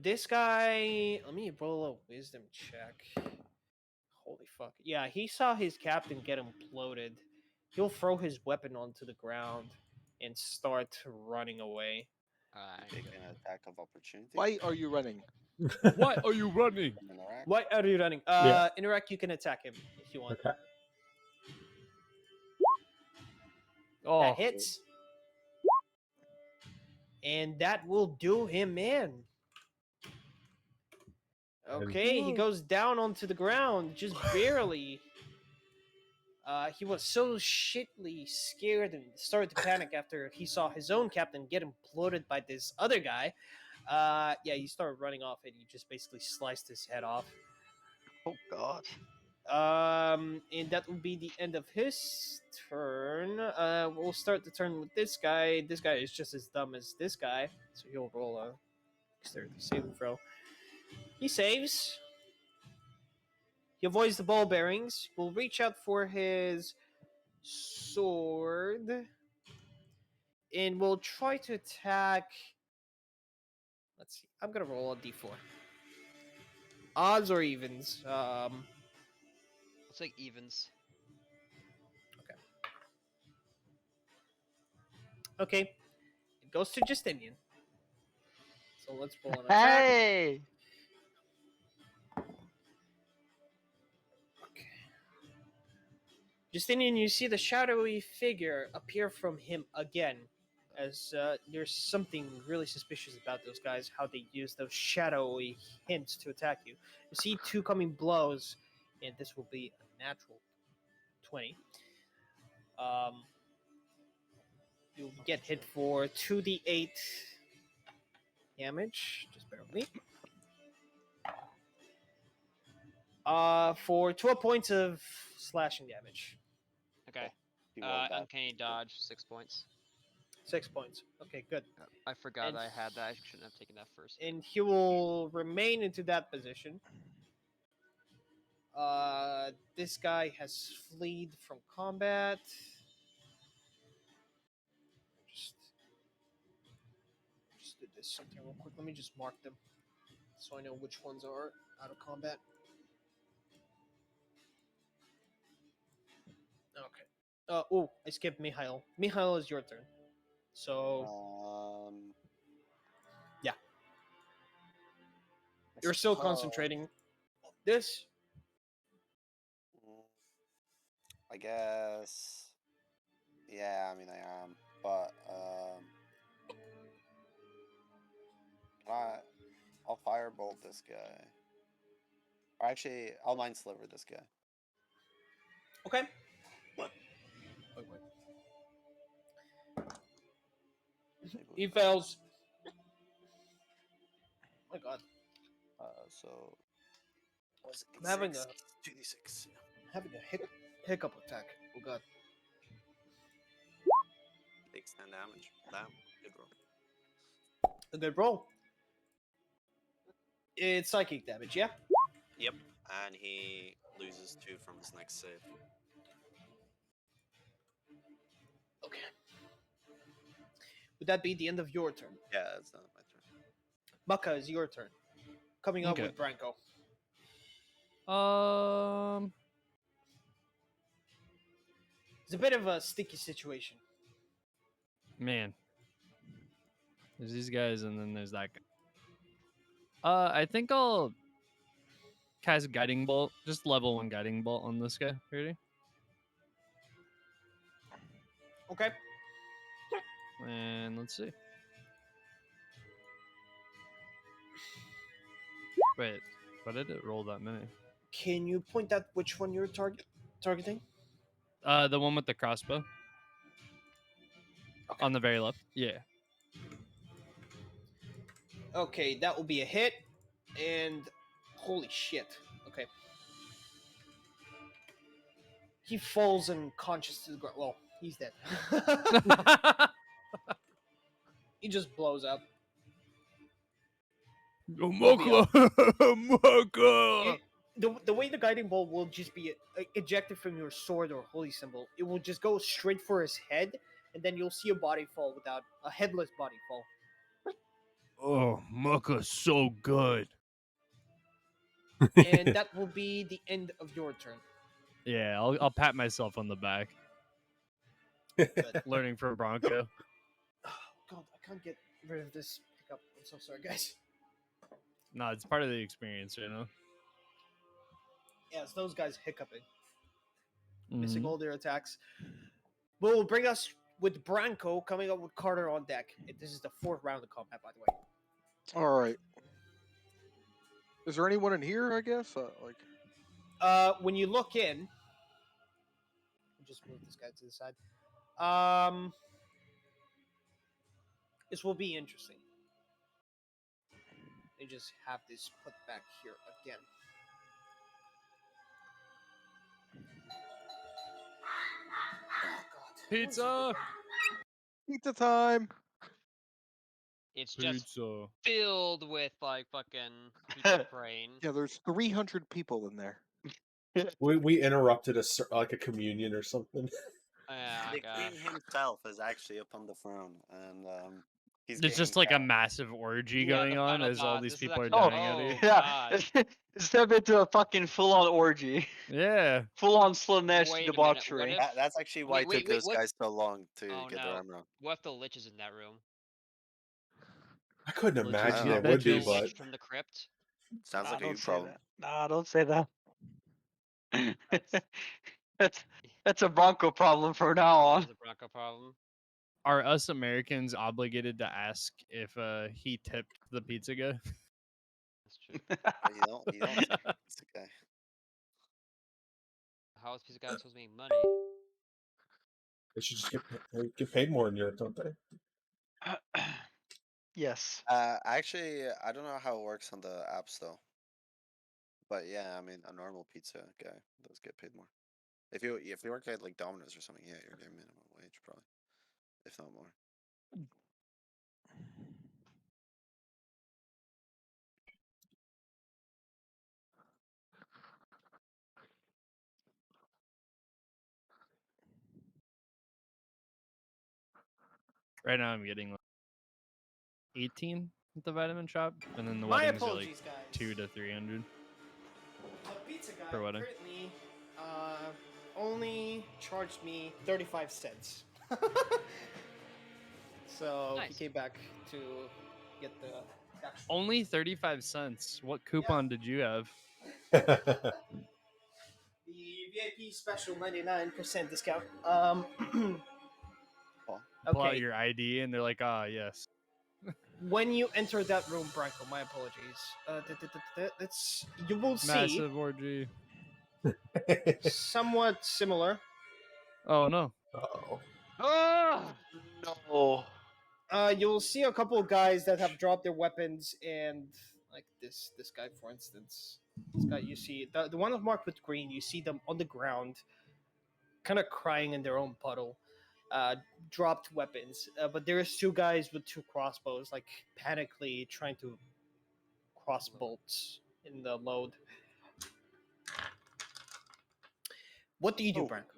This guy. Let me roll a wisdom check. Holy fuck! Yeah, he saw his captain get imploded. He'll throw his weapon onto the ground and start running away. Take an attack of opportunity. Why are you running? Why are you running? From Interact. Why are you running? Yeah. Interact, you can attack him if you want. Okay. Oh, That hits. And that will do him in. Okay, he goes down onto the ground, just barely. He was so shitly scared and started to panic after he saw his own captain get imploded by this other guy. Yeah, he started running off and he just basically sliced his head off. oh god. And that will be the end of his turn. We'll start the turn with this guy. This guy is just as dumb as this guy, so he'll roll a dexterity saving throw. He saves. He avoids the ball bearings. Will reach out for his sword, and will try to attack. Let's see. I'm gonna roll a d4. Odds or evens? Looks like evens. Okay. It goes to Justinian. So let's roll an attack. Hey! Okay. Justinian, you see the shadowy figure appear from him again. As there's something really suspicious about those guys, how they use those shadowy hints to attack you. You see 2 coming blows, and this will be a natural 20. You'll get hit for 2d8 damage. Just bear with me. For 12 points of slashing damage. Okay. You rolled that. Uncanny dodge, 6 points. 6 points. Okay, good. I forgot And I had that. I shouldn't have taken that first. And he will remain into that position. This guy has fled from combat. Just did this something real quick. Let me just mark them so I know which ones are out of combat. Okay. Oh, I skipped Mihail. Mihail, is your turn. So yeah, you're still concentrating on this. I guess. Yeah, I mean I am, but I'll firebolt this guy. Or actually, I'll mind sliver this guy. Okay. Wait. He fails. Oh my god. So was I'm having a 2d6. hiccup attack. Oh god. Takes 10 damage. Damn, good roll. A good roll. It's psychic damage, yeah? Yep, and he loses 2 from his next save. Okay. Would that be the end of your turn? Yeah, it's not my turn. Baka, is your turn. Coming up Okay. with Branko. It's a bit of a sticky situation. Man. There's these guys, and then there's that guy. I think I'll cast Guiding Bolt. Just level 1 Guiding Bolt on this guy. Ready? Okay. And let's see. Wait, why did it roll that many? Can you point out which one you're targeting? The one with the crossbow. Okay. On the very left. Yeah. Okay, that will be a hit. And holy shit. Okay. He falls unconscious to the ground. Well, he's dead. He just blows up. Moko! Moko! The way the guiding bolt will just be ejected from your sword or holy symbol, it will just go straight for his head, and then you'll see a body fall without a headless body fall. Oh, Moko's so good. And that will be the end of your turn. Yeah, I'll pat myself on the back. Learning from Bronco. Oh, God, I can't get rid of this pickup. I'm so sorry, guys. No, it's part of the experience, you know? Yeah, it's those guys hiccuping. Mm-hmm. Missing all their attacks. But will bring us with Branko coming up with Carter on deck. This is the 4th round of combat, by the way. All right. Is there anyone in here? I guess. When you look in, I'll just move this guy to the side. This will be interesting. They just have this put back here again. Oh God! Pizza! Pizza time. It's just Pizza. filled with like fucking pizza brain. Yeah, there's 300 people in there. We interrupted a communion or something. Yeah, The gosh. queen himself is actually up on the throne, and he's There's just getting like a capped. massive orgy Yeah, going the on final as all boss. these This is people are actually- dying at oh, you. God. It's turned into a fucking full-on orgy. Yeah. Full-on Slanesh Wait a minute, debauchery. what if- That's actually why it Wait, took those what? guys so long to Oh get their no! armor on. What if the lich is in that room? I couldn't Legit imagine I it don't would be, The but lich from the crypt. Sounds like a you Don't say problem. that. Nah, don't say that. That's a Bronco problem from now on. That's a Bronco problem. Are us Americans obligated to ask if he tipped the pizza guy? That's true. You don't tip this guy. How is pizza guy supposed to make money? they should just get paid more in Europe, don't they? Yes. Actually, I don't know how it works on the apps though. But yeah, I mean, a normal pizza guy does get paid more. If you work at like Domino's or something, yeah, you're getting minimum wage probably, if not more. Right now I'm getting like 18 at the vitamin shop, and then the My weddings are like apologies, guys. 200 to 300 The pizza guy per wedding. currently only charged me 35 cents. So he Nice. came back to get the actual. Only 35 cents. What coupon did you have? The VIP special 99% discount. Pull out Okay. your ID, and they're like, ah, yes. When you enter that room, Branko, my apologies. It's you will see Massive orgy. somewhat similar. Oh no. Uh-oh. Ah, no. You'll see a couple of guys that have dropped their weapons, and like this guy, for instance, this guy you see the one marked with green. You see them on the ground, kind of crying in their own puddle. Dropped weapons, but there's two guys with two crossbows, like panically trying to cross bolts in the load. What do you do, Oh. Branko?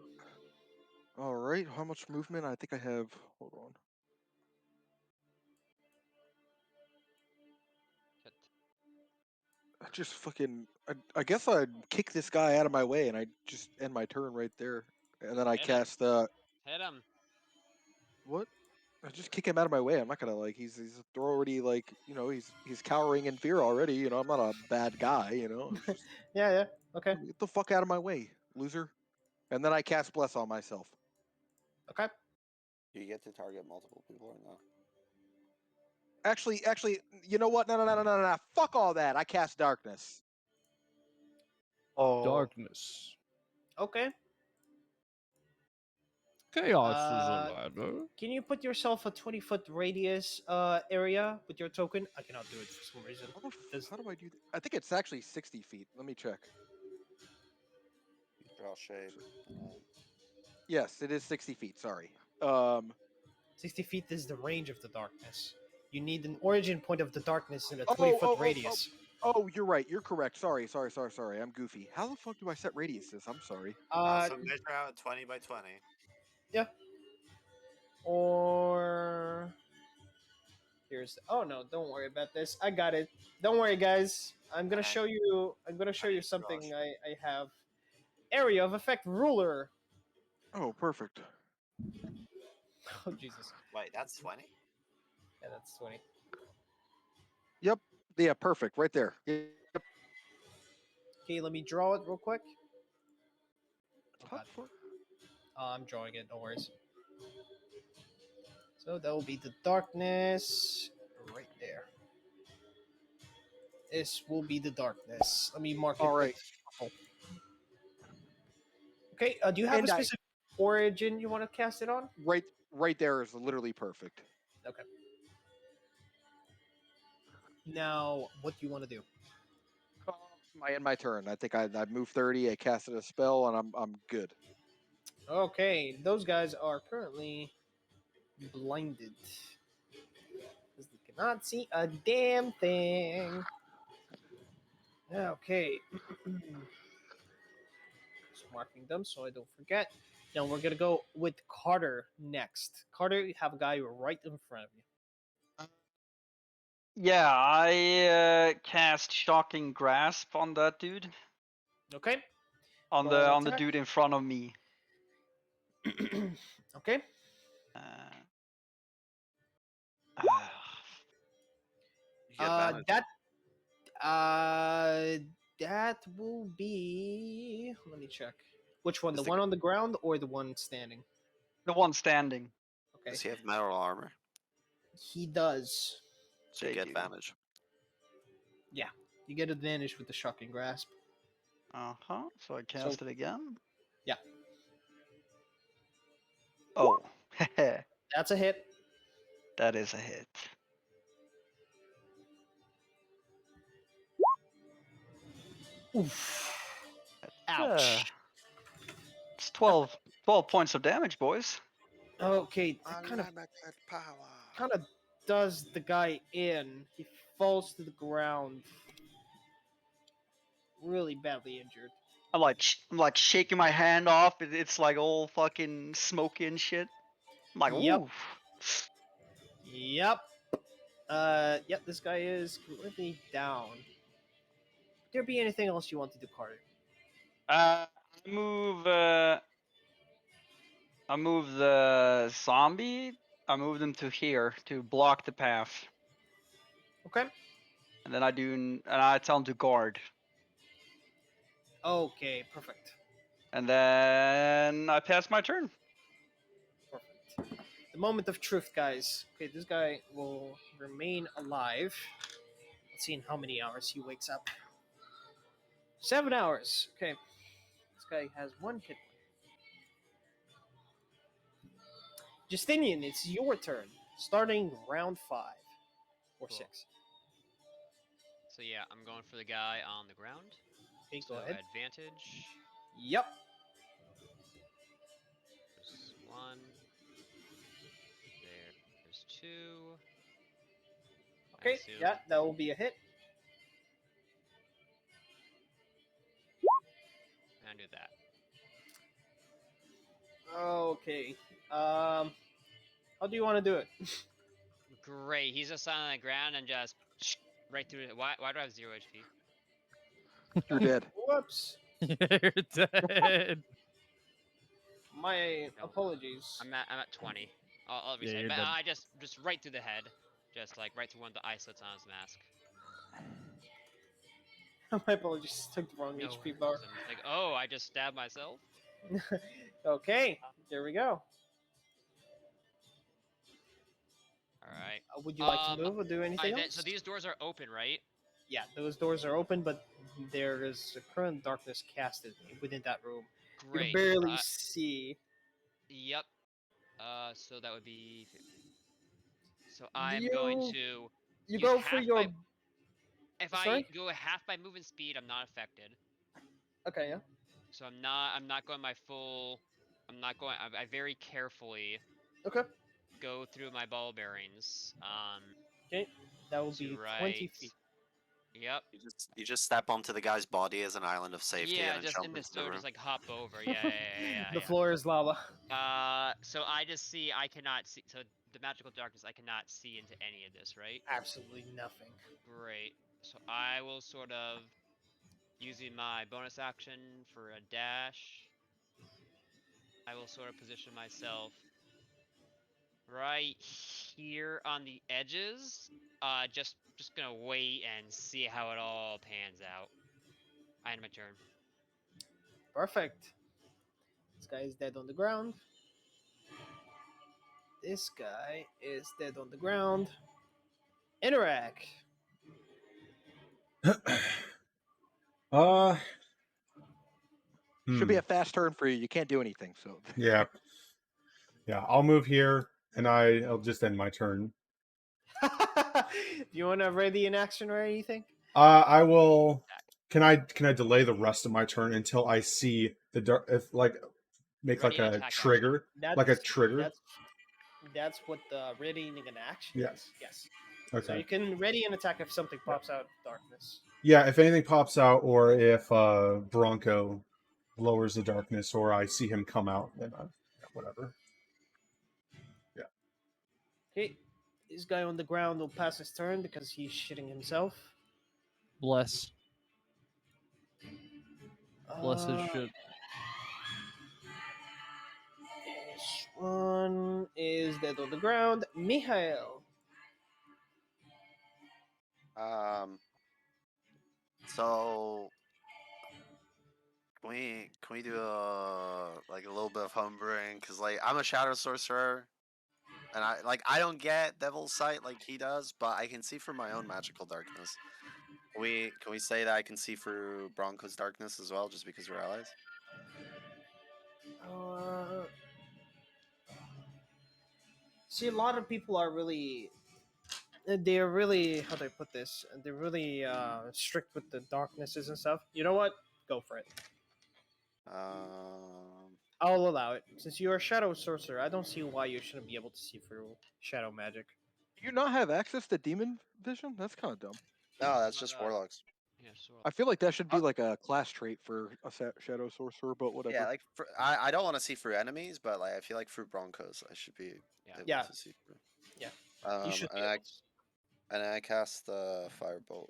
All right, how much movement? I think I have. Hold on. I just fucking. I guess I'd kick this guy out of my way, and I just end my turn right there, and then I Hit him. cast. Hit him. What? I just kick him out of my way. I'm not gonna like. He's already like. You know, he's cowering in fear already. You know, I'm not a bad guy. You know. It's just, Yeah, okay, get the fuck out of my way, loser. And then I cast bless on myself. okay. Do you get to target multiple people or no? Actually, you know what? No. Fuck all that. I cast darkness. Oh. Darkness. Okay. Chaos is Uh, a ladder. Can you put yourself a 20-foot radius area with your token? I cannot do it for some reason. How do I do that? I think it's actually 60 feet. Let me check. You draw shade. Yes, it is 60 feet. Sorry. 60 feet is the range of the darkness. You need an origin point of the darkness in a 20-foot radius. Oh, you're right. You're correct. Sorry. I'm goofy. How the fuck do I set radiuses? I'm sorry. So measure out 20 by 20. Yeah. Or here's. Oh no! Don't worry about this. I got it. Don't worry, guys. I'm gonna show you. I'm gonna show you something I have. Area of effect ruler. Oh, perfect. Oh Jesus. Wait, that's 20? Yeah, that's 20. Yep. Yeah, perfect. Right there. Yep. Okay, let me draw it real quick. Oh, How God. the fuck? I'm drawing it. No worries. So that will be the darkness right there. This will be the darkness. Let me mark it. All right. With purple. Okay. Do you have a specific origin you want to cast it on? Right there is literally perfect. Okay. Now, what do you want to do? I end my turn. I think I moved 30. I casted a spell, and I'm good. Okay, those guys are currently blinded. Because they cannot see a damn thing. Okay. Just marking them so I don't forget. Now we're going to go with Carter next. Carter, you have a guy right in front of you. Yeah, I cast Shocking Grasp on that dude. Okay. On Roll the attack. dude in front of me. Okay. You get advantage. That will be. Let me check. Which one? Is The one on the ground or the one standing? The one standing. Okay. Does he have metal armor? He does. So you They get do. advantage. Yeah, you get advantage with the shocking grasp. So I cast it again. Yeah. Oh, That's a hit. that is a hit. Oof. Ouch. It's 12 points of damage, boys. Okay, that kind of Unlimited power. does the guy in. He falls to the ground, really badly injured. I'm like shaking my hand off. It's like all fucking smoky and shit. I'm like, Yep. ooh. Yep. Yep. This guy is completely down. Would there be anything else you want to do, Carter? I move the zombie. I move them to here to block the path, Okay. and then I tell them to guard, Okay. Perfect. and then I pass my turn. Perfect. The moment of truth, guys. Okay, this guy will remain alive. Let's see in how many hours he wakes up. 7 hours. Okay. This guy has 1 hit. Justinian, it's your turn. Starting round 5 or Cool. 6. So yeah, I'm going for the guy on the ground. Okay, So go ahead. advantage. Yep. There's 1. There's 2. I Okay, assume. yeah, that will be a hit. And do that. Okay. How do you want to do it? Great. He's just on the ground and just right through it. Why do I have 0 HP? You're dead. Whoops. You're dead. My No. apologies. I'm at 20. I'll Yeah, reset. you're But dead. I just right through the head. Just like right through one of the eye slits on his mask. My apologies. Took the wrong No HP worries. bar. I'm just like, oh, I just stabbed myself. Okay, there we go. All right. Would you like to move or do anything else? So these doors are open, right? Yeah, those doors are open, but there is a current darkness casted within that room. You Great. can barely see. Yep. So that would be. So I'm going to. You use go for half your. If Sorry? I go half by movement speed, I'm not affected. Okay, yeah. So I'm not going my full. I'm not going. I very carefully Okay. go through my ball bearings. Okay, that will To be right. 20 feet. Yep. You just step onto the guy's body as an island of safety Yeah, and then just jump in the into the snow, room. just like hop over. Yeah. The floor is lava. So I just see. I cannot see. So the magical darkness, I cannot see into any of this, right? Absolutely nothing. Great. So I will sort of using my bonus action for a dash. I will sort of position myself right here on the edges. Just gonna wait and see how it all pans out. I end my turn. Perfect. This guy is dead on the ground. This guy is dead on the ground. Interact. Should be a fast turn for you. You can't do anything. So Yeah. I'll move here, and I'll just end my turn. Do you want to ready an action or anything? I will. Can I delay the rest of my turn until I see the dark? If make Ready an like a attack trigger, like a trigger. That's what the readying an action Yeah. is. Yes. Okay. So you can ready an attack if something pops out of darkness. Yeah, if anything pops out, or if Bronco lowers the darkness, or I see him come out, then whatever. Yeah. Okay. This guy on the ground will pass his turn because he's shitting himself. Bless. Bless his Uh, shit. This one is dead on the ground. Mihail. So can we do a little bit of homebrewing? Cause I'm a shadow sorcerer, and I don't get devil's sight like he does, but I can see through my own magical darkness. Can we say that I can see through Bronco's darkness as well, just because we're allies? See, a lot of people are really. They're really. How do I put this? They're really strict with the darknesses and stuff. You know what? Go for it. I'll allow it. Since you're a shadow sorcerer, I don't see why you shouldn't be able to see through shadow magic. Do you not have access to demon vision? That's kind of dumb. No, that's just warlocks. Yeah, sure. I feel like that should be like a class trait for a shadow sorcerer, but whatever. Yeah, like I don't want to see through enemies, but like I feel like through Broncos I should be able Yeah. to see through. Yeah. You should be And able to. I cast the firebolt.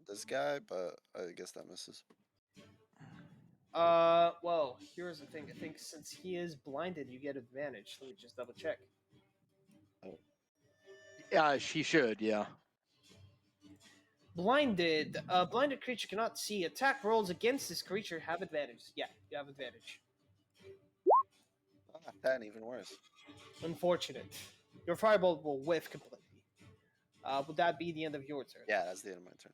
This guy, but I guess that misses. Well, here's the thing. I think since he is blinded, you get advantage. Let me just double check. Yeah, she should. Yeah. Blinded creature cannot see. Attack rolls against this creature have advantage. Yeah, you have advantage. 10, even worse. Unfortunate. Your firebolt will whiff completely. Would that be the end of your turn? Yeah, that's the end of my turn.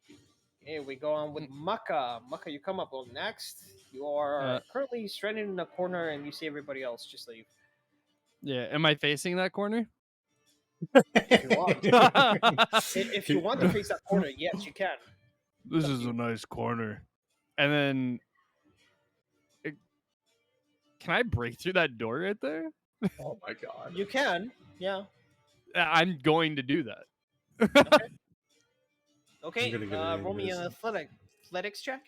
Here we go on with Maka. Maka, you come up on next. You are currently stranded in a corner, and you see everybody else just leave. Yeah. Am I facing that corner? If you want, if you want to face that corner, yes, you can. This is a nice corner. And then, can I break through that door right there? Oh my god. You can, yeah. I'm going to do that. Okay, I'm gonna get roll me an this. athletics check.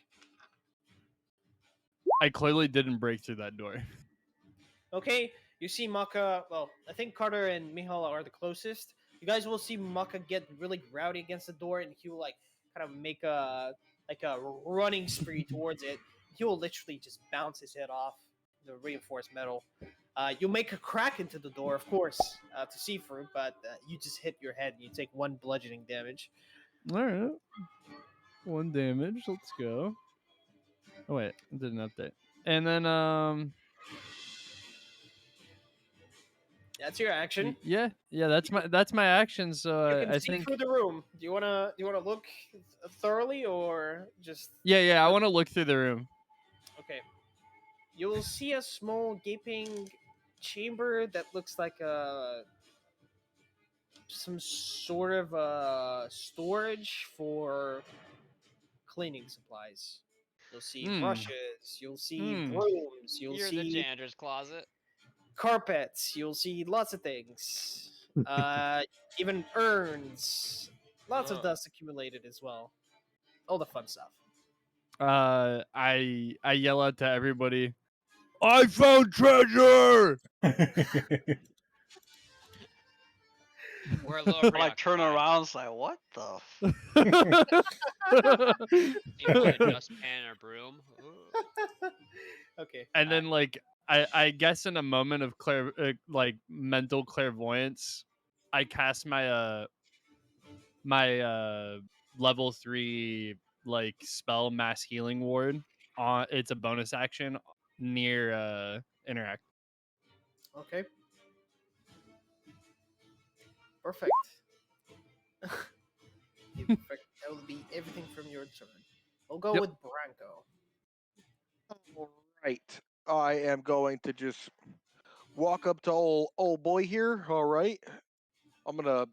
I clearly didn't break through that door. Okay, you see Maka. Well, I think Carter and Mihal are the closest. You guys will see Maka get really rowdy against the door, and he will like kind of make a running spree towards it. He will literally just bounce his head off the reinforced metal. You make a crack into the door, of course, to see through, but you just hit your head and you take 1 bludgeoning damage. All right. 1 damage. Let's go. Oh wait, it did an update. And then That's your action. yeah, that's my action. So You can I see think through the room. Do you wanna look thoroughly or just? yeah, I want to look through the room. Okay. You will see a small gaping chamber that looks like some sort of storage for cleaning supplies. You'll see brushes. You'll see brooms. You'll You're in the see janitor's closet. carpets. You'll see lots of things. Even urns. Lots of dust accumulated as well. All the fun stuff. I yell out to everybody, I found treasure! We're a little Like turn preoccupied. around, it's like, what the? You know, a dustpan or broom. Ooh. Okay. And then like I guess in a moment of like mental clairvoyance, I cast my level 3 like spell mass healing ward on it's a bonus action near interact. Okay. Perfect. Perfect. That will be everything from your turn. We'll go with Branko. All right. I am going to just walk up to old boy here. All right. I'm gonna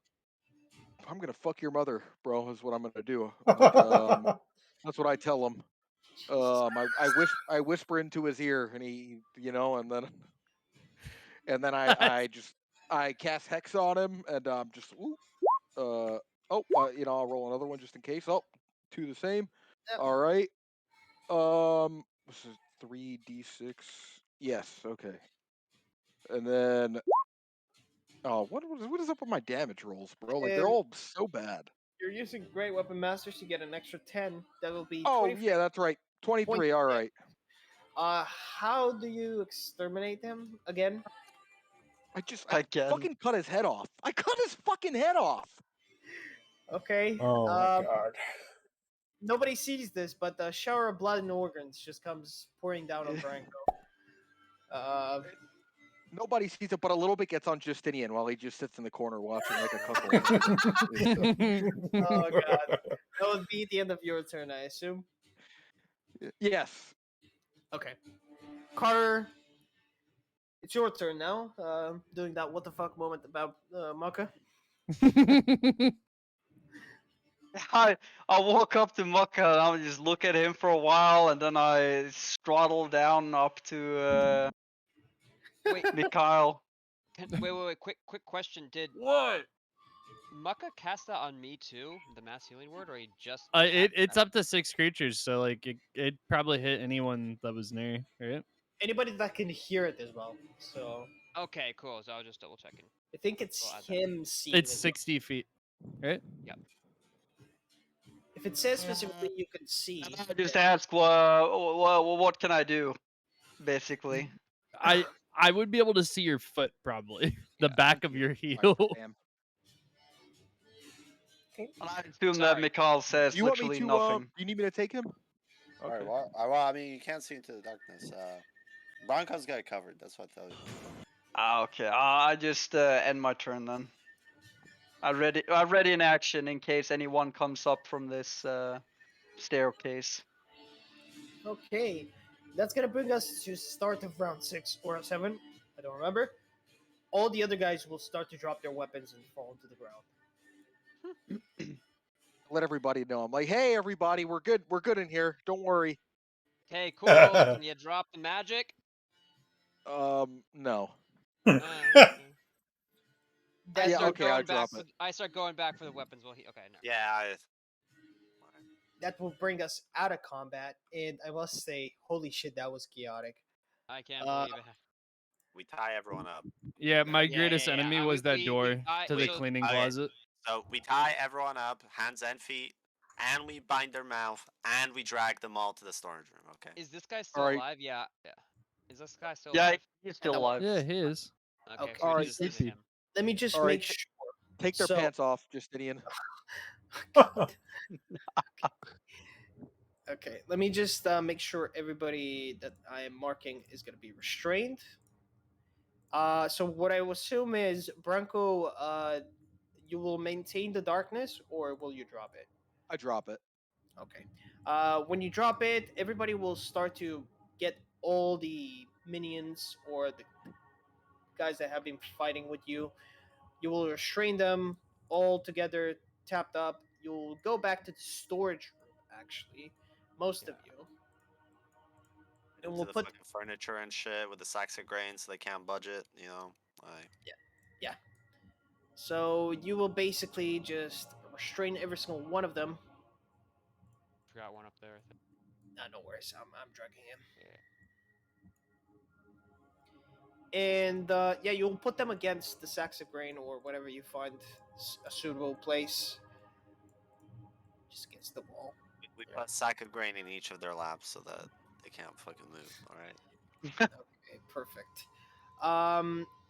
fuck your mother, bro. Is what I'm gonna do. Like, that's what I tell him. I whisper into his ear, and he, and then I cast hex on him, and just I'll roll another one just in case. Oh, 2 the same. Yep. All right. This is 3d6. Yes. Okay. And then, what is up with my damage rolls, bro? Like they're all so bad. You're using Great Weapon Masters to get an extra 10. That will be. Oh 23. yeah, that's right. 23. All right. How do you exterminate them again? I Again. fucking cut his head off. I cut his fucking head off. Okay. Oh my god. Nobody sees this, but the shower of blood and organs just comes pouring down on Branko. Nobody sees it, but a little bit gets on Justinian while he just sits in the corner watching like a couple. Oh god. That would be the end of your turn, I assume. Yes. Okay. Carter, it's your turn now. Doing that what the fuck moment about Maka. I walk up to Mukka and I just look at him for a while, and then I straddle down up to Wait, Mikhail. wait. Quick question. Did What? Mucka cast that on me too? The mass healing word, or he just? It's up to 6 creatures, so like it probably hit anyone that was near, right? Anybody that can hear it as well. So Okay, cool. So I was just double checking. I think it's We'll add that. him seeing. It's as well. 60 feet, right? If it says specifically you can see. And I just ask, what can I do? Basically. I would be able to see your foot probably, the Yeah. back of your heel. Damn. And I assume that Sorry. Mikhail says You want me literally to? nothing. You need me to take him? All right. Okay. Well, I mean, you can't see into the darkness. Bronco's got it covered. That's what I tell you. Okay. I just end my turn then. I'm ready in action in case anyone comes up from this staircase. Okay, that's gonna bring us to start of round 6 or 7. I don't remember. All the other guys will start to drop their weapons and fall to the ground. Let everybody know. I'm like, hey, everybody, we're good. We're good in here. Don't worry. Okay, cool. Can you drop the magic? No. Okay. I Yeah, start okay, going I'll back. drop it. I start going back for the weapons. Well, okay, no. Yeah. That will bring us out of combat, and I must say, holy shit, that was chaotic. I can't Uh, believe it. We tie everyone up. Yeah, my Yeah, greatest yeah, yeah. enemy was that door to the we- cleaning okay. closet. So we tie everyone up, hands and feet, and we bind their mouth, and we drag them all to the storage room. Okay. Is this guy still Alright. alive? Yeah. Is this guy still Yeah, alive? he's still that alive. Yeah, he is. Okay, Okay. so we Alright, can just leave it creepy. him. let me just All right, make sure. Take their So- pants off, Justinian. Okay, let me just make sure everybody that I am marking is going to be restrained. So what I will assume is, Branko, you will maintain the darkness, or will you drop it? I drop it. Okay. When you drop it, everybody will start to get all the minions or the guys that have been fighting with you. You will restrain them all together, tapped up. You'll go back to the storage room, actually, most of you. And Into we'll the put fucking furniture and shit with the sacks of grain, so they can't budget. You know. Like. Yeah. So you will basically just restrain every single one of them. Forgot one up there. I think. Nah, no worries. I'm dragging him. Yeah. And yeah, you'll put them against the sacks of grain or whatever you find a suitable place. Just against the wall. We put a sack of grain in each of their laps so that they can't fucking move. All right. Okay, perfect.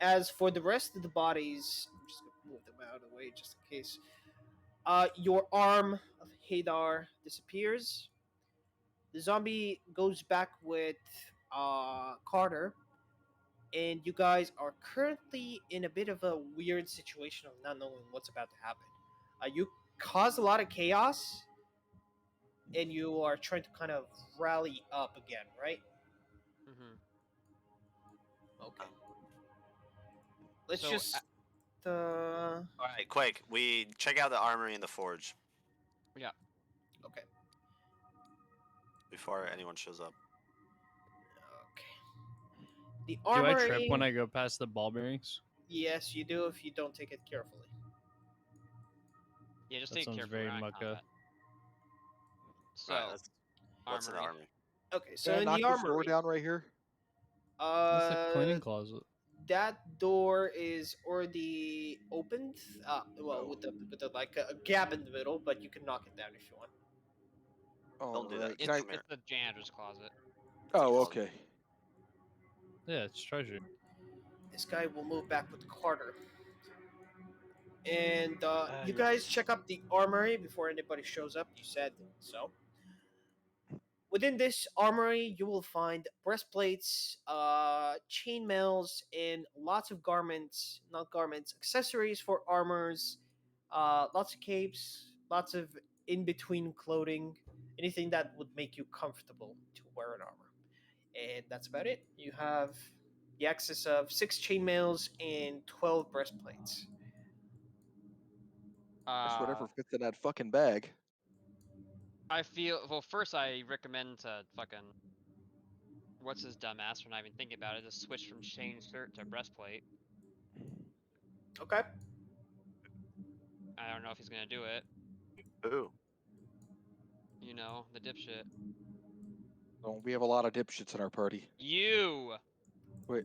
As for the rest of the bodies, I'm just gonna move them out of the way just in case. Your arm of Hadar disappears. The zombie goes back with Carter, and you guys are currently in a bit of a weird situation of not knowing what's about to happen. You caused a lot of chaos, and you are trying to kind of rally up again, right? Mm-hmm. Okay. Let's So, just. All right, quick. We check out the armory and the forge Yeah. Okay. before anyone shows up. Okay. The Do armory. I trip when I go past the ball bearings? Yes, you do if you don't take it carefully. Yeah, just That take sounds care of very mucka. So, Right, what's in the armory. armory? Okay, so Can I in knock the this door armory, down right here? That's the cleaning closet. that door is already opened. Well, Oh. with the like a gap in the middle, but you can knock it down if you want. Don't do that. Alright, It's, can I? it's the janitor's closet. Oh, okay. Yeah, it's treasure. This guy will move back with Carter. And you Yes. guys check up the armory before anybody shows up. You said so. Within this armory, you will find breastplates, chainmails, and lots of garments, not garments, accessories for armors, lots of capes, lots of in between clothing, anything that would make you comfortable to wear an armor. And that's about it. You have the access of 6 chainmails and 12 breastplates. Just whatever fits in that fucking bag. I feel well. First, I recommend to fucking what's his dumbass for not even thinking about it. Just switch from chain shirt to breastplate. Okay. I don't know if he's gonna do it. Ooh. You know, the dipshit. Oh, we have a lot of dipshits in our party. You Wait,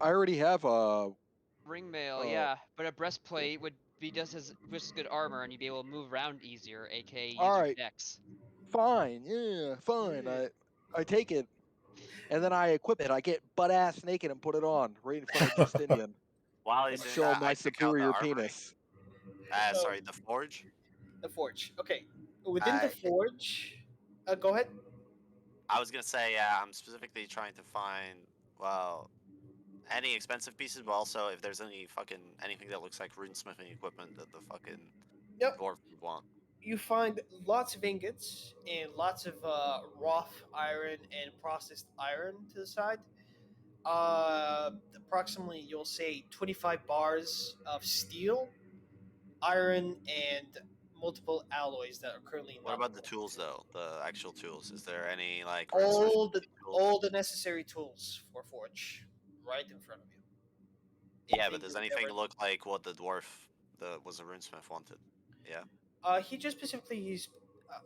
I already have ring mail, Uh, yeah, but a breastplate would be just as good armor, and you'd be able to move around easier, aka use All your right. dex. fine, yeah, fine. Yeah. I take it, and then I equip it. I get butt ass naked and put it on right in front of Justinian While he's and doing show him that, my I pick out the superior armory. penis. So- Sorry, the forge. The forge. Okay. Within the forge, go ahead. I was gonna say, yeah, I'm specifically trying to find, well, any expensive pieces, but also if there's anything that looks like runesmithing equipment that the fucking Yep. dwarf would want. You find lots of ingots and lots of rough iron and processed iron to the side. Approximately, you'll say 25 bars of steel, iron, and multiple alloys that are currently What not about the worked. tools though? The actual tools? Is there any like All runesmithing the tools? all the necessary tools for forge, right in front of you. Yeah, Anything but does you've anything ever- look like what the dwarf that was a runesmith wanted? Yeah. He just specifically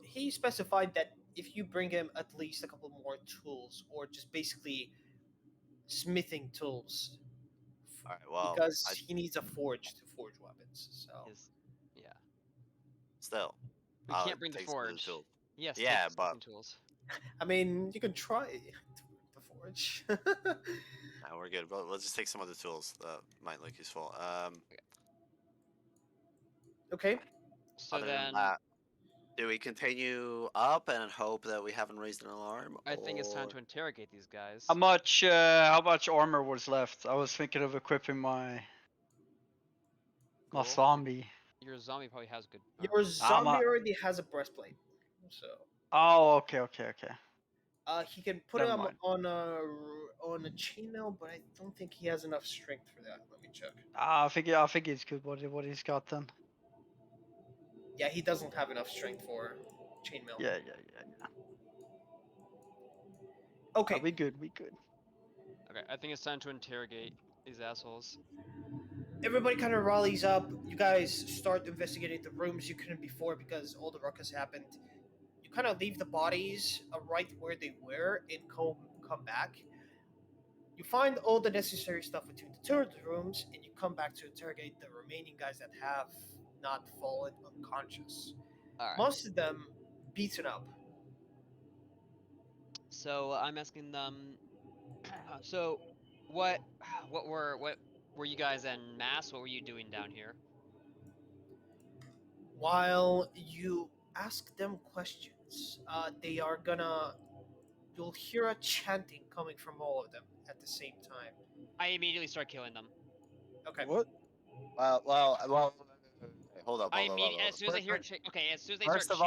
he specified that if you bring him at least a couple more tools, or just basically smithing tools, All right. Well, because he needs a forge to forge weapons. So His, yeah. still, We I'll can't bring the take some of the forge. tools. Yes, Yeah, take the but smithing tools. I mean, you can try the forge. no, we're good. We'll just take some of the tools that might look useful. Okay. So Other then, than that, do we continue up and hope that we haven't raised an alarm? I think it's time or- to interrogate these guys. How much armor was left? I was thinking of equipping my Cool. zombie. Your zombie probably has good. Your armor. zombie already has a breastplate, so Oh, okay. he can put Never him mind. on a chainmail, but I don't think he has enough strength for that. Let me check. I think it's good what he's got then. Yeah, he doesn't have enough strength for chainmail. Yeah. Okay. We good. Okay, I think it's time to interrogate these assholes. Everybody kind of rallies up. You guys start investigating the rooms you couldn't before because all the ruckus happened. You kind of leave the bodies right where they were and come back. You find all the necessary stuff between the two of the rooms, and you come back to interrogate the remaining guys that have not fallen unconscious. All right. Most of them beaten up. So I'm asking them. So, what were you guys en masse? What were you doing down here? While you ask them questions, they are gonna. You'll hear a chanting coming from all of them at the same time. I immediately start killing them. Okay. What? Well. Hold up. As soon as I hear as soon as they start First of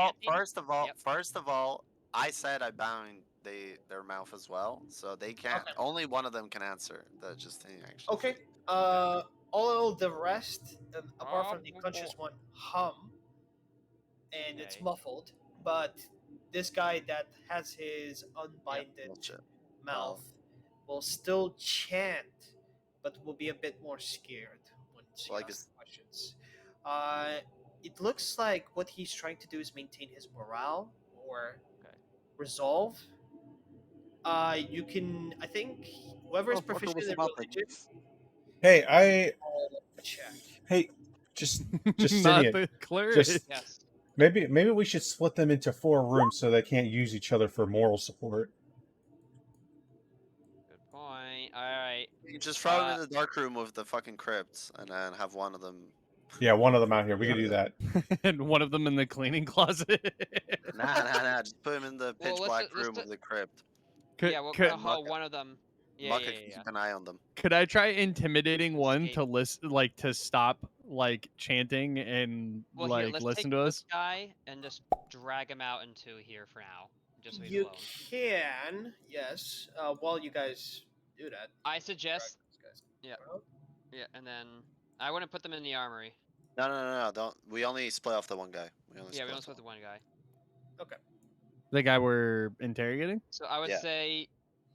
chanting. all, I said I bound their mouth as well, so they can't. Okay. Only one of them can answer. That just thing actually. Okay. All the rest, apart from the conscious one, hum, and it's Okay. muffled. But this guy that has his unbinded Bullshit. mouth will still chant, but will be a bit more scared once you Like ask questions. It looks like what he's trying to do is maintain his morale or Okay. resolve. You can, I think, whoever is Motherfucker proficient was in about religion, Hey, check. just Not Justinian. the cleric. Just Yes. maybe we should split them into 4 rooms so they can't use each other for moral support. Good point. All right. You just throw them in the dark room with the fucking crypts, and then have one of them. Yeah, one of them out here. We could do that. And one of them in the cleaning closet. Nah. Just put them in the pitch black room of the crypt. Could, One of them. Yeah. Mucka can keep an eye on them. Could I try intimidating one Escape. to to stop chanting and Well, here, let's listen take to this us? guy and just drag him out into here for now, just so he's You alone. can, yes. While you guys do that, I suggest. drag these guys Yeah. out. Yeah, and then I want to put them in the armory. No. Don't. We only split off the one guy. We only Yeah, we split don't off split the one guy. Okay. The guy we're interrogating? So I would Yeah. say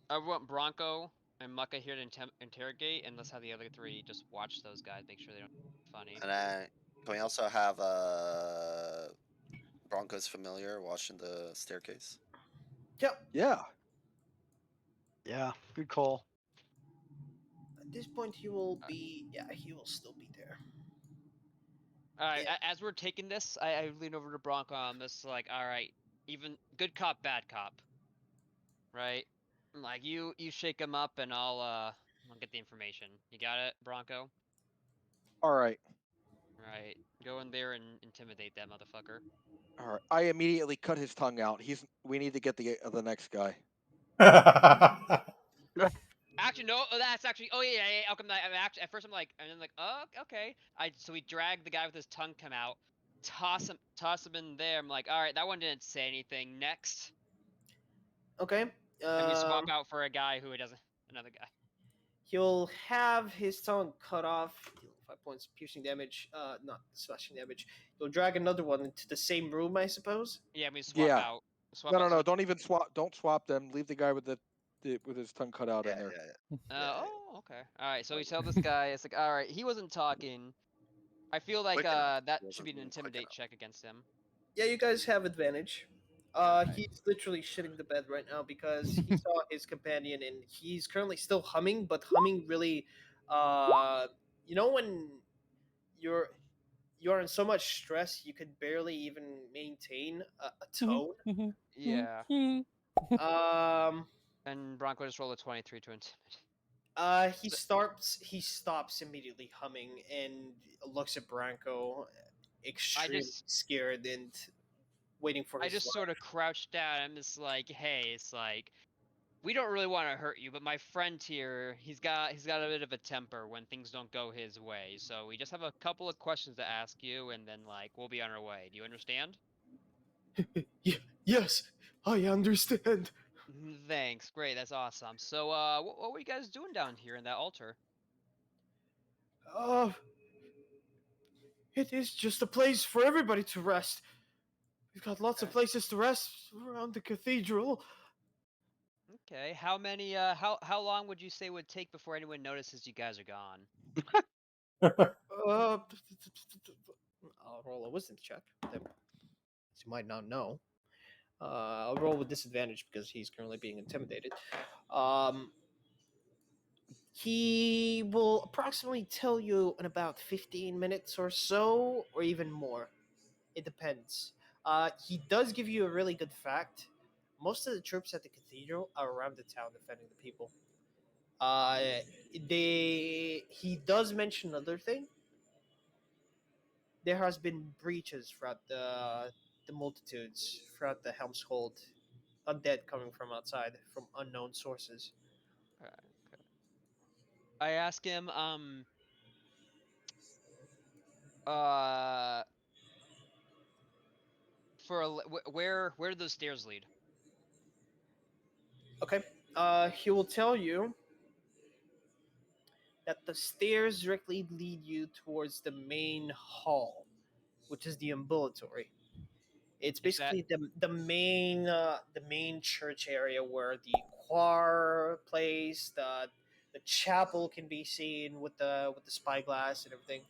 I want Bronco and Mucka here to interrogate, and let's have the other three just watch those guys, make sure they don't funny. And then can we also have Broncos familiar watching the staircase? Yep. Yeah. Yeah, good call. At this point, he will be. Yeah, he will still be there. All right, Yeah. as we're taking this, I lean over to Bronco on this, like, all right, even good cop, bad cop, right? Like you shake him up, and I'll get the information. You got it, Bronco? All right. Right, go in there and intimidate that motherfucker. All right. I immediately cut his tongue out. We need to get the next guy. Actually, no. That's actually. Oh yeah. How come that? I mean, actually, at first I'm like, and then like, oh, okay. So we drag the guy with his tongue come out, toss him in there. I'm like, all right, that one didn't say anything. Next, Okay. and we swap out for a guy who doesn't. Another guy. He'll have his tongue cut off. Deal 5 points piercing damage. Not slashing damage. You'll drag another one into the same room, I suppose. Yeah, we swap Yeah. out. Swap No, out. no, no. Don't even swap. Don't swap them. Leave the guy with with his tongue cut out Yeah, in there. Oh, okay. All right. So we tell this guy. It's like, all right, he wasn't talking. I feel like Quick enough. that Wasn't should be an moving quick intimidate enough. check against him. Yeah, you guys have advantage. Alright. He's literally shitting the bed right now because he saw his companion and he's currently still humming, but humming really, you know, when you're in so much stress you could barely even maintain a tone. Yeah. Um, And Bronco just rolled a 23 to intimidate. he stops immediately humming and looks at Branko, extremely scared and waiting for I his just life. sort of crouched down. I'm just like, hey, it's like, we don't really want to hurt you, but my friend here, he's got a bit of a temper when things don't go his way. So we just have a couple of questions to ask you, and then like we'll be on our way. Do you understand? Yes, I understand. Thanks. Great. That's awesome. So what were you guys doing down here in that altar? Uh, it is just a place for everybody to rest. We've got lots of Okay. places to rest around the cathedral. Okay. How many? How long would you say would take before anyone notices you guys are gone? I'll roll a wisdom check. That you might not know. I'll roll with disadvantage because he's currently being intimidated. He will approximately tell you in about 15 minutes or so, or even more. It depends. He does give you a really good fact. Most of the troops at the cathedral are around the town defending the people. He does mention another thing. There has been breaches throughout the multitudes throughout the Helmshold, undead coming from outside from unknown sources. Okay. I ask him, uh, where do those stairs lead? Okay. He will tell you that the stairs directly lead you towards the main hall, which is the ambulatory. It's Is that basically the main church area where the choir plays, the chapel can be seen with the spyglass and everything.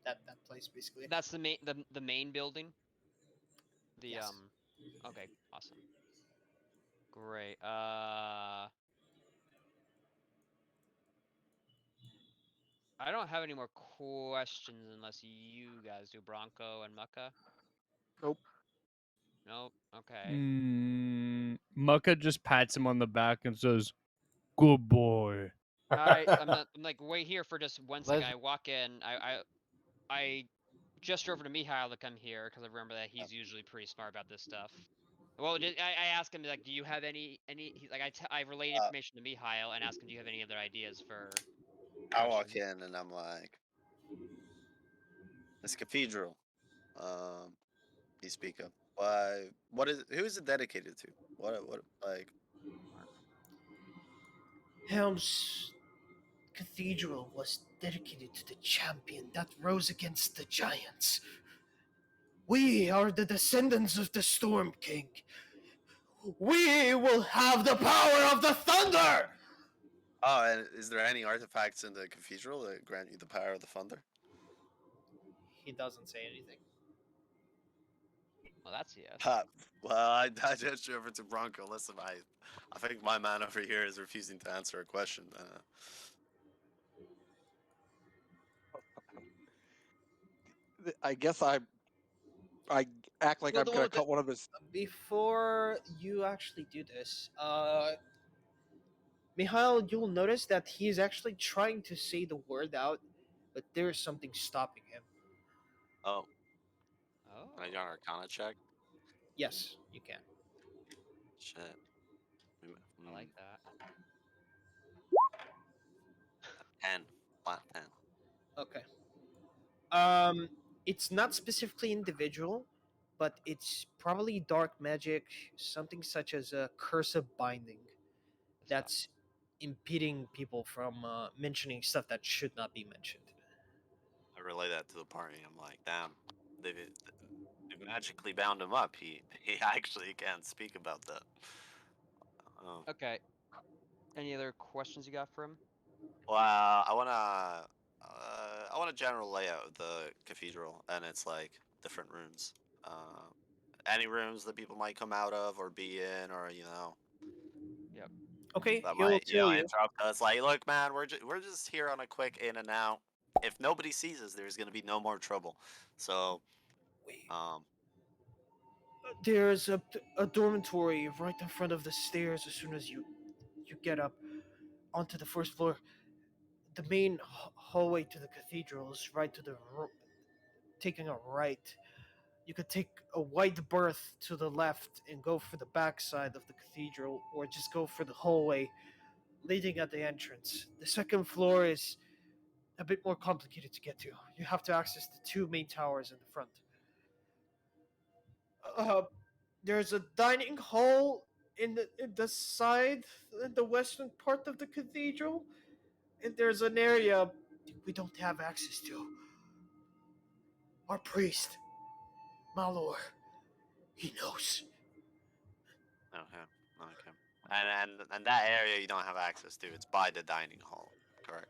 That place basically. that's the main building? The Yes. Okay, awesome. Great. I don't have any more questions unless you guys do, Bronco and Mucka. Nope. Nope. Okay. Mucka just pats him on the back and says, "Good boy." All right. I'm like wait here for just one second. Let's- I walk in. I gesture over to Mihail to come here because I remember that he's usually pretty smart about this stuff. Well, I ask him like, do you have any? He's like, I relate information to Mihail and ask him, do you have any other ideas for? I walk questions? in and I'm like, "This cathedral, um, you speak of. Why? What is? Who is it dedicated to? What? Like? Helms cathedral was dedicated to the champion that rose against the giants. We are the descendants of the Storm King. We will have the power of the thunder! Oh, and is there any artifacts in the cathedral that grant you the power of the thunder? He doesn't say anything. Well, that's a yes. Well, I gesture over to Bronco. Listen, I think my man over here is refusing to answer a question. I guess I act like Well, I'm gonna cut one of his. Before you actually do this, Mihail, you'll notice that he's actually trying to say the word out, but there's something stopping him. Oh, Oh, can I do an Arcana check? Yes, you can. Shit. I like that. 10. Flat 10. Okay. It's not specifically individual, but it's probably dark magic, something such as a curse of binding that's impeding people from mentioning stuff that should not be mentioned. I relay that to the party. I'm like, damn, they've magically bound him up. He actually can't speak about that. Okay. Any other questions you got for him? Well, I want a general layout of the cathedral, and it's like different rooms. Any rooms that people might come out of or be in, or Okay, that he'll might tell you. interrupt us. Like, look, man, we're just here on a quick in and out. If nobody sees us, there's gonna be no more trouble. So, There's a dormitory right in front of the stairs as soon as you get up onto the first floor. The main hallway to the cathedral is right to the taking a right. You could take a wide berth to the left and go for the back side of the cathedral, or just go for the hallway leading at the entrance. The second floor is a bit more complicated to get to. You have to access the two main towers in the front. There's a dining hall in the side, in the western part of the cathedral, and there's an area we don't have access to. Our priest, Malor, he knows. okay. And that area you don't have access to. It's by the dining hall, correct?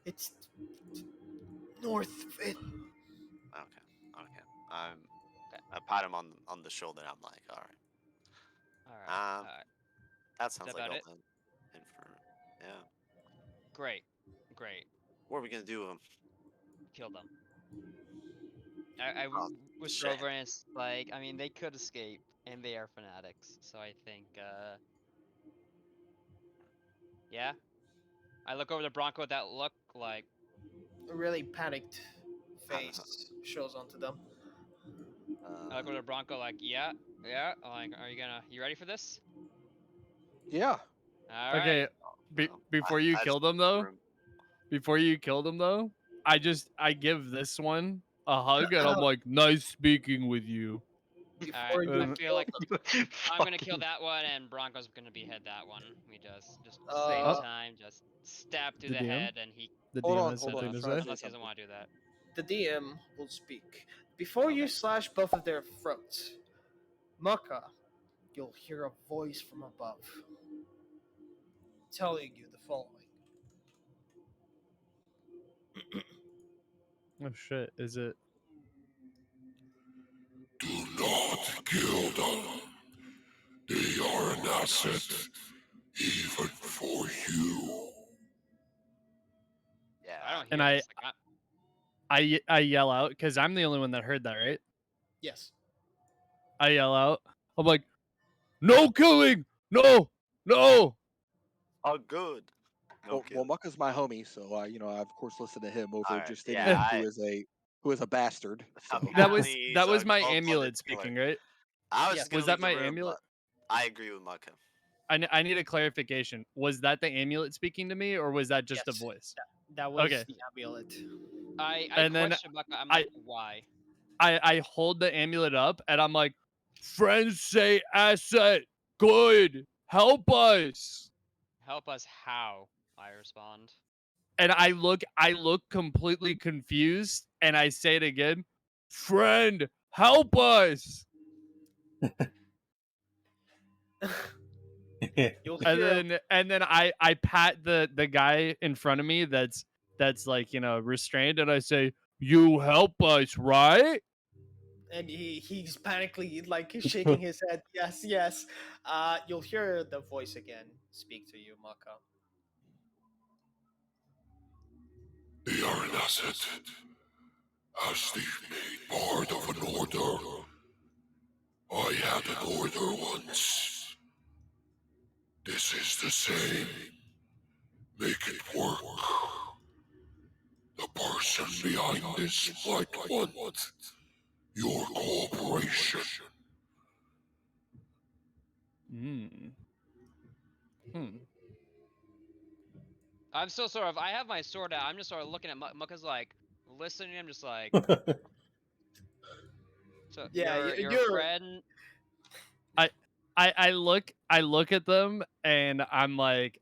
It's north of it. Okay. I pat him on the shoulder. I'm like, all right. All right. That sounds that like about all it? the info. Yeah. Great. What are we gonna do with him? Kill them. I Oh, whisper shit. over and it's like, I mean, they could escape, and they are fanatics. So I think, yeah. I look over to Bronco with that look, like, A really panicked face shows onto them. I look over to Bronco like, yeah. Like, you ready for this? Yeah. All right. Okay, before you kill them though, I give this one a hug and I'm like, nice speaking with you. Before Alright, you I feel like You I'm gonna kill fucking- that one, and Bronco's gonna behead that one. We just same Uh, time, just stab through The the DM? head, and he The Hold DM on, has hold on, something I'm to trying to say. unless he say doesn't want to do that. the DM will speak. Before you slash both of their throats, Maka, you'll hear a voice from above telling you the following. Oh shit, is it? Do not kill them. They are an asset, even for you. Yeah. I don't hear And this. Like, I yell out because I'm the only one that heard that, right? Yes. I yell out. I'm like, no killing, no. Oh, good. No well, Mucka's my homie, so I of course listen to him over Alright, just yeah, anyone I- who is a bastard. So. That was Apparently that he's was a my cold-blooded amulet killer. speaking, right? I was Yeah. just gonna Was that leave the my room, amulet? but I agree with Mucka. I need a clarification. Was that the amulet speaking to me, or was that just a Yes. voice? That was Okay. the amulet. I And then question Bucka. I'm I- like, why? I hold the amulet up and I'm like, friends say asset, good, help us. Help us how? I respond. And I look completely confused, and I say it again, friend, help us. You'll And hear then I pat the guy in front of me that's like, restrained, and I say, you help us, right? and he's panically like shaking his head. Yes, yes. You'll hear the voice again speak to you, Maka. They are an asset, as they've made part of an order. I had an order once. This is the same. Make it work. The person behind this might want your cooperation. Hmm. I'm still sort of. I have my sword out. I'm just sort of looking at Mucka's like listening. I'm just like, so Yeah, your you're friend. I look at them, and I'm like,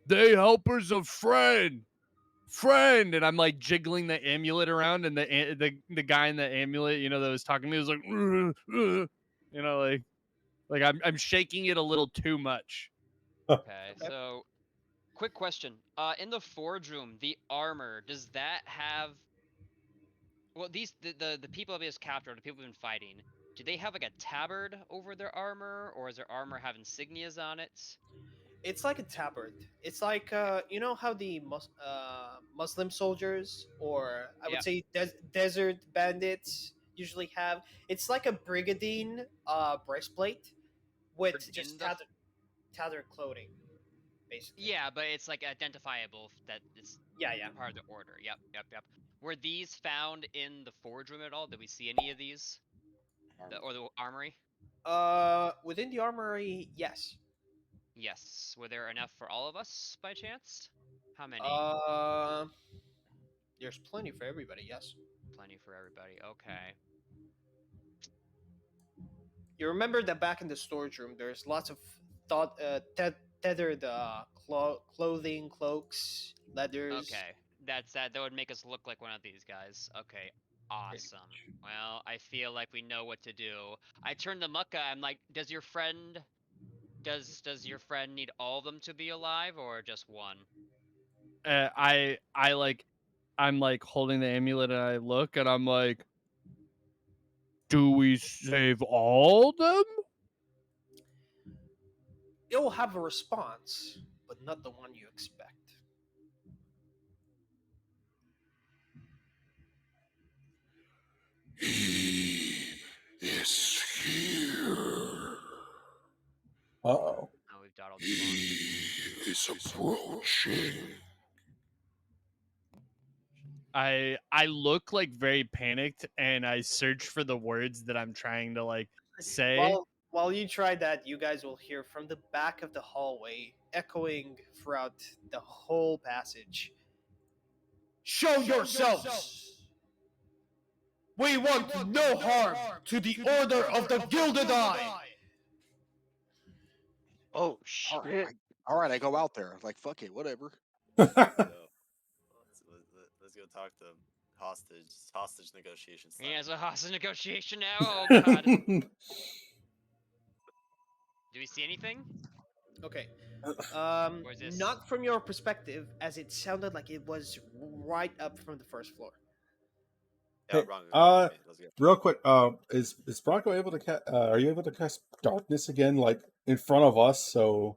they helpers of friend, and I'm like jiggling the amulet around, and the guy in the amulet, that was talking to me was like, like I'm shaking it a little too much. Okay, Okay. so quick question. In the forge room, the armor, does that have? Well, the people of his captor, the people who've been fighting, do they have like a tabard over their armor, or is their armor have insignias on it? it's like a tabard. It's like you know how the Muslim soldiers, or I would Yeah. say desert bandits usually have. It's like a brigandine breastplate with In just the tattered clothing, basically. Yeah, but it's like identifiable that it's Yeah, yeah. part of the order. Yep. Were these found in the forge room at all? Did we see any of these? Or the armory? Within the armory, yes. Yes. Were there enough for all of us by chance? How many? Uh, there's plenty for everybody. Yes. Plenty for everybody. Okay. You remember that back in the storage room, there's lots of tethered clothing, cloaks, leathers. Okay. That would make us look like one of these guys. Okay. Awesome. Well, I feel like we know what to do. I turn to Mucka. I'm like, does your friend need all of them to be alive or just one? I'm like holding the amulet, and I look, and I'm like, do we save all them? It will have a response, but not the one you expect. He is here. Uh-oh. Oh, we've dawdled too long. He is approaching. I look like very panicked, and I search for the words that I'm trying to like say. While you try that, you guys will hear from the back of the hallway, echoing throughout the whole passage. Show yourselves! We want no harm to the Order of the Gilded Eye! Oh All shit! right, all right, I go out there. Like, fuck it, whatever. So, let's go talk to hostage negotiations. Yeah, it's a hostage negotiation now. Oh god. Do we see anything? Okay. Or is this Not from your perspective, as it sounded like it was right up from the first floor. Yeah, Hey, Bronco, go with me. Let's go. real quick, is Bronco able to are you able to cast darkness again, like in front of us? So,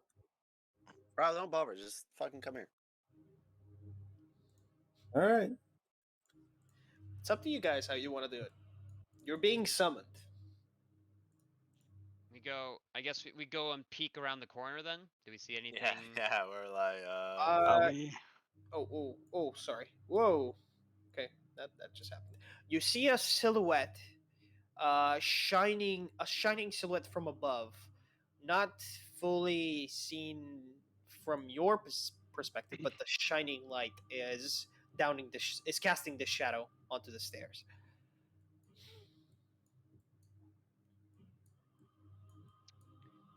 Bro, don't bother. Just fucking come here. all right. It's up to you guys how you want to do it. You're being summoned. we go? I guess we go and peek around the corner then. Do we see anything? Yeah, we're like, Sorry. Whoa. Okay, that just happened. You see a silhouette, a shining silhouette from above, not fully seen from your perspective, but the shining light is is casting the shadow onto the stairs.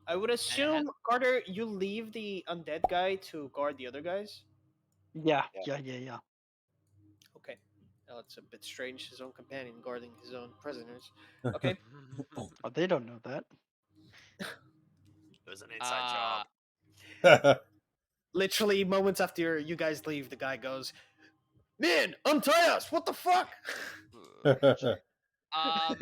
I would assume, Carter, you leave the undead guy to guard the other guys. Yeah. Yeah. Okay. Now it's a bit strange, his own companion guarding his own prisoners. Okay. Oh, they don't know that. It was an inside job. Literally moments after you guys leave, the guy goes, "Man, untie us! What the fuck?" Um,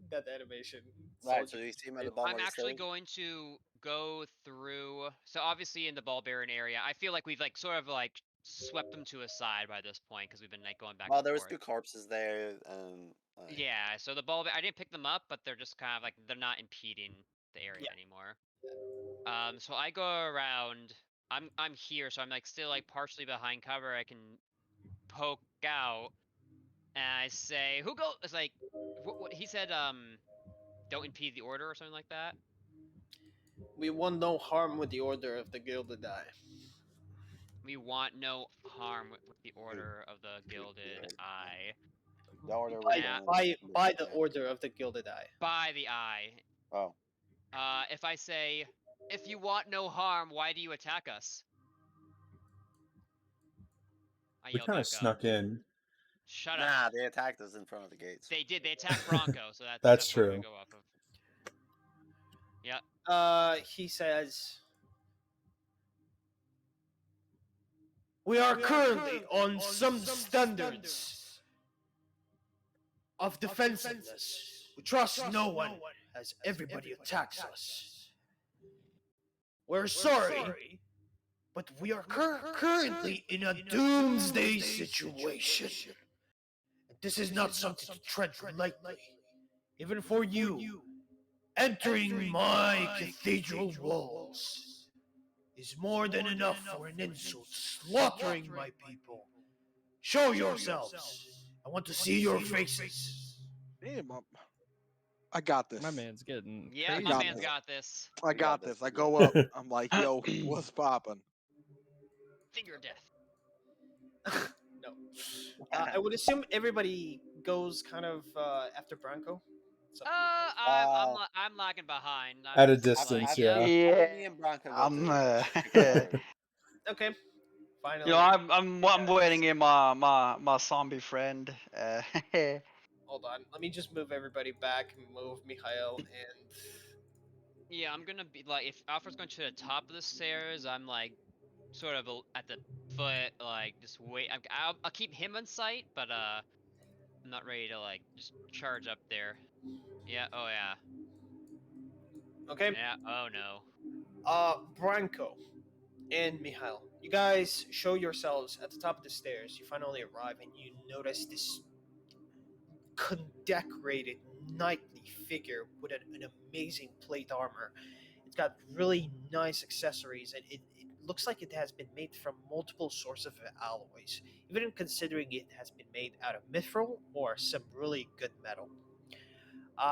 That animation. Right, so you see him at the bottom I'm of the actually stairs? going to go through. So obviously in the ball bearing area, I feel like we've like sort of like swept them to a side by this point because we've been like going back Well, and there was forth. 2 corpses there, and like, Yeah, so the I didn't pick them up, but they're just kind of like they're not impeding the area anymore. So I go around. I'm here, so I'm like still like partially behind cover. I can poke out, and I say, "Who go?" It's like, what he said. Don't impede the order or something like that. We want no harm with the order of the Gilded Eye. We want no harm with the order of the Gilded Eye. the order By, we're Yeah. by the order of the Gilded Eye. By the eye. Oh. If I say, if you want no harm, why do you attack us? I We yell kind back of snuck in. Shut Nah, up. they attacked us in front of the gates. They did. They attacked Bronco, so that's That's what we true. go off of. Yep. He says, "We are currently on some standards of defensiveness. We trust no one as everybody attacks us. We're sorry, but we are currently in a doomsday situation. This is not something to tread lightly, even for you. Entering my cathedral walls is more than enough for an insult, slaughtering my people. Show yourselves. I want to see your faces." Damn, I got this. My man's getting Yeah, crazy. my man's this. got this. I You got got this. this. I go up. I'm like, yo, what's poppin'? Finger death. No. I would assume everybody goes kind of after Branko. It's up to you guys. I'm lagging behind. At a Like, distance, yeah. yeah. Me and Bronco go I'm. to Okay. Finally. You know, I'm waiting in my zombie friend. Hold on. Let me just move everybody back and move Mikhail and. Yeah, I'm gonna be like, if Alfred's going to the top of the stairs, I'm like, sort of at the foot, like just wait. I'll keep him in sight, but I'm not ready to like just charge up there. Yeah. Oh yeah. Okay. Yeah. Oh no. Branko and Mikhail. You guys show yourselves at the top of the stairs. You finally arrive and you notice this decorated knightly figure with an amazing plate armor. It's got really nice accessories, and it looks like it has been made from multiple sources of alloys, even considering it has been made out of mithril or some really good metal.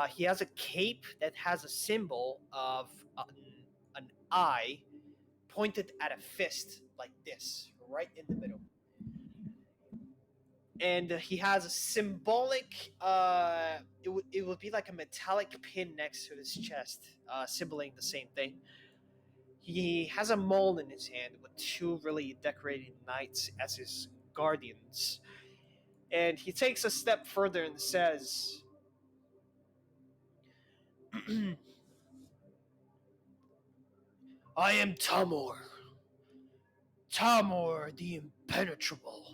He has a cape that has a symbol of an eye pointed at a fist like this, right in the middle. And he has a symbolic it would be like a metallic pin next to his chest, symboling the same thing. He has a maul in his hand with 2 really decorated knights as his guardians, and he takes a step further and says, "I am Tamor the Impenetrable.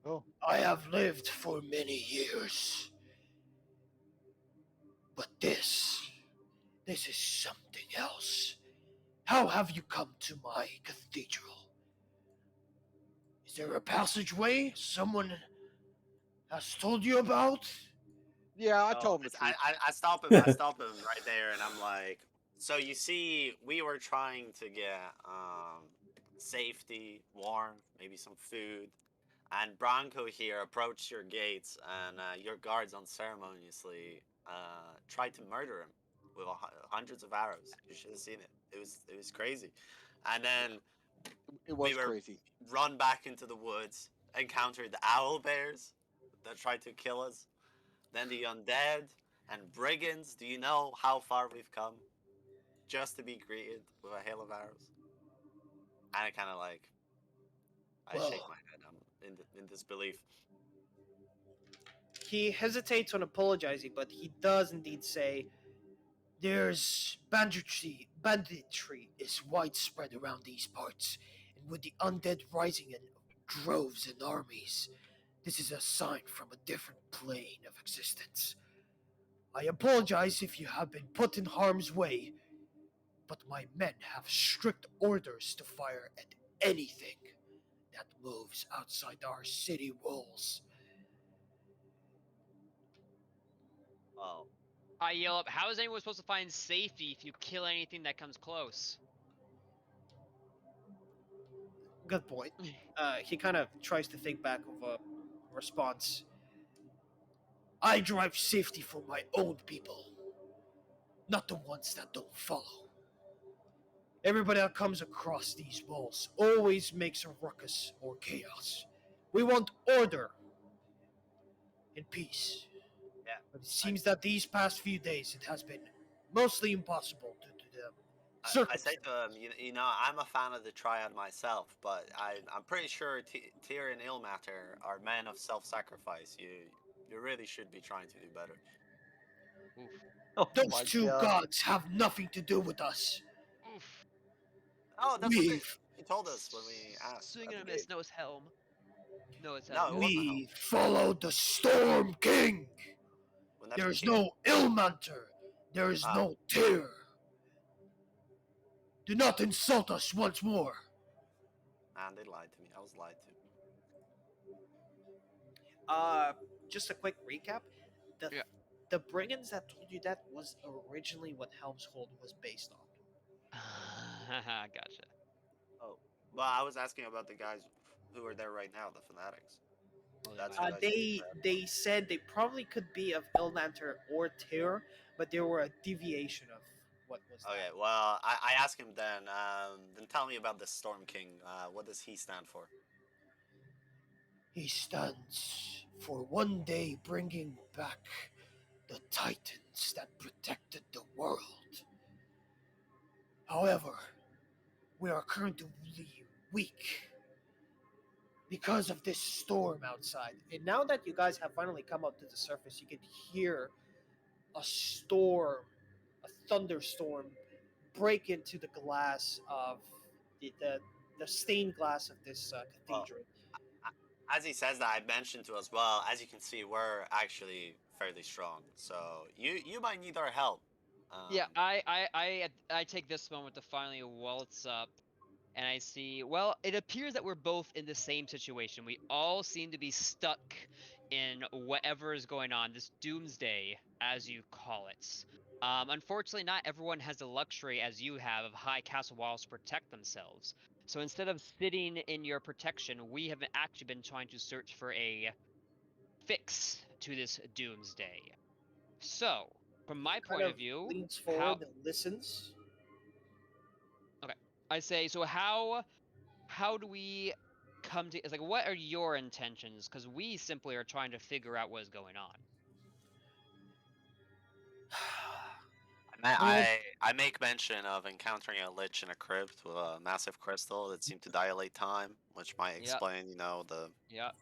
Oh. I have lived for many years. But this is something else. How have you come to my cathedral? Is there a passageway someone has told you about?" Yeah, I Oh, told him the truth. I stop him. I stop him right there, and I'm like, so you see, we were trying to get safety, warmth, maybe some food, and Bronco here approached your gates, and your guards unceremoniously tried to murder him with hundreds of arrows. You should have seen it. It was crazy, and then It we was were crazy. run back into the woods, encountered the owl bears that tried to kill us, then the undead, And brigands, do you know how far we've come just to be greeted with a hail of arrows? And I kind of like, I shake my Well, head. I'm in disbelief. he hesitates on apologizing, but he does indeed say, "There's banditry is widespread around these parts, and with the undead rising in droves and armies, this is a sign from a different plane of existence. I apologize if you have been put in harm's way, but my men have strict orders to fire at anything that moves outside our city walls." Oh, I yell up, how is anyone supposed to find safety if you kill anything that comes close? Good point. He kind of tries to think back of a response. "I drive safety for my own people, not the ones that don't follow. Everybody that comes across these walls always makes a ruckus or chaos. We want order and peace. yeah. But it seems that these past few days it has been mostly impossible due to the I say circumstances." to him, you know, I'm a fan of the triad myself, but I'm pretty sure Tyr and Ilmater are men of self-sacrifice. You really should be trying to do better. Oof. Oh Those my two god. gods have nothing to do with us. Oof. Oh, that's what We he told us when we asked Swing at and the a miss, gate. no, it's helm. No, it's No, helm. it wasn't him. we follow the Storm King. Wouldn't that be There's Tyr? no Ilmanter. There is Ah, no Tyr. Do not insult us once more. man, they lied to me. I was lied to. Uh, just a quick recap. The Yeah. the brigands that told you that was originally what Helmshold was based on. Gotcha. Oh, well, I was asking about the guys who are there right now, the fanatics. Well, they That's might who have. I should be They said they probably could be of Ilmanter or Tyr, but they were a deviation of what was Okay, that. well, I asked him then. Then tell me about the Storm King. What does he stand for? He stands for one day bringing back the titans that protected the world. However, we are currently weak because of this storm outside. And now that you guys have finally come up to the surface, you can hear a storm, a thunderstorm, break into the glass of the stained glass of this Well, cathedral. as he says that, I mentioned to as well. As you can see, we're actually fairly strong. So you might need our help. Yeah, Um, I take this moment to finally waltz up, and I see. Well, it appears that we're both in the same situation. We all seem to be stuck in whatever is going on, this doomsday, as you call it. Unfortunately, not everyone has the luxury, as you have, of high castle walls to protect themselves. So instead of sitting in your protection, we have actually been trying to search for a fix to this doomsday. So, from my Kind point of of view, leans how forward and listens. okay, I say so. How do we come to? It's like, what are your intentions? Because we simply are trying to figure out what is going on. We want I make mention of encountering a lich in a crypt with a massive crystal that seemed to dilate time, which might Yep, explain, you know, yep.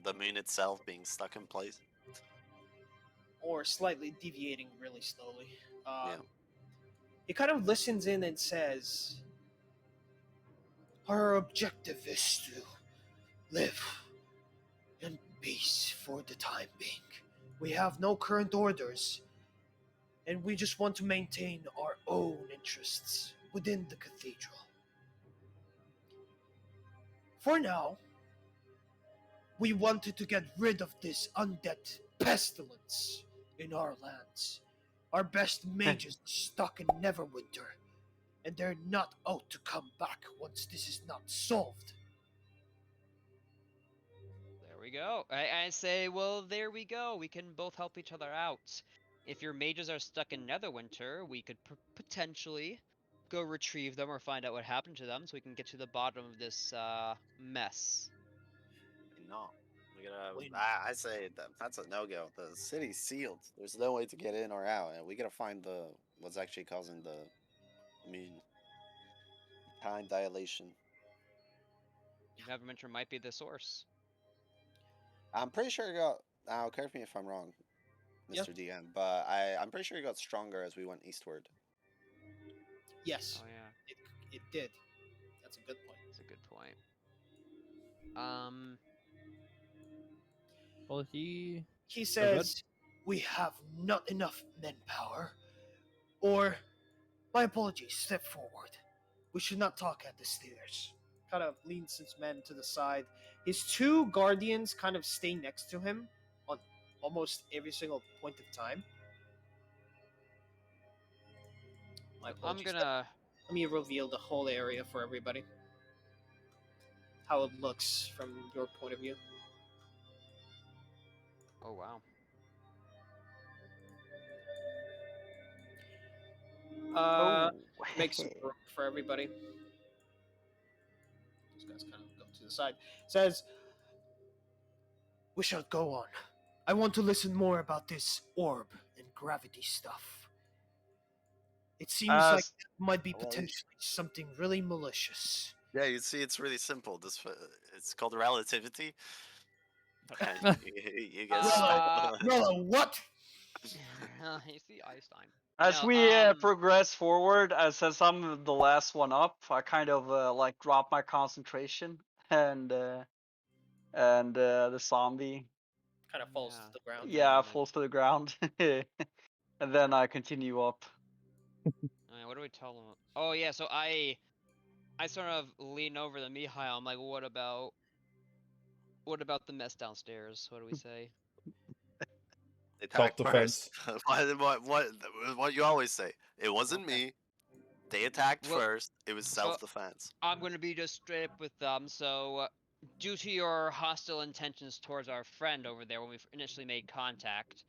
the moon itself being stuck in place. or slightly deviating really slowly. Yeah. He kind of listens in and says, "Our objective is to live in peace for the time being. We have no current orders, and we just want to maintain our own interests within the cathedral. For now, we wanted to get rid of this undead pestilence in our lands. Our best mages are stuck in Neverwinter, and they're not out to come back once this is not solved." There we go. I say, well, there we go. We can both help each other out. If your mages are stuck in Netherwinter, we could potentially go retrieve them or find out what happened to them, so we can get to the bottom of this mess. No. I say that's a no-go. The city's sealed. There's no way to get in or out, and we gotta find what's actually causing the time dilation. Never mentioned might be the source. I'm pretty sure it got. Now, correct me if I'm wrong, Mr. DM, but I'm pretty sure it got stronger as we went eastward. Yes, Oh yeah, it did. That's a good point. that's a good point. Well, he says we have not enough manpower, or my apologies. Step forward. We should not talk at the stairs. Kind of leans his men to the side. His two guardians kind of stay next to him on almost every single point of time. My I'm apologies. gonna. Let me reveal the whole area for everybody. How it looks from your point of view. Oh wow. Make some room for everybody. Those guys kind of go to the side. Says, we shall go on. I want to listen more about this orb and gravity stuff. It seems like it might be potentially something really malicious. Yeah, you see, it's really simple. It's called relativity. You guys. What? You see Einstein. As we progress forward, since I'm the last one up, I kind of like drop my concentration, and the zombie kind of falls to the ground. Yeah, falls to the ground, and then I continue up. What do we tell them? Oh yeah, so I sort of lean over to Mihail. I'm like, what about the mess downstairs? What do we say? Attack first. What you always say? It wasn't me. They attacked first. It was self-defense. I'm going to be just straight up with them. So, due to your hostile intentions towards our friend over there when we initially made contact,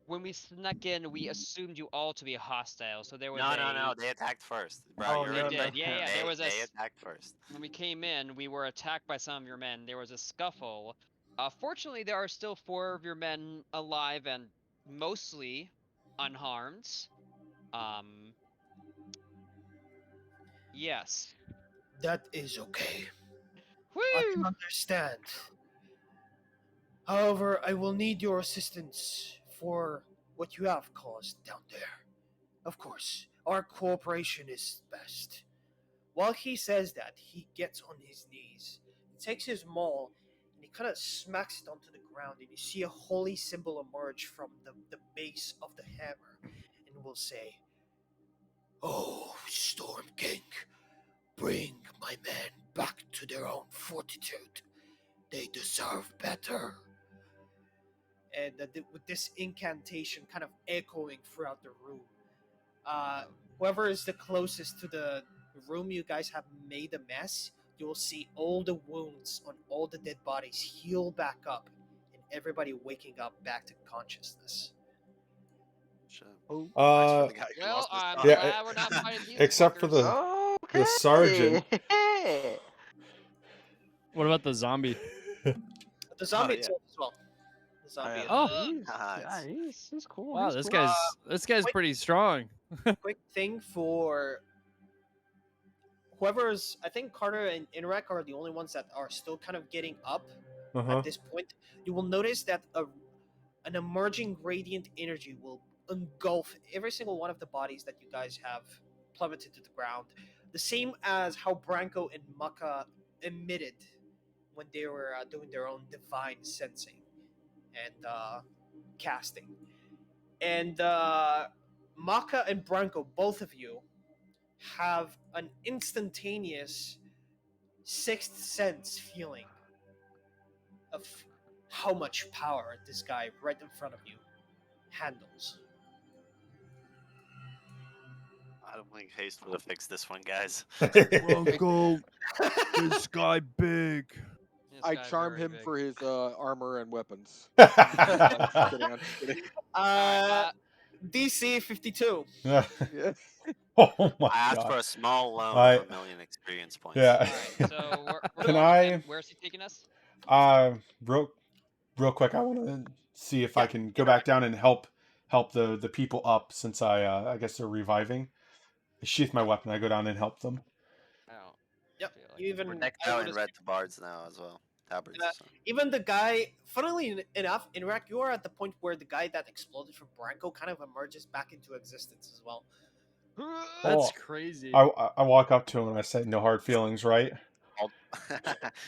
when we snuck in, we assumed you all to be hostile. So there was no. They attacked first. Bro, they did. Yeah. They attacked first. When we came in, we were attacked by some of your men. There was a scuffle. Fortunately, there are still 4 of your men alive and mostly unharmed. Yes. That is okay. Woo! I can understand. However, I will need your assistance for what you have caused down there. Of course, our cooperation is best. While he says that, he gets on his knees, takes his maul, and he kind of smacks it onto the ground, and you see a holy symbol emerge from the base of the hammer, and will say, "Oh, Storm King, bring my men back to their own fortitude. They deserve better." And with this incantation kind of echoing throughout the room, whoever is the closest to the room you guys have made a mess, you will see all the wounds on all the dead bodies heal back up, and everybody waking up back to consciousness. Well, I'm glad we're not fighting these except for the sergeant. What about the zombie? The zombie itself as well. The zombie. He's cool. Wow, this guy's pretty strong. Quick thing for whoever's, I think Carter and Inrak are the only ones that are still kind of getting up at this point. You will notice that an emerging radiant energy will engulf every single one of the bodies that you guys have plummeted to the ground. The same as how Branko and Maka emitted when they were doing their own divine sensing and casting. And Maka and Branko, both of you, have an instantaneous sixth sense feeling of how much power this guy right in front of you handles. I don't think haste would have fixed this one, guys. Bronco, this guy big. I charm him for his armor and weapons. I'm kidding. DC 52. Yeah. Oh my I asked God. for a small loan of 1 million experience points. Yeah. Alright, so Can I? where's he taking us? Real real quick, I want to see if I Yeah, can go back down and help the people up since I guess they're reviving. I sheath my weapon. I go down and help them. I don't Yep. feel like You that. even We're decked I out would in red tabards now as well. Tabards. Uh, So. even the guy, funnily enough, in Iraq, you are at the point where the guy that exploded from Branko kind of emerges back into existence as well. That's Oh, crazy. I walk up to him and I say, "No hard feelings, right?"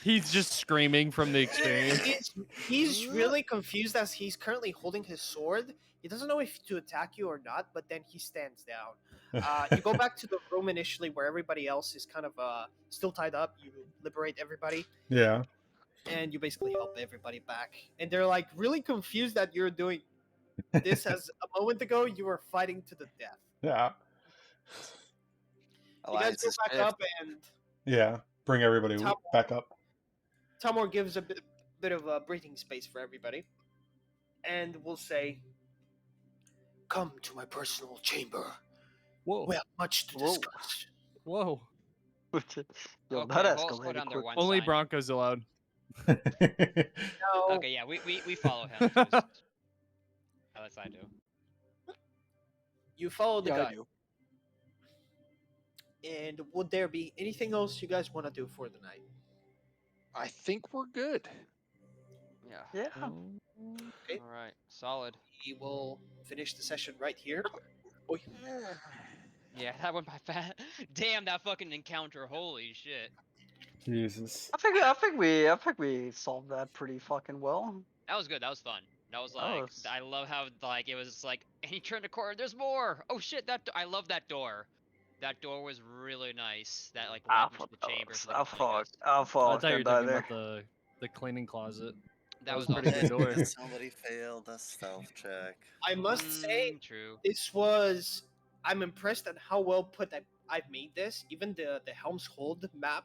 He's just screaming from the experience. He's really confused as he's currently holding his sword. He doesn't know if to attack you or not, but then he stands down. You go back to the room initially where everybody else is kind of still tied up. You liberate everybody, Yeah. and you basically help everybody back. And they're like really confused that you're doing this as a moment ago you were fighting to the death. Yeah. You guys Alliance go is back fifth. up, and Yeah. Bring everybody Tom- back up. Tamor gives a bit of a breathing space for everybody, and will say, "Come to my personal chamber. Whoa. We have much to Whoa. discuss." Whoa. Yo, Okay, that hold escalated on there quick. one Only sign. Broncos allowed. No, Okay, yeah, we follow him. Just... At least I do. you follow the Yeah, I guy. do. And would there be anything else you guys want to do for the night? I think we're good. Yeah. Yeah. Okay. All right. Solid. We will finish the session right here. Oh, Yeah, that went by fast. Damn, that fucking encounter. Holy shit. Jesus. I think we solved that pretty fucking well. That was good. That was fun. That was That like, was- I love how like it was like, and he turned the corner. There's more. Oh shit! I love that door. That door was really nice. That like I led into thought the that chamber. was- So they could flank us. I I thought thought you were die talking there. about the cleaning closet. That was a pretty also good door. Somebody failed a stealth check. I must say, true. this was. I'm impressed at how well put I've made this. Even the Helm's Hold map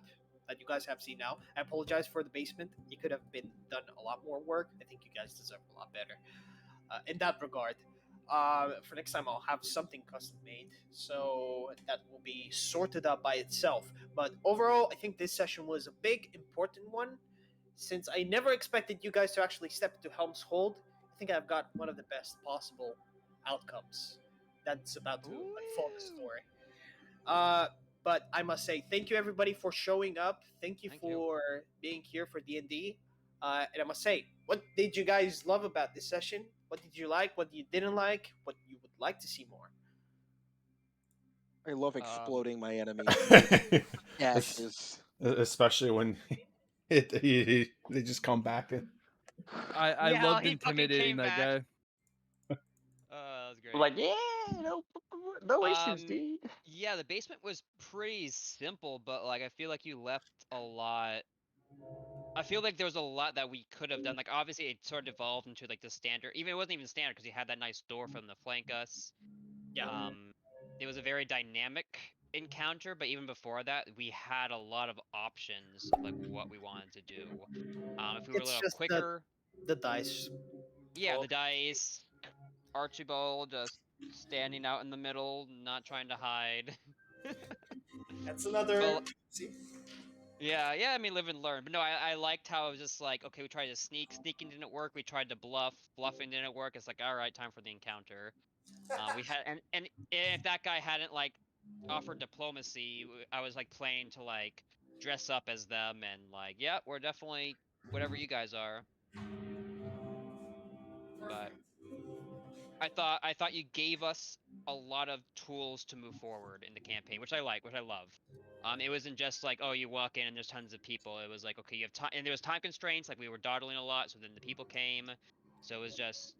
that you guys have seen now. I apologize for the basement. It could have been done a lot more work. I think you guys deserve a lot better in that regard. For next time, I'll have something custom made, so that will be sorted out by itself. But overall, I think this session was a big, important one. Since I never expected you guys to actually step into Helm's Hold, I think I've got one of the best possible outcomes that's about to unfold the story. But I must say, thank you everybody for showing up. Thank you Thank you. for being here for D&D. And I must say, what did you guys love about this session? What did you like? What you didn't like? What you would like to see more? I love exploding my enemies. Es- Ashes. Especially when they just come back and I Yeah, loved he fucking intimidating came that back. guy. That was great. Like, yeah, no issues, dude. Yeah, the basement was pretty simple, but like I feel like you left a lot. I feel like there was a lot that we could have done. Like obviously it sort of evolved into like the standard. Even it wasn't even standard because you had that nice door from the flank us. Yeah. It was a very dynamic encounter, but even before that, we had a lot of options of like what we wanted to do. If we were a It's little just quicker, the dice. yeah, Oh. the dice, Archibald just standing out in the middle, not trying to hide. That's another. Well, See? Yeah, I mean, live and learn. But no, I liked how it was just like, okay, we tried to sneaking didn't work. We tried to bluffing didn't work. It's like, all right, time for the encounter. We had, and if that guy hadn't like offered diplomacy, I was like playing to like dress up as them and like, yeah, we're definitely whatever you guys are. But I thought you gave us a lot of tools to move forward in the campaign, which I love. It wasn't just like, oh, you walk in and there's tons of people. It was like, okay, you have time, and there was time constraints. Like we were dawdling a lot, so then the people came. So it was just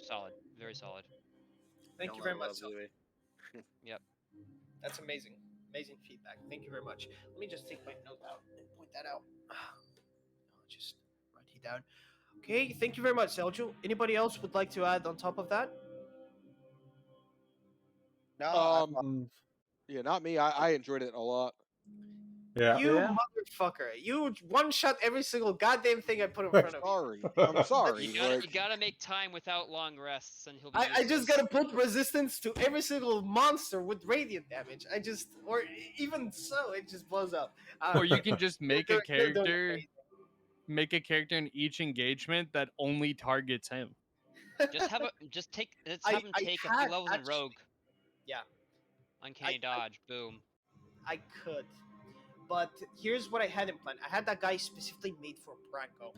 solid, very solid. Thank Don't you very let much. love Louis. Yep. That's amazing. Amazing feedback. Thank you very much. Let me just take my note out and point that out. I'll just write it down. Okay, thank you very much, Selju. Anybody else would like to add on top of that? No, Yeah, not me. I enjoyed it a lot. yeah. You Yeah. motherfucker. You one-shot every single goddamn thing I put in front of you. Sorry. I'm sorry. You gotta make time without long rests, and he'll be. I just useless. gotta put resistance to every single monster with radiant damage. Or even so, it just blows up. Or you can just make a They're doing character, amazing. make a character in each engagement that only targets him. Let's have him take a few levels in Rogue. Yeah. Uncanny dodge, boom. I could. But here's what I had in plan. I had that guy specifically made for Branko.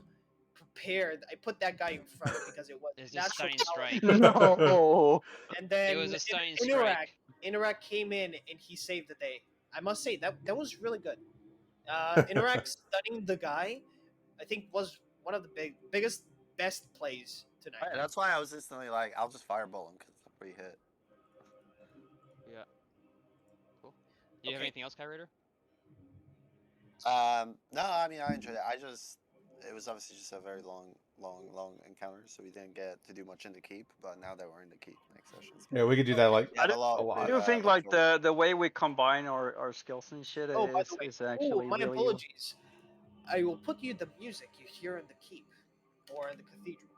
Prepared. I put that guy in front because it was It's a natural stunning talent. strike. No. And then It was a stunning Interact. strike. Interact came in and he saved the day. I must say that was really good. Interact stunning the guy, I think, was one of the biggest, best plays tonight. Right, that's why I was instantly like, I'll just fireball him because it's a free hit. Yeah. Cool. Do you have anything else, Kyrator? No, I mean I enjoyed it. It was obviously just a very long encounter, so we didn't get to do much in the keep. But now that we're in the keep, next session's Yeah, we could do that like we have a lot. I do think like the way we combine our skills and shit Oh, by the way, is actually my really apologies. I will put you the music you hear in the keep or in the cathedral.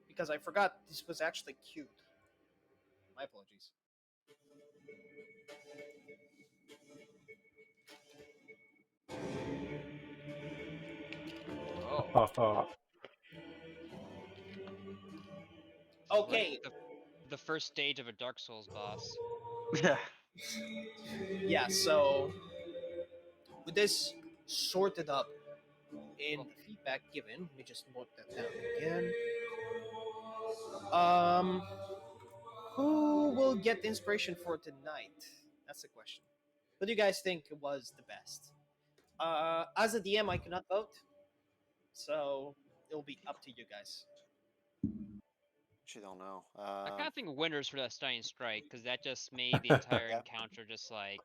Because I forgot this was actually queued. My apologies. Oh. Okay. Like the first stage of a Dark Souls boss. Yeah. Yeah, so with this sorted up in the feedback given, let me just note that down again. Who will get the inspiration for tonight? That's the question. What do you guys think was the best? As a DM, I cannot vote, so it'll be up to you guys. Actually, don't know. I kind of think Winters for that stunning strike because that just made the entire encounter just like.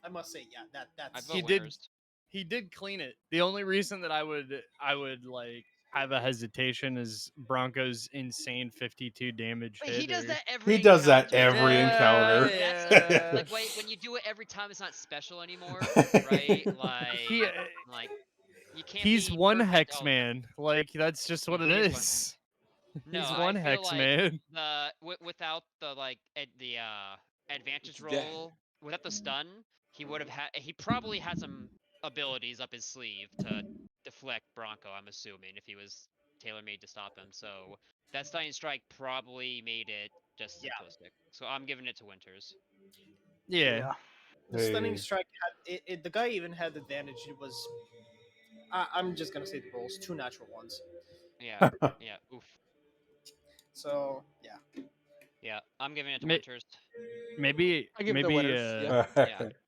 I must say, yeah, that's. I vote Winters. He did clean it. The only reason that I would like have a hesitation is Bronco's insane 52 damage hit. He does that every. He does that encounter. every encounter. That's like when you do it every time, it's not special anymore, right? Like you can't. He's be one perfect hex all the time. man. Like that's just what it He is one is. No, He's I one feel hex like man. without the advantage It's roll, without the stun, he would have had. He probably had some abilities up his sleeve to deflect Bronco. I'm assuming if he was tailor made to stop him. So that stunning strike probably made it just simplistic. So I'm giving it to Winters. Yeah. The stunning strike had the guy even had advantage. It was. I'm just gonna say the rolls, 2 natural ones. Yeah. Yeah. Oof. So yeah. Yeah, I'm giving it to Winters. Maybe I give it to Winters.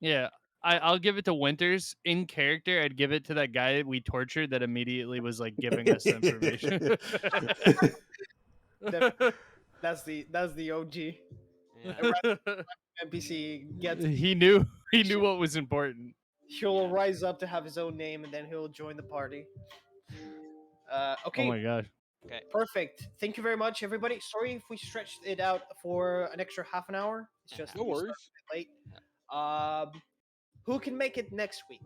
Yeah. I'll give it to Winters. In character, I'd give it to that guy that we tortured that immediately was like giving us information. That's the OG. Yeah. NPC gets. He knew what was important. He'll rise up to have his own name, and then he'll join the party. Okay. Oh my god. Okay. Perfect. Thank you very much, everybody. Sorry if we stretched it out for an extra half an hour. It's just No worries. a bit late. Who can make it next week?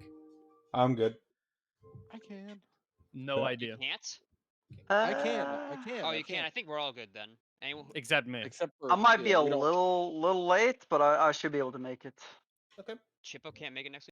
I'm good. I can. No idea. You can't? I can. Oh, you can. I think we're all good then. Anyone? Except me. Except for I might be a we don't- little late, but I should be able to make it. Okay. Chippo can't make it next week.